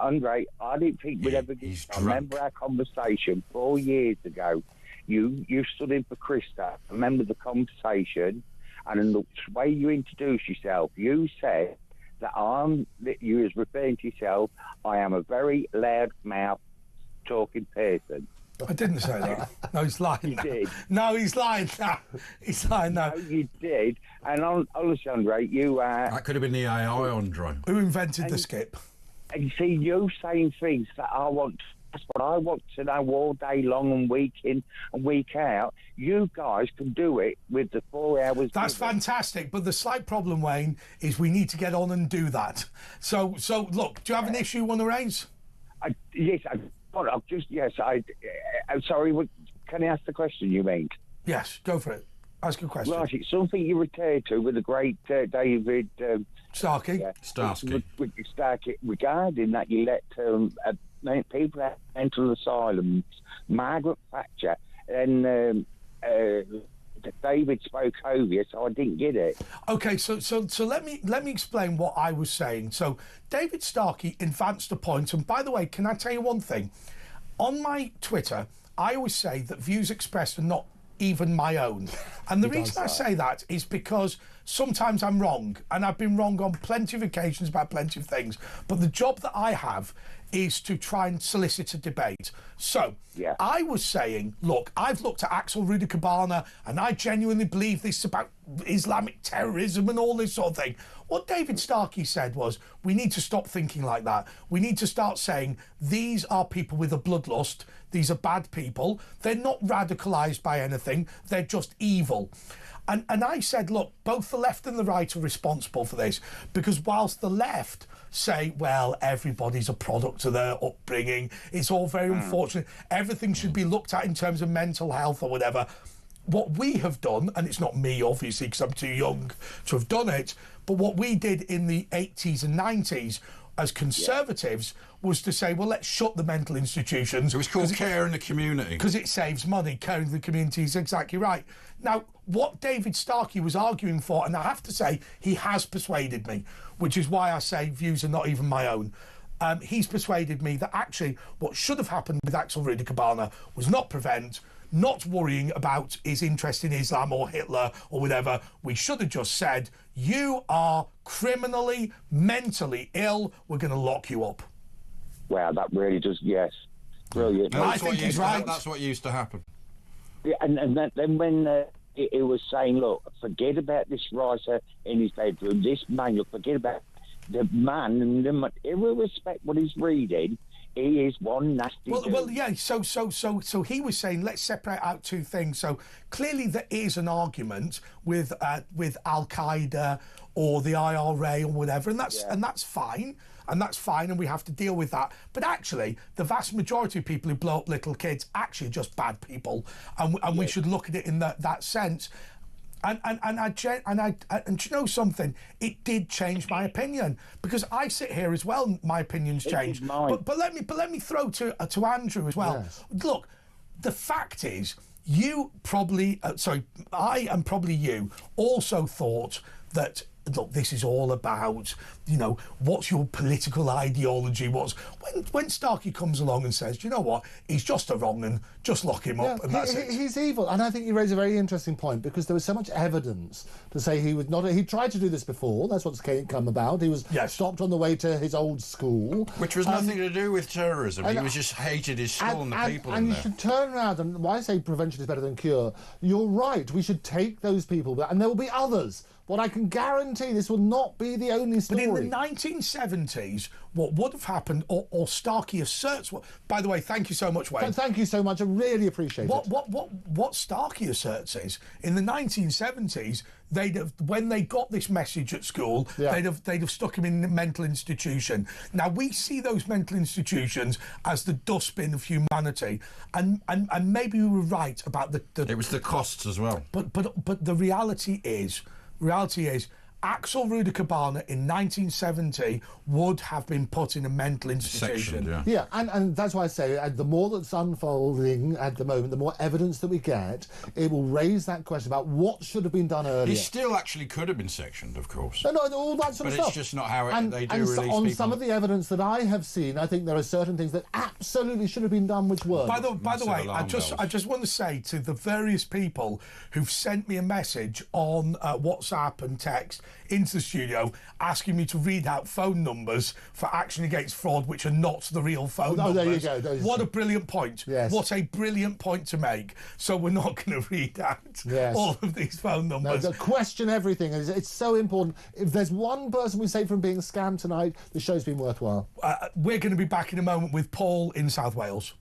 Andre, I didn't think we'd ever get. I remember our conversation 4 years ago. You stood in for Krista. I remember the conversation, and in the way you introduced yourself, you said that you was referring to yourself. I am a very loud mouth talking person. I didn't say that. No, he's lying. You did. No, he's lying now. He's lying now. No, you did. And honestly, Andre, you are... That could have been the AI, Andre. Who invented the skip? And you see, you saying things that I want... That's what I want to know all day long and week in and week out. You guys can do it with the 4 hours. That's fantastic. But the slight problem, Wayne, is we need to get on and do that. So look, do you have an issue you want to raise? Yes, I'm sorry, can I ask the question you mean? Yes, go for it. Ask a question. Right, it's something you referred to with the great David... Starkey. Starsky. Starkey, regarding that you let people out of mental asylums, Margaret Thatcher, and David spoke over you, so I didn't get it. Okay, so let me explain what I was saying. So David Starkey advanced a point, and by the way, can I tell you one thing? On my Twitter, I always say that views expressed are not even my own. And the reason I say that is because sometimes I'm wrong, and I've been wrong on plenty of occasions about plenty of things. But the job that I have is to try and solicit a debate. So I was saying, look, I've looked at Axel Rudikabana, and I genuinely believe this about Islamic terrorism and all this sort of thing. What David Starkey said was, we need to stop thinking like that. We need to start saying, these are people with a bloodlust. These are bad people. They're not radicalised by anything. They're just evil. And I said, look, both the left and the right are responsible for this, because whilst the left say, well, everybody's a product of their upbringing, it's all very unfortunate, everything should be looked at in terms of mental health or whatever. What we have done, and it's not me, obviously, because I'm too young to have done it, but what we did in the 80s and 90s as Conservatives was to say, well, let's shut the mental institutions. It was called care in the community. Because it saves money. Care in the community is exactly right. Now, what David Starkey was arguing for, and I have to say, he has persuaded me, which is why I say views are not even my own. He's persuaded me that actually what should have happened with Axel Rudikabana was not worrying about his interest in Islam or Hitler or whatever. We should have just said, you are criminally, mentally ill. We're going to lock you up. Wow, that really does, yes. Brilliant. I think he's right. That's what used to happen. Yeah, and then when it was saying, look, forget about this writer in his bedroom, this man, look, forget about the man, and he will respect what he's reading. He is one nasty dude. Well, yeah. So he was saying, let's separate out two things. So clearly there is an argument with Al Qaeda or the IRA or whatever, and that's fine. And that's fine, and we have to deal with that. But actually, the vast majority of people who blow up little kids actually are just bad people, and we should look at it in that sense. And you know something? It did change my opinion, because I sit here as well. My opinions change. But let me throw to Andrew as well. Yes. Look, the fact is, you probably I and probably you also thought that, look, this is all about, what's your political ideology? When Starkey comes along and says, you know what, he's just a wrong and just lock him up, and that's it. He's evil, and I think you raise a very interesting point, because there was so much evidence to say he was not. He tried to do this before. That's what's come about. He was stopped on the way to his old school, which was nothing to do with terrorism. He was just hated his school and the people in there. And you should turn around, and why I say prevention is better than cure. You're right. We should take those people, and there will be others. But I can guarantee this will not be the only story. But in the 1970s, what would have happened, or Starkey asserts... By the way, thank you so much, Wayne. Thank you so much. I really appreciate it. What Starkey asserts is, in the 1970s, when they got this message at school, they'd have stuck him in a mental institution. Now, we see those mental institutions as the dustbin of humanity, and maybe we were right about the... It was the costs as well. But the reality is, Axel Rudikabana in 1970 would have been put in a mental institution. Sectioned, Yeah, and that's why I say the more that's unfolding at the moment, the more evidence that we get, it will raise that question about what should have been done earlier. He still actually could have been sectioned, of course. No, all that sort of stuff. But it's just not how they do and release on people. some of the evidence that I have seen, I think there are certain things that absolutely should have been done which weren't. By the way, I just want to say to the various people who've sent me a message on WhatsApp and text into the studio asking me to read out phone numbers for Action Against Fraud which are not the real phone numbers. There you go. What a brilliant point. Yes. What a brilliant point to make. So we're not going to read out all of these phone numbers. No, question everything. It's so important. If there's one person we save from being scammed tonight, the show's been worthwhile. We're going to be back in a moment with Paul in South Wales.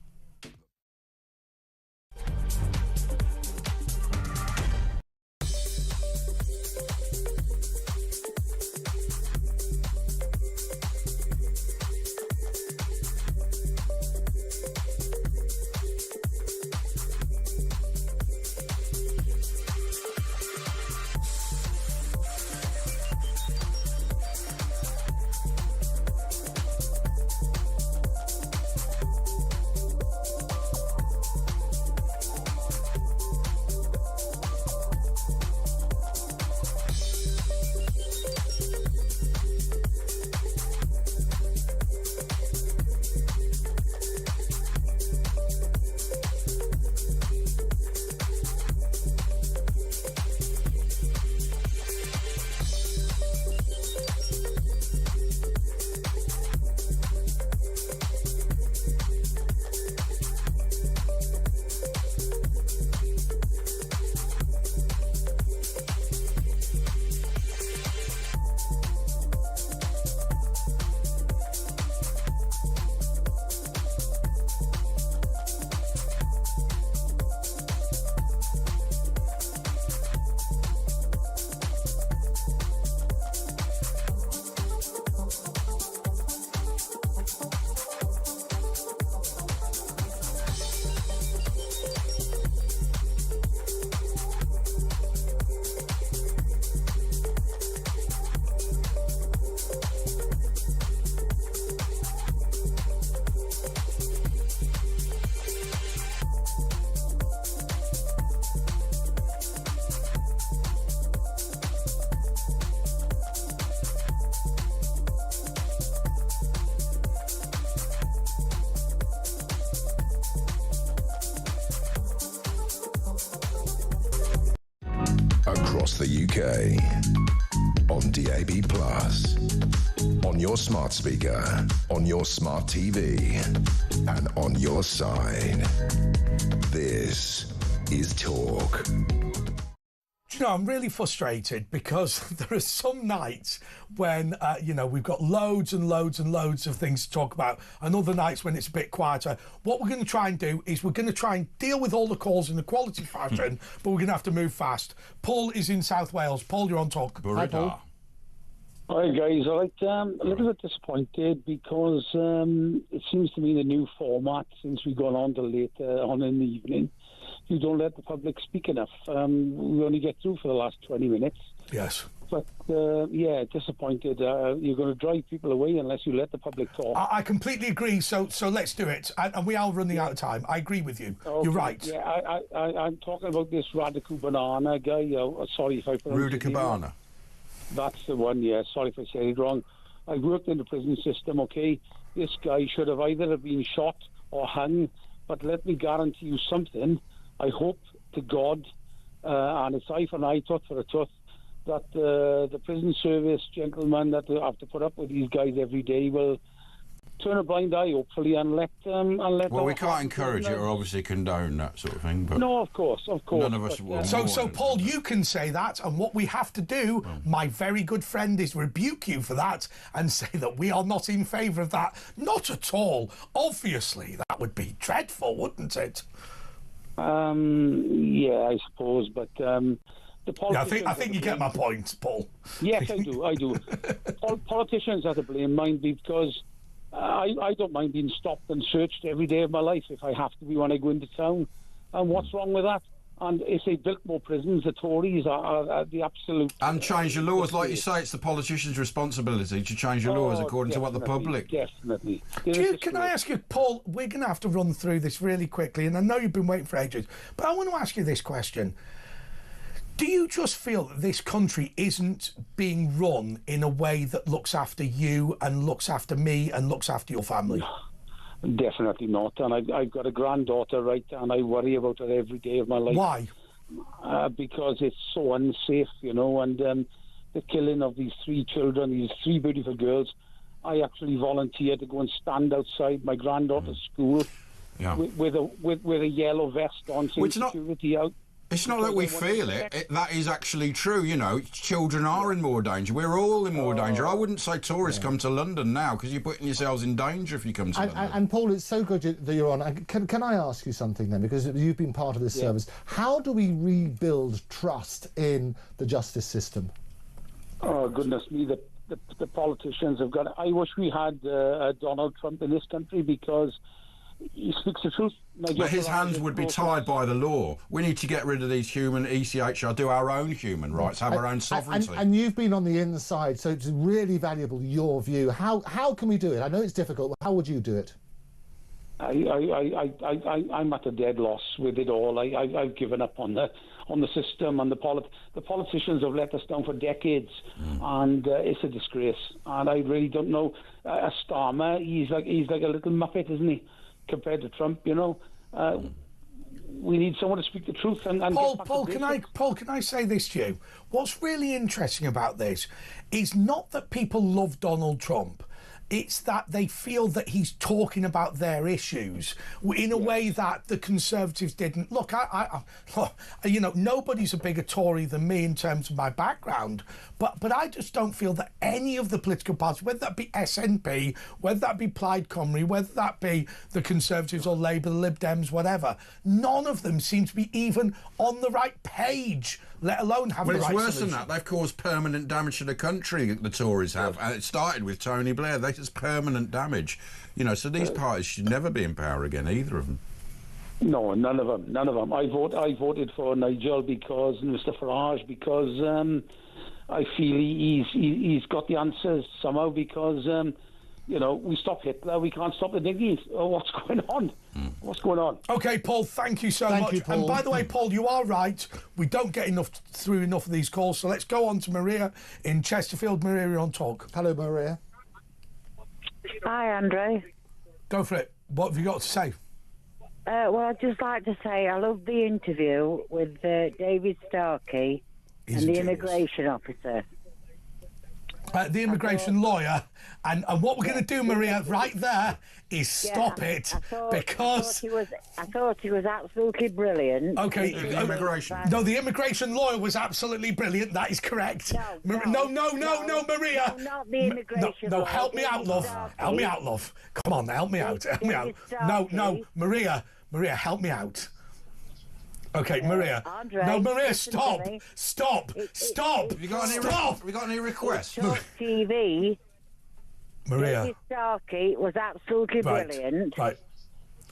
Across the UK, on DAB+, on your smart speaker, on your smart TV, and on your side. This is Talk. Do you know, I'm really frustrated because there are some nights when, we've got loads and loads and loads of things to talk about, and other nights when it's a bit quieter. What we're going to try and do is we're going to try and deal with all the calls in a quality fashion, but we're going to have to move fast. Paul is in South Wales. Paul, you're on Talk. Hi, Paul. Hi, guys. A little bit disappointed because it seems to me the new format, since we've gone on to later on in the evening, you don't let the public speak enough. We only get through for the last 20 minutes. Yes. But, disappointed. You're going to drive people away unless you let the public talk. I completely agree, so let's do it. And we are running out of time. I agree with you. Okay. You're right. Yeah, I'm talking about this Radical Banana guy. Sorry if I pronounced it wrong. That's the one, yeah. Sorry if I said it wrong. I worked in the prison system, okay? This guy should have either been shot or hung, but let me guarantee you something. I hope to God, and it's eye for an eye, tooth for a tooth, that the prison service gentlemen that have to put up with these guys every day will turn a blind eye, hopefully, and let. Well, we can't encourage it or obviously condone that sort of thing, but no, of course. None of us will. So, Paul, you can say that, and what we have to do, my very good friend, is rebuke you for that and say that we are not in favour of that. Not at all. Obviously, that would be dreadful, wouldn't it? Yeah, I suppose, but the politicians... I think you get my point, Paul. Yes, I do. Politicians are to blame, mind me, because I don't mind being stopped and searched every day of my life if I have to be when I go into town. And what's wrong with that? And if they built more prisons, the Tories are the absolute... And change the laws. Like you say, it's the politicians' responsibility to change the laws according to what the public... Definitely. Can I ask you, Paul, we're going to have to run through this really quickly, and I know you've been waiting for ages, but I want to ask you this question. Do you just feel that this country isn't being run in a way that looks after you and looks after me and looks after your family? Definitely not. And I've got a granddaughter, right, and I worry about her every day of my life. Why? Because it's so unsafe, you know, and the killing of these 3 children, these 3 beautiful girls. I actually volunteered to go and stand outside my granddaughter's school with a yellow vest on, saying security out. It's not that we feel it. That is actually true, you know. Children are in more danger. We're all in more danger. I wouldn't say tourists come to London now, because you're putting yourselves in danger if you come to London. And Paul, it's so good that you're on. Can I ask you something then, because you've been part of this service. How do we rebuild trust in the justice system? Oh, goodness me, the politicians have got... I wish we had Donald Trump in this country, because... he speaks the truth. But his hands would be tied by the law. We need to get rid of these human ECHR, do our own human rights, have our own sovereignty. And you've been on the inside, so it's really valuable, your view. How can we do it? I know it's difficult, but how would you do it? I'm at a dead loss with it all. I've given up on the system, and the politicians have let us down for decades, and it's a disgrace. And I really don't know. Starmer, he's like a little muppet, isn't he? Compared to Trump, you know, we need someone to speak the truth. And Paul, can I say this to you? What's really interesting about this is not that people love Donald Trump. It's that they feel that he's talking about their issues in a way that the Conservatives didn't. Look, you know, nobody's a bigger Tory than me in terms of my background, but I just don't feel that any of the political parties, whether that be SNP, whether that be Plaid Cymru, whether that be the Conservatives or Labour, the Lib Dems, whatever, none of them seem to be even on the right page, let alone have the right solution. Well, it's worse than that. They've caused permanent damage to the country, the Tories have. And it started with Tony Blair. It's permanent damage. You know, so these parties should never be in power again, either of them. No, none of them. I voted for Nigel because, Mr Farage, because I feel he's got the answers somehow, because, you know, we stop Hitler, we can't stop the Dingies. Oh, what's going on? What's going on? OK, Paul, thank you so much. Paul. And by the way, Paul, you are right. We don't get through enough of these calls, so let's go on to Maria in Chesterfield. Maria, you're on Talk. Hello, Maria. Hi, Andre. Go for it. What have you got to say? Well, I'd just like to say I loved the interview with David Starkey and the immigration officer. The immigration lawyer, and what we're going to do, Maria, right there, is stop it, because I thought he was absolutely brilliant. Okay, the immigration. No, the immigration lawyer was absolutely brilliant. That is correct. No, Maria. No, not the immigration. No, help me out, love. Help me out, love. Come on, help me out. Help me out. No, Maria, help me out. Okay, Maria. Andre, no, Maria, stop. Stop. Have you got any requests? talkTV. Maria. David Starkey was absolutely brilliant. Right.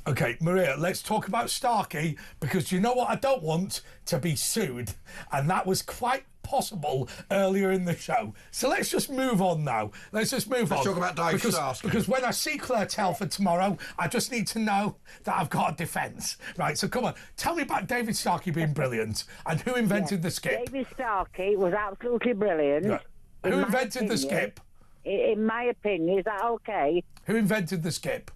Okay, Maria, let's talk about Starkey, because you know what I don't want? To be sued. And that was quite possible earlier in the show. So let's just move on now. Let's talk about Dave Starkey. Because when I see Claire Telford tomorrow, I just need to know that I've got a defence. Right, so come on. Tell me about David Starkey being brilliant and who invented the skip. David Starkey was absolutely brilliant. Right. Who invented the skip? In my opinion, is that okay? Who invented the skip?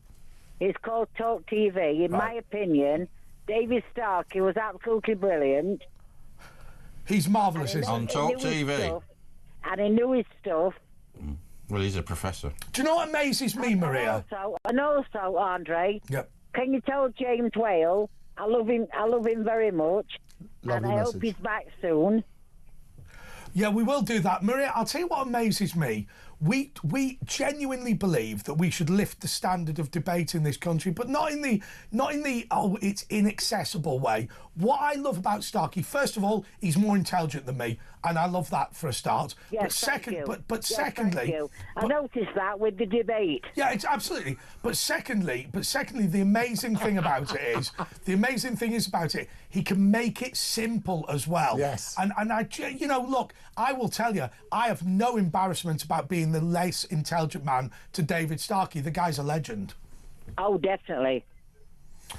It's called talkTV. In my opinion, David Starkey was absolutely brilliant. He's marvellous, isn't he? On talkTV. And he knew his stuff. Well, he's a professor. Do you know what amazes me, Maria? And also, Andre, can you tell James Whale I love him very much. Lovely and I message. hope he's back soon. Yeah, we will do that. Maria, I'll tell you what amazes me. we genuinely believe that we should lift the standard of debate in this country, but not in the oh, it's inaccessible way. What I love about Starkey, first of all, he's more intelligent than me, and I love that for a start. Yes, secondly, I noticed that with the debate. Yeah, it's absolutely. But secondly, the amazing thing about it is, he can make it simple as well. Yes. And look, I will tell you, I have no embarrassment about being the less intelligent man to David Starkey. The guy's a legend. Oh, definitely.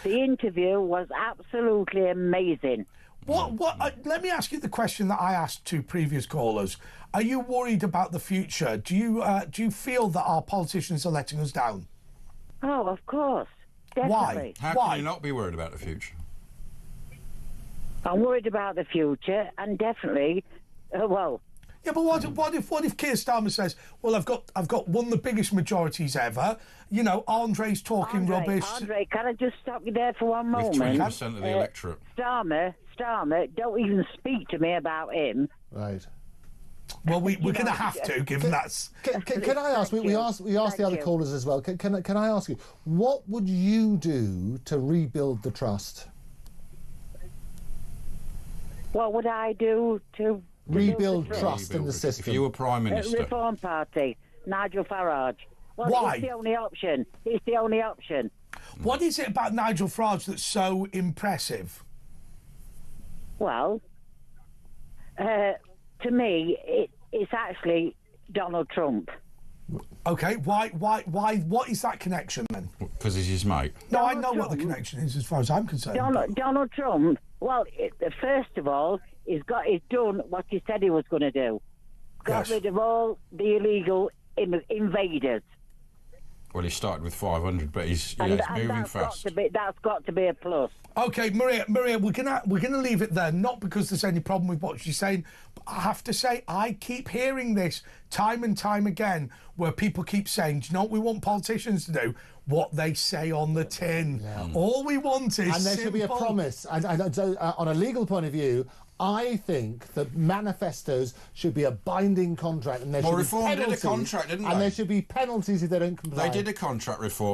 The interview was absolutely amazing. Let me ask you the question that I asked to previous callers. Are you worried about the future? Do you feel that our politicians are letting us down? Oh, of course. Definitely. Why? How can you not be worried about the future? I'm worried about the future, and definitely, Yeah, but what if Keir Starmer says, "Well, I've got one of the biggest majorities ever." You know, Andre's talking rubbish. Andre, can I just stop you there for one moment? With 20% of the electorate. Starmer, don't even speak to me about him. Right. Well, we're going to have to, given that's. Can I ask? We asked the other callers as well. Can I ask you, what would you do to rebuild the trust? What would I do to rebuild trust in the system? If you were Prime Minister. Reform Party, Nigel Farage. Well, why? It's the only option. It's the only option. What is it about Nigel Farage that's so impressive? Well, to me, it's actually Donald Trump. Okay, why? What is that connection then? Because he's his mate. No, I know what the connection is as far as I'm concerned. Donald Trump. Well, first of all, he's done what he said he was going to do. Got rid of all the illegal invaders. Well, he started with 500, but he's moving fast. That's got to be a plus. Okay, Maria, we're gonna leave it there. Not because there's any problem with what she's saying, but I have to say I keep hearing this time and time again, where people keep saying, "Do you know what we want politicians to do? What they say on the tin. Yeah. All we want is and there should be a promise." And on a legal point of view, I think that manifestos should be a binding contract, and there should be penalties. Reform did a contract, didn't they? And there should be penalties if they don't comply. They did a contract reform.